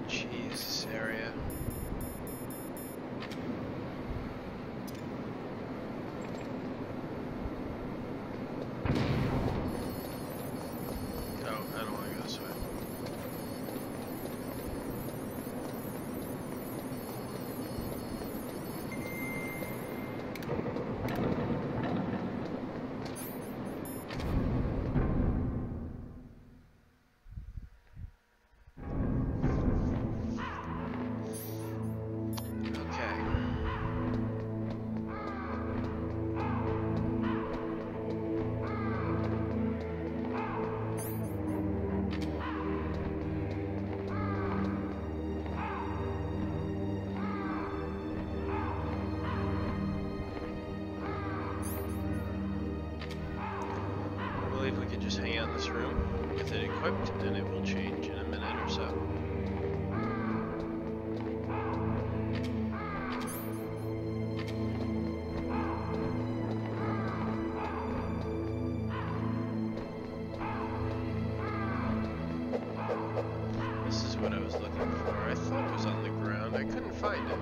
Jesus, area. Oh, I don't want to go this way. I believe we can just hang out in this room with it equipped, and it will change in a minute or so. This is what I was looking for. I thought it was on the ground. I couldn't find it.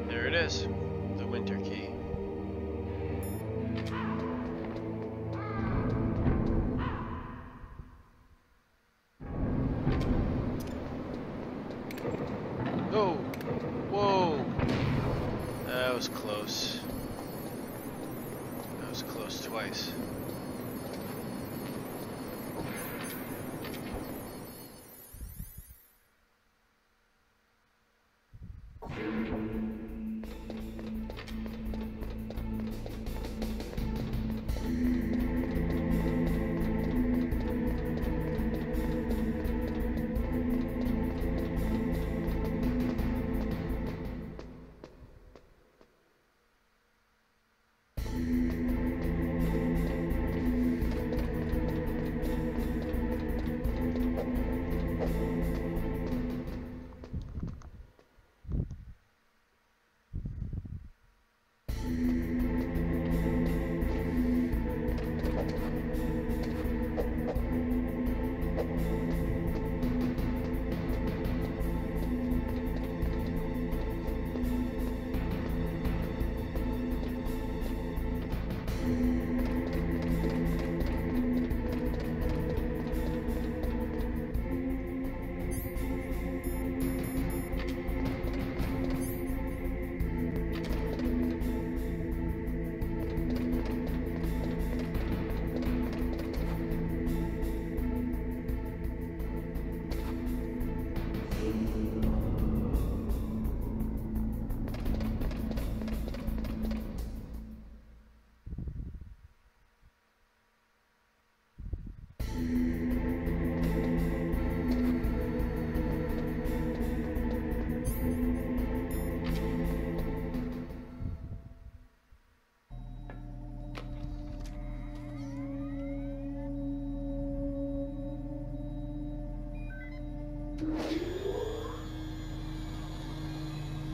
There it is, the winter key. close. That was close twice.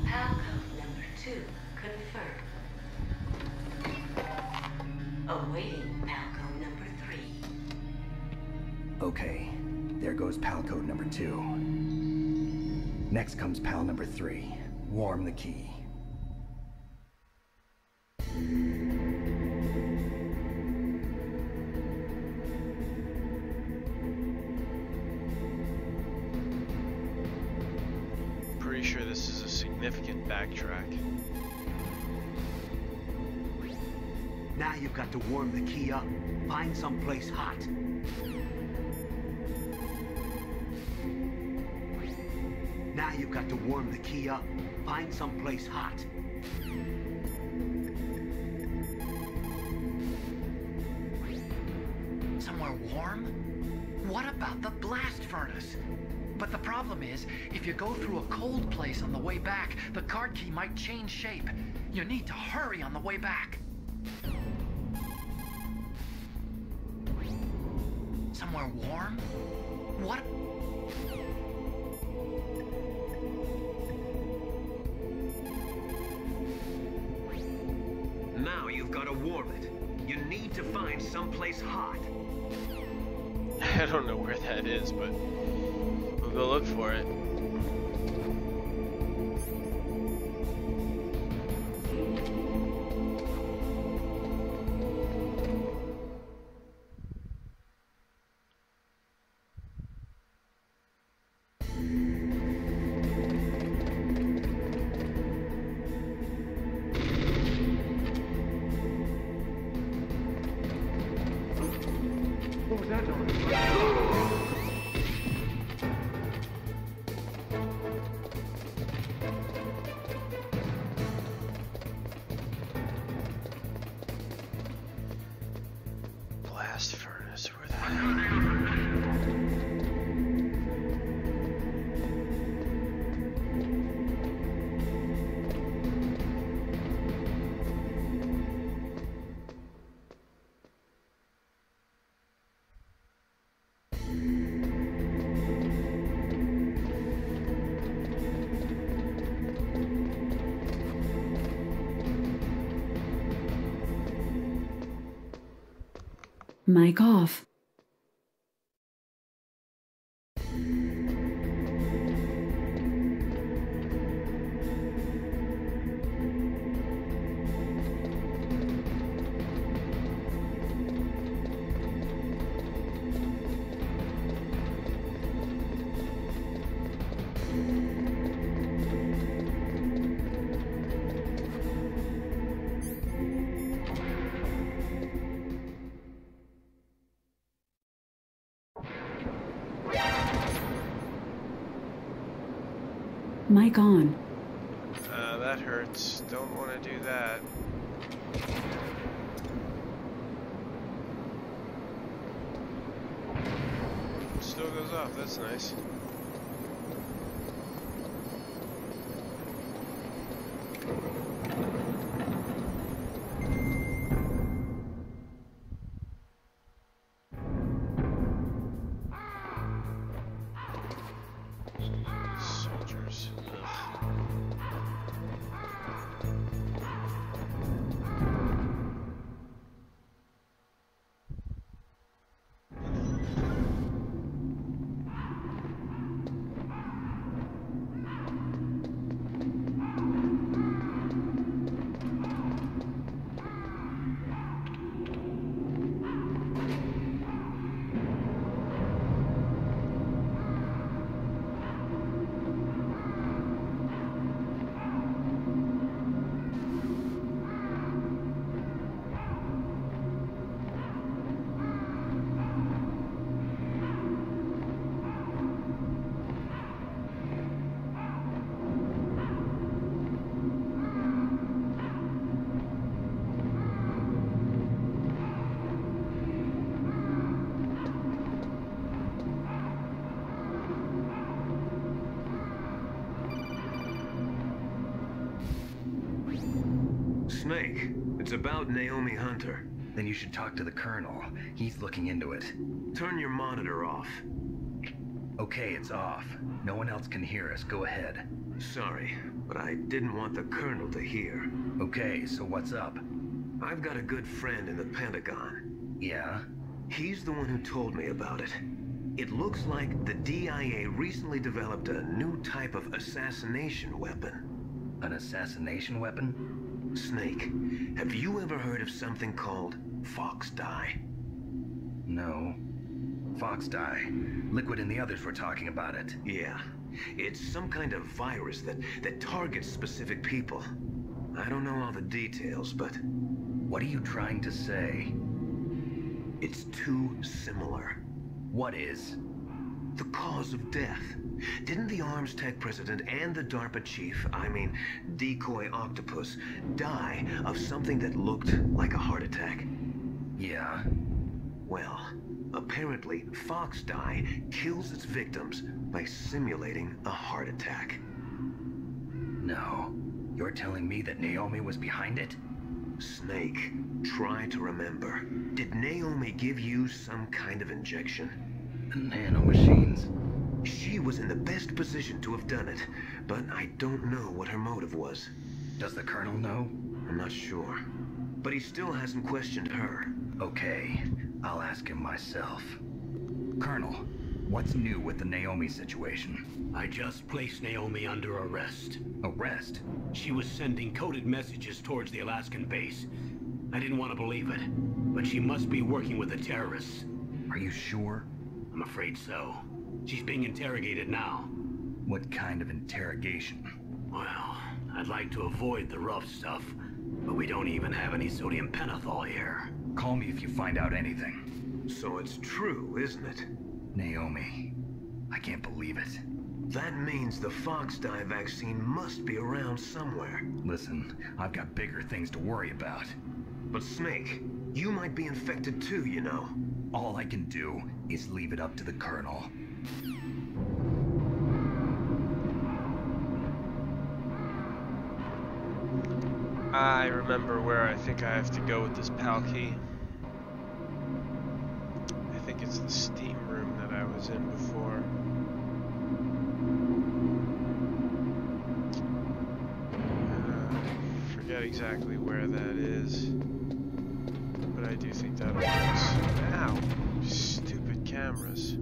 Palcove number 2 confirmed. Awaiting Palcove number 3. Okay, there goes pal code number 2. Next comes pal number 3. Warm the key. Pretty sure this is a significant backtrack. Now you've got to warm the key up. Find someplace hot. Now you've got to warm the key up. Find someplace hot. Somewhere warm? What about the blast furnace? But the problem is, if you go through a cold place on the way back, the card key might change shape. You need to hurry on the way back. Somewhere warm? What? Now you've got to warm it. You need to find someplace hot. I don't know where that is, but we'll go look for it. What was that noise? Blast furnace, where the hell? Mic off. Mic on. That hurts. Don't want to do that. Still goes off, that's nice. Soldiers. Snake, it's about Naomi Hunter. Then you should talk to the Colonel. He's looking into it. Turn your monitor off. Okay, it's off. No one else can hear us. Go ahead. Sorry, but I didn't want the Colonel to hear. Okay, so what's up? I've got a good friend in the Pentagon. Yeah? He's the one who told me about it. It looks like the DIA recently developed a new type of assassination weapon. An assassination weapon? Snake, have you ever heard of something called Fox Dye? No. Fox Dye. Liquid and the others were talking about it. Yeah. It's some kind of virus that targets specific people. I don't know all the details, but... What are you trying to say? It's too similar. What is? The cause of death. Didn't the Arms Tech president and the DARPA chief, I mean, Decoy Octopus, die of something that looked like a heart attack? Yeah. Well, apparently Fox Dye kills its victims by simulating a heart attack. No. You're telling me that Naomi was behind it? Snake, try to remember. Did Naomi give you some kind of injection? The nanomachines. She was in the best position to have done it, but I don't know what her motive was. Does the Colonel know? I'm not sure. But he still hasn't questioned her. Okay, I'll ask him myself. Colonel, what's new with the Naomi situation? I just placed Naomi under arrest. Arrest? She was sending coded messages towards the Alaskan base. I didn't want to believe it, but she must be working with the terrorists. Are you sure? I'm afraid so. She's being interrogated now. What kind of interrogation? Well, I'd like to avoid the rough stuff, but we don't even have any sodium pentothal here. Call me if you find out anything. So it's true, isn't it? Naomi, I can't believe it. That means the Fox Dye vaccine must be around somewhere. Listen, I've got bigger things to worry about. But Snake, you might be infected too, you know. All I can do is leave it up to the Colonel. I remember where I think I have to go with this PAL key. I think it's the steam room that I was in before. Forget exactly where that is, but I do think that works. Ow! Stupid cameras.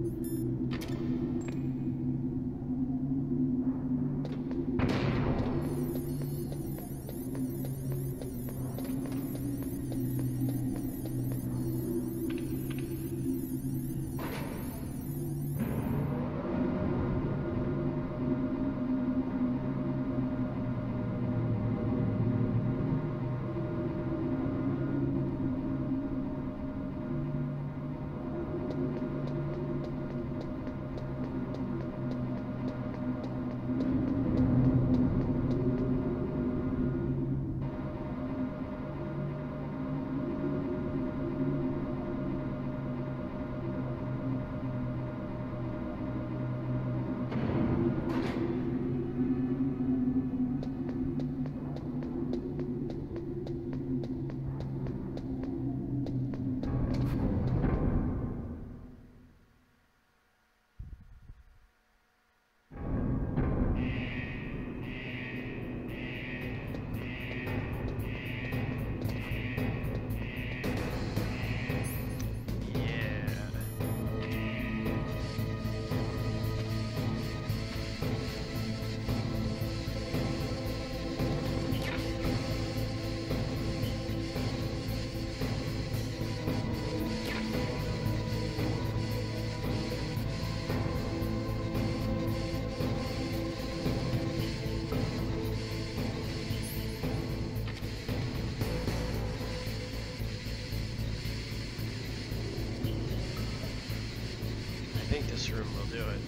think this room will do it.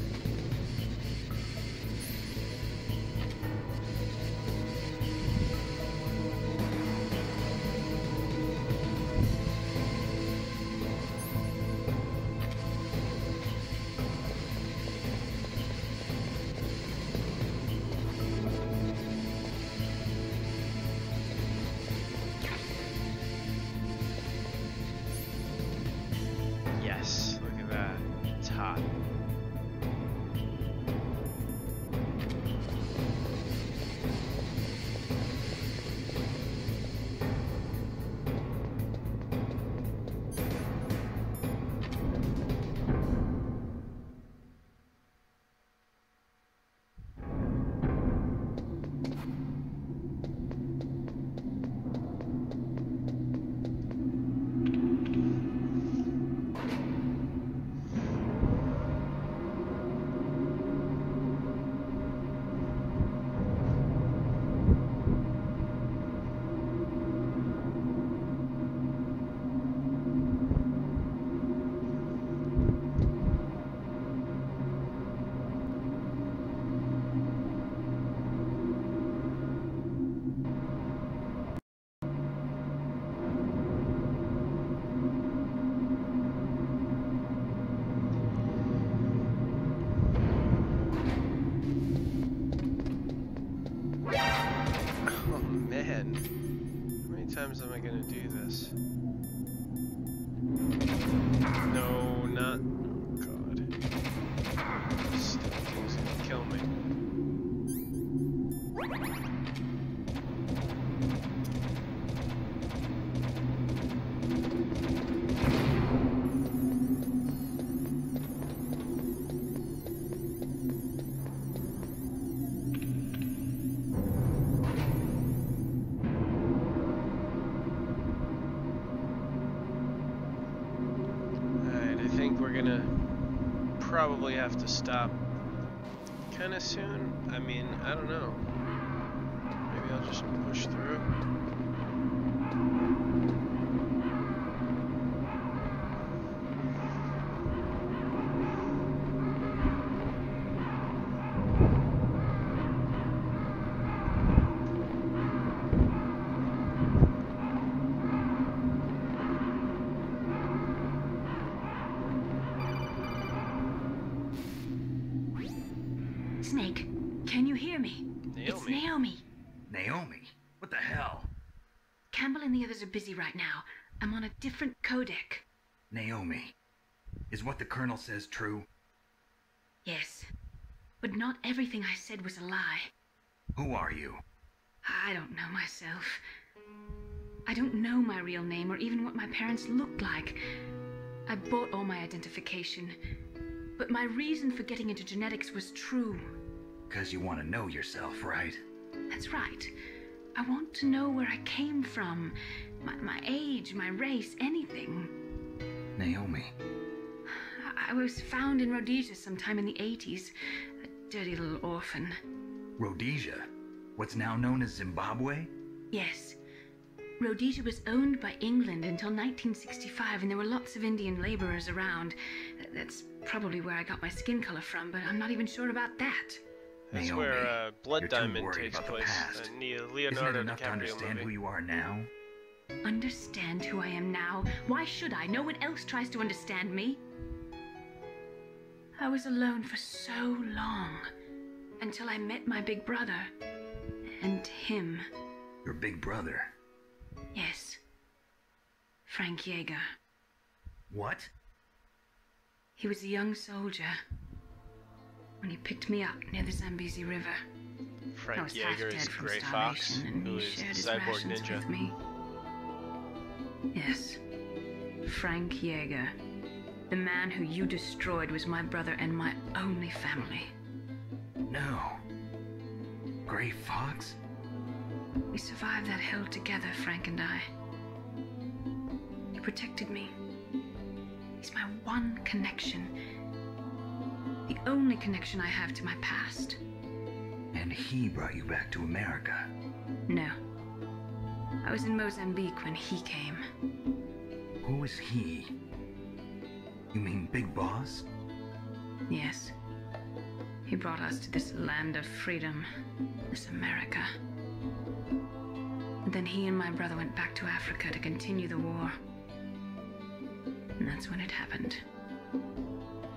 Yes, look at that. It's hot. Man, how many times am I gonna do this? No, not. Oh God. This stupid thing's gonna kill me. Probably have to stop kind of soon. I mean, I don't know. Maybe I'll just push through. Snake, can you hear me? Naomi. It's Naomi. Naomi? What the hell? Campbell and the others are busy right now. I'm on a different codec. Naomi, is what the Colonel says true? Yes, but not everything I said was a lie. Who are you? I don't know myself. I don't know my real name or even what my parents looked like. I bought all my identification. But my reason for getting into genetics was true. 'Cause you want to know yourself, right? That's right. I want to know where I came from. My age, my race, anything. Naomi. I was found in Rhodesia sometime in the 80s. A dirty little orphan. Rhodesia? What's now known as Zimbabwe? Yes. Rhodesia was owned by England until 1965, and there were lots of Indian laborers around. That's probably where I got my skin color from, but I'm not even sure about that. That's Naomi, where Blood you're too Diamond worried takes about the place. past. Leonardo Isn't it enough to DiCaprio understand movie. who you are now? Understand who I am now? Why should I? No one else tries to understand me. I was alone for so long, until I met my big brother. And him. Your big brother? Yes. Frank Yeager. What? He was a young soldier when he picked me up near the Zambezi River. I Frank was half Yeager dead is from Gray Fox, starvation, and who he is shared his Cyborg rations Ninja. with me. Yes. Frank Yeager. The man who you destroyed was my brother and my only family. No. Gray Fox? We survived that hell together, Frank and I. He protected me. He's my one connection. The only connection I have to my past. And he brought you back to America? No. I was in Mozambique when he came. Who is he? You mean Big Boss? Yes. He brought us to this land of freedom, this America. And then he and my brother went back to Africa to continue the war. And that's when it happened.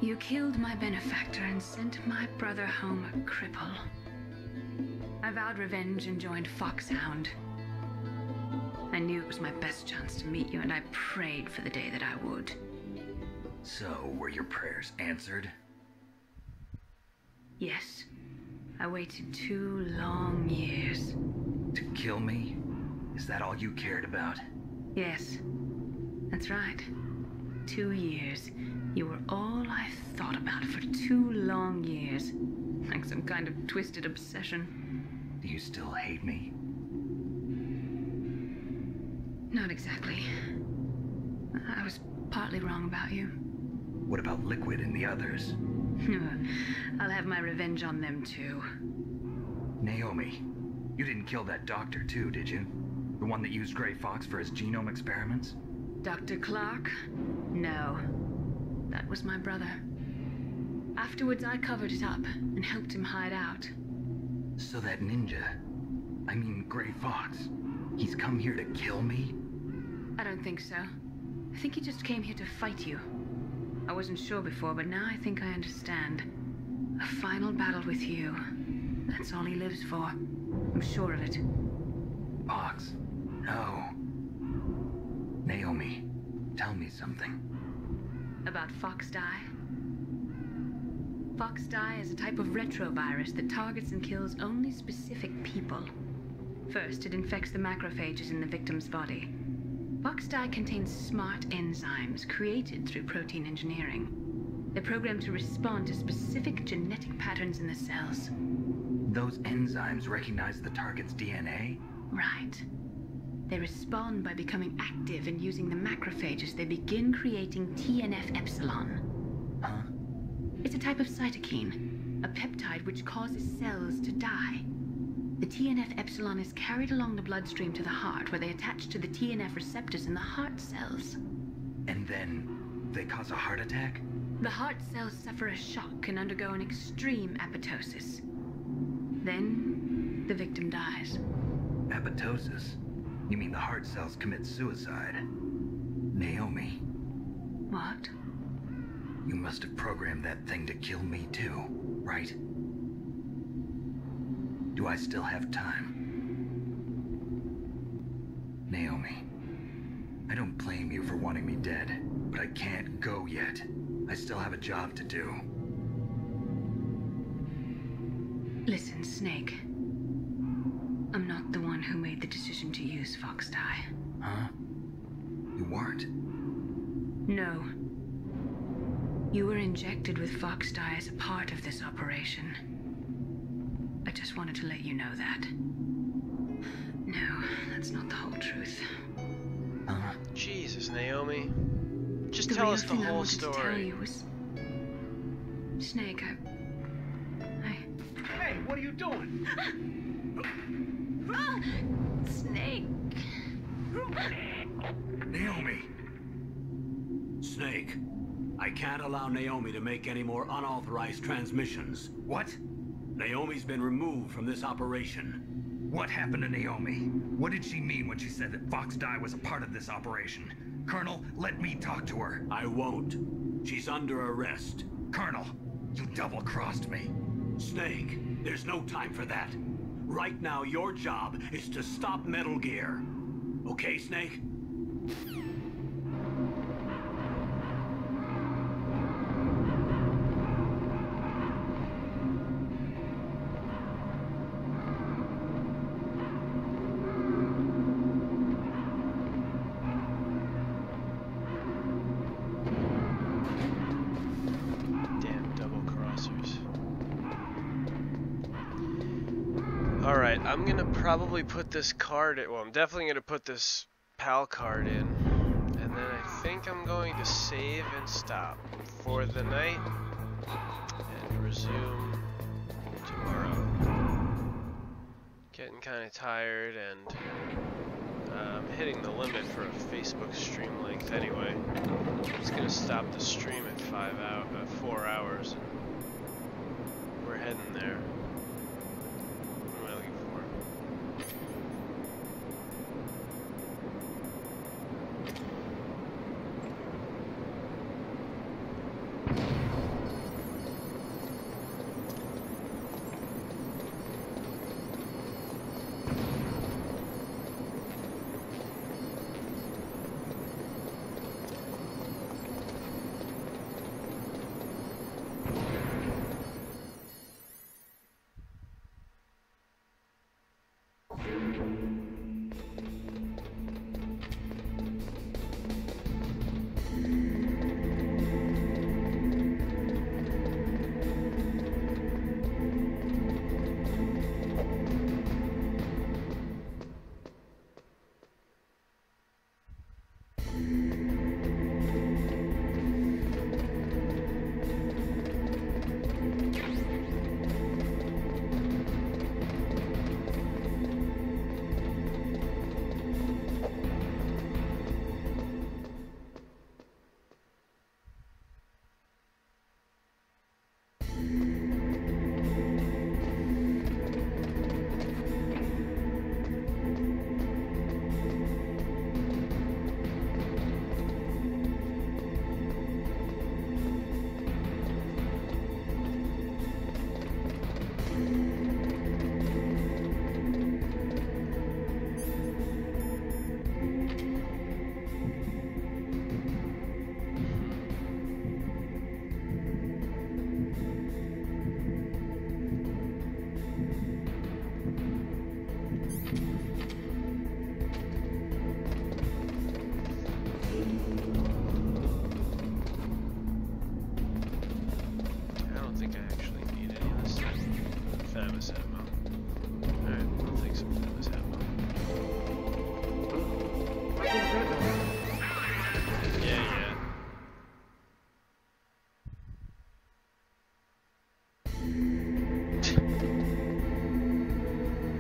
You killed my benefactor and sent my brother home a cripple. I vowed revenge and joined Foxhound. I knew it was my best chance to meet you, and I prayed for the day that I would. So, were your prayers answered? Yes. I waited 2 long years. To kill me? Is that all you cared about? Yes. That's right. 2 years. You were all I thought about for 2 long years. Like some kind of twisted obsession. Do you still hate me? Not exactly. I was partly wrong about you. What about Liquid and the others? I'll have my revenge on them too. Naomi, you didn't kill that doctor too, did you? The one that used Grey Fox for his genome experiments? Dr. Clark? No. That was my brother. Afterwards, I covered it up and helped him hide out. So that ninja, I mean Grey Fox, he's come here to kill me? I don't think so. I think he just came here to fight you. I wasn't sure before, but now I think I understand. A final battle with you. That's all he lives for. I'm sure of it. Fox, no. Naomi, tell me something. About Fox-Die? Fox-Die is a type of retrovirus that targets and kills only specific people. First, it infects the macrophages in the victim's body. Fox-Die contains smart enzymes created through protein engineering. They're programmed to respond to specific genetic patterns in the cells. Those enzymes recognize the target's DNA? Right. They respond by becoming active and using the macrophages. They begin creating TNF-epsilon. Huh? It's a type of cytokine, a peptide which causes cells to die. The TNF-epsilon is carried along the bloodstream to the heart, where they attach to the TNF receptors in the heart cells. And then they cause a heart attack? The heart cells suffer a shock and undergo an extreme apoptosis. Then, the victim dies. Apoptosis? You mean the heart cells commit suicide? Naomi. What? You must have programmed that thing to kill me too, right? Do I still have time? Naomi, I don't blame you for wanting me dead, but I can't go yet. I still have a job to do. Listen, Snake. I'm not the one who made the decision to use Fox-Die. Huh? You weren't? No. You were injected with Fox-Die as a part of this operation. I just wanted to let you know that. No, that's not the whole truth. Jesus, Naomi. Just tell us the whole story. To tell you was... Snake, Hey, what are you doing? Snake. Naomi! Snake, I can't allow Naomi to make any more unauthorized transmissions. What? Naomi's been removed from this operation. What happened to Naomi? What did she mean when she said that Fox-Die was a part of this operation? Colonel, let me talk to her. I won't. She's under arrest. Colonel, you double-crossed me. Snake, there's no time for that. Right now, your job is to stop Metal Gear. Okay, Snake? Alright, I'm gonna probably put this card in, well, I'm definitely gonna put this PAL card in, and then I think I'm going to save and stop for the night, and resume tomorrow. Getting kinda tired, and I'm hitting the limit for a Facebook stream length anyway. I'm just gonna stop the stream at 4 hours, and bonus ammo. Alright, I'll take some bonus ammo. Yeah.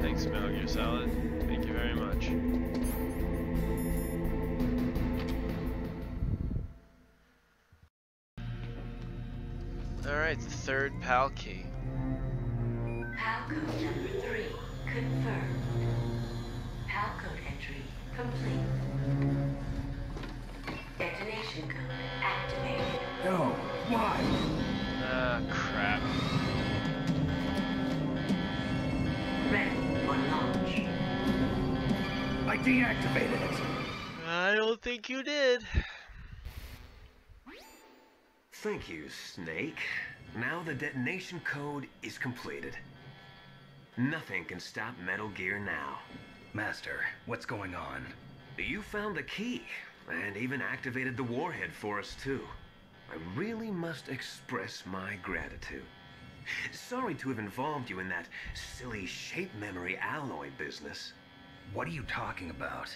Thanks, Metal Gear Solid. Thank you very much. Alright, the third PAL key. PAL code number 3 confirmed. PAL code entry complete. Detonation code activated. No, why? Ah, crap. Ready for launch. I deactivated it. I don't think you did. Thank you, Snake. Now the detonation code is completed. Nothing can stop Metal Gear now. Master, what's going on? You found the key, and even activated the warhead for us, too. I really must express my gratitude. Sorry to have involved you in that silly shape memory alloy business. What are you talking about?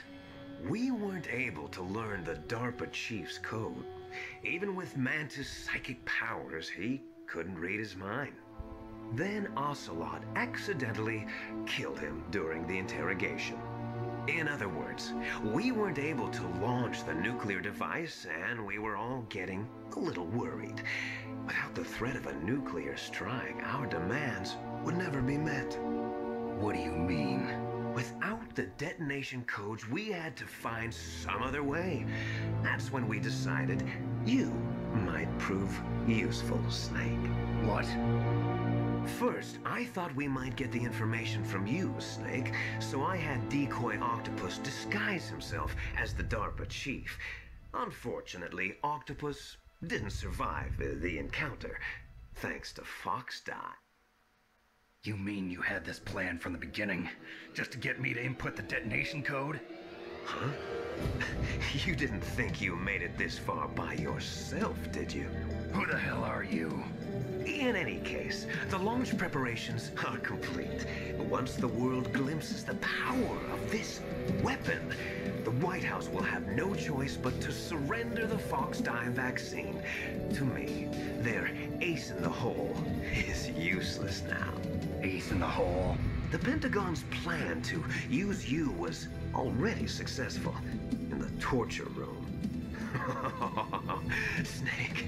We weren't able to learn the DARPA chief's code. Even with Mantis' psychic powers, he couldn't read his mind. Then Ocelot accidentally killed him during the interrogation. In other words, we weren't able to launch the nuclear device, and we were all getting a little worried. Without the threat of a nuclear strike, our demands would never be met. What do you mean? Without the detonation codes, we had to find some other way. That's when we decided you might prove useful, Snake. What? First, I thought we might get the information from you, Snake, so I had Decoy Octopus disguise himself as the DARPA chief. Unfortunately, Octopus didn't survive the encounter, thanks to Foxdot. You mean you had this plan from the beginning, just to get me to input the detonation code? Huh? You didn't think you made it this far by yourself, did you? Who the hell are you? In any case, the launch preparations are complete. Once the world glimpses the power of this weapon, the White House will have no choice but to surrender the Foxdime vaccine to me. Their ace in the hole is useless now. Ace in the hole? The Pentagon's plan to use you was already successful in the torture room. Snake,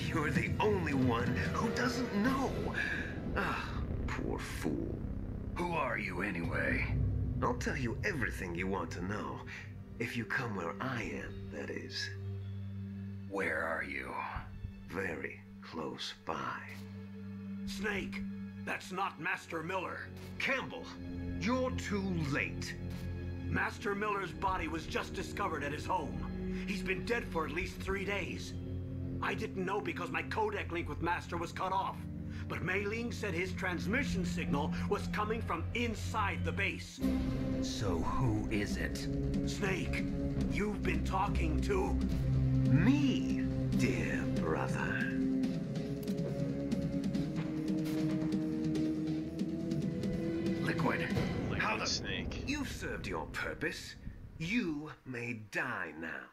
you're the only one who doesn't know. Ah, poor fool. Who are you anyway? I'll tell you everything you want to know. If you come where I am, that is. Where are you? Very close by. Snake, that's not Master Miller. Campbell, you're too late. Master Miller's body was just discovered at his home. He's been dead for at least 3 days. I didn't know because my codec link with Master was cut off. But Mei Ling said his transmission signal was coming from inside the base. So who is it? Snake, you've been talking to... me, dear brother. Liquid. How the Snake? You've served your purpose. You may die now.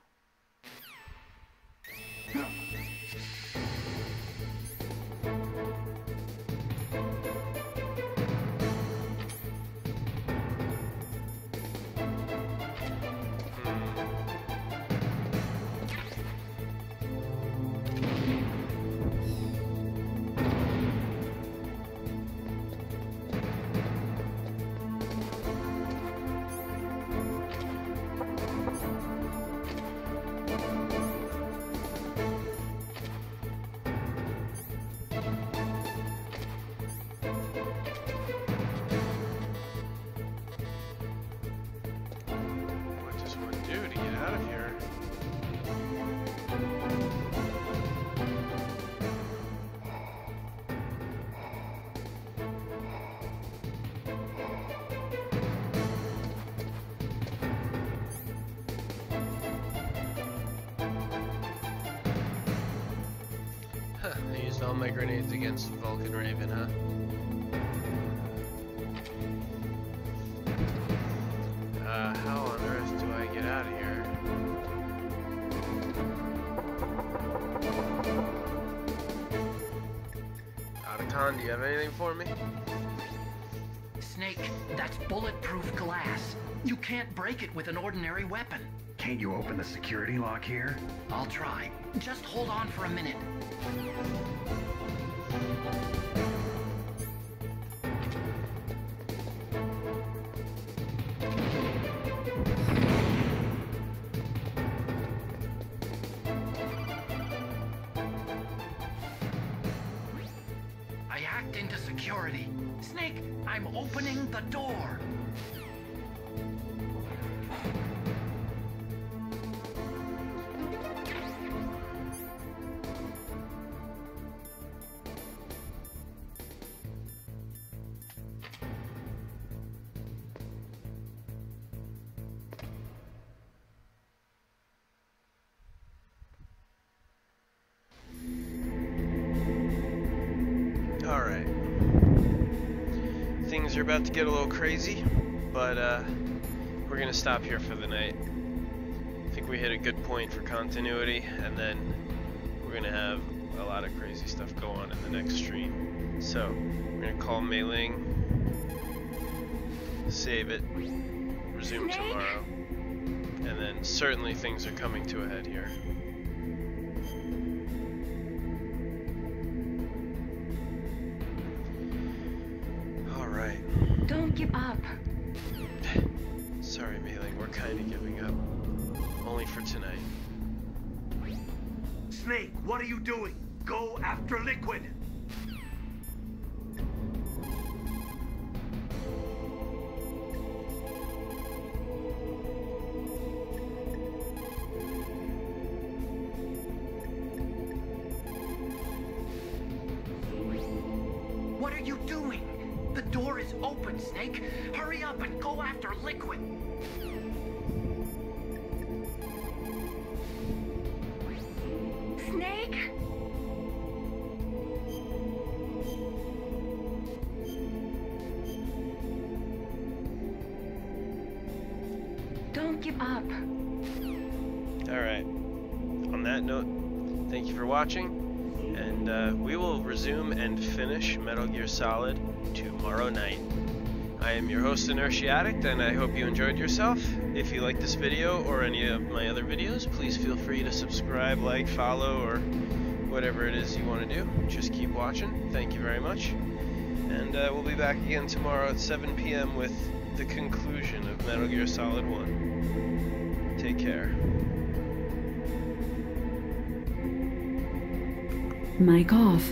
I used all my grenades against Vulcan Raven, huh? Con, do you have anything for me? Snake, that's bulletproof glass. You can't break it with an ordinary weapon. Can't you open the security lock here? I'll try. Just hold on for a minute. I hacked into security. Snake, I'm opening the door. Alright. Things are about to get a little crazy, but we're gonna stop here for the night. I think we hit a good point for continuity, and then we're gonna have a lot of crazy stuff go on in the next stream. So, we're gonna call Mei Ling, save it, resume tomorrow, and then certainly things are coming to a head here. Don't give up. Sorry, Mei Ling, we're kind of giving up. Only for tonight. Snake, what are you doing? Go after Liquid! What are you doing? The door is open, Snake. Hurry up and go after Liquid. Snake? Don't give up. Alright. On that note, thank you for watching. And we will resume and finish Metal Gear Solid tomorrow night. I am your host, Inertiaddict, and I hope you enjoyed yourself. If you like this video or any of my other videos, please feel free to subscribe, like, follow, or whatever it is you want to do. Just keep watching. Thank you very much. And we'll be back again tomorrow at 7 p.m. with the conclusion of Metal Gear Solid 1. Take care. Mic off.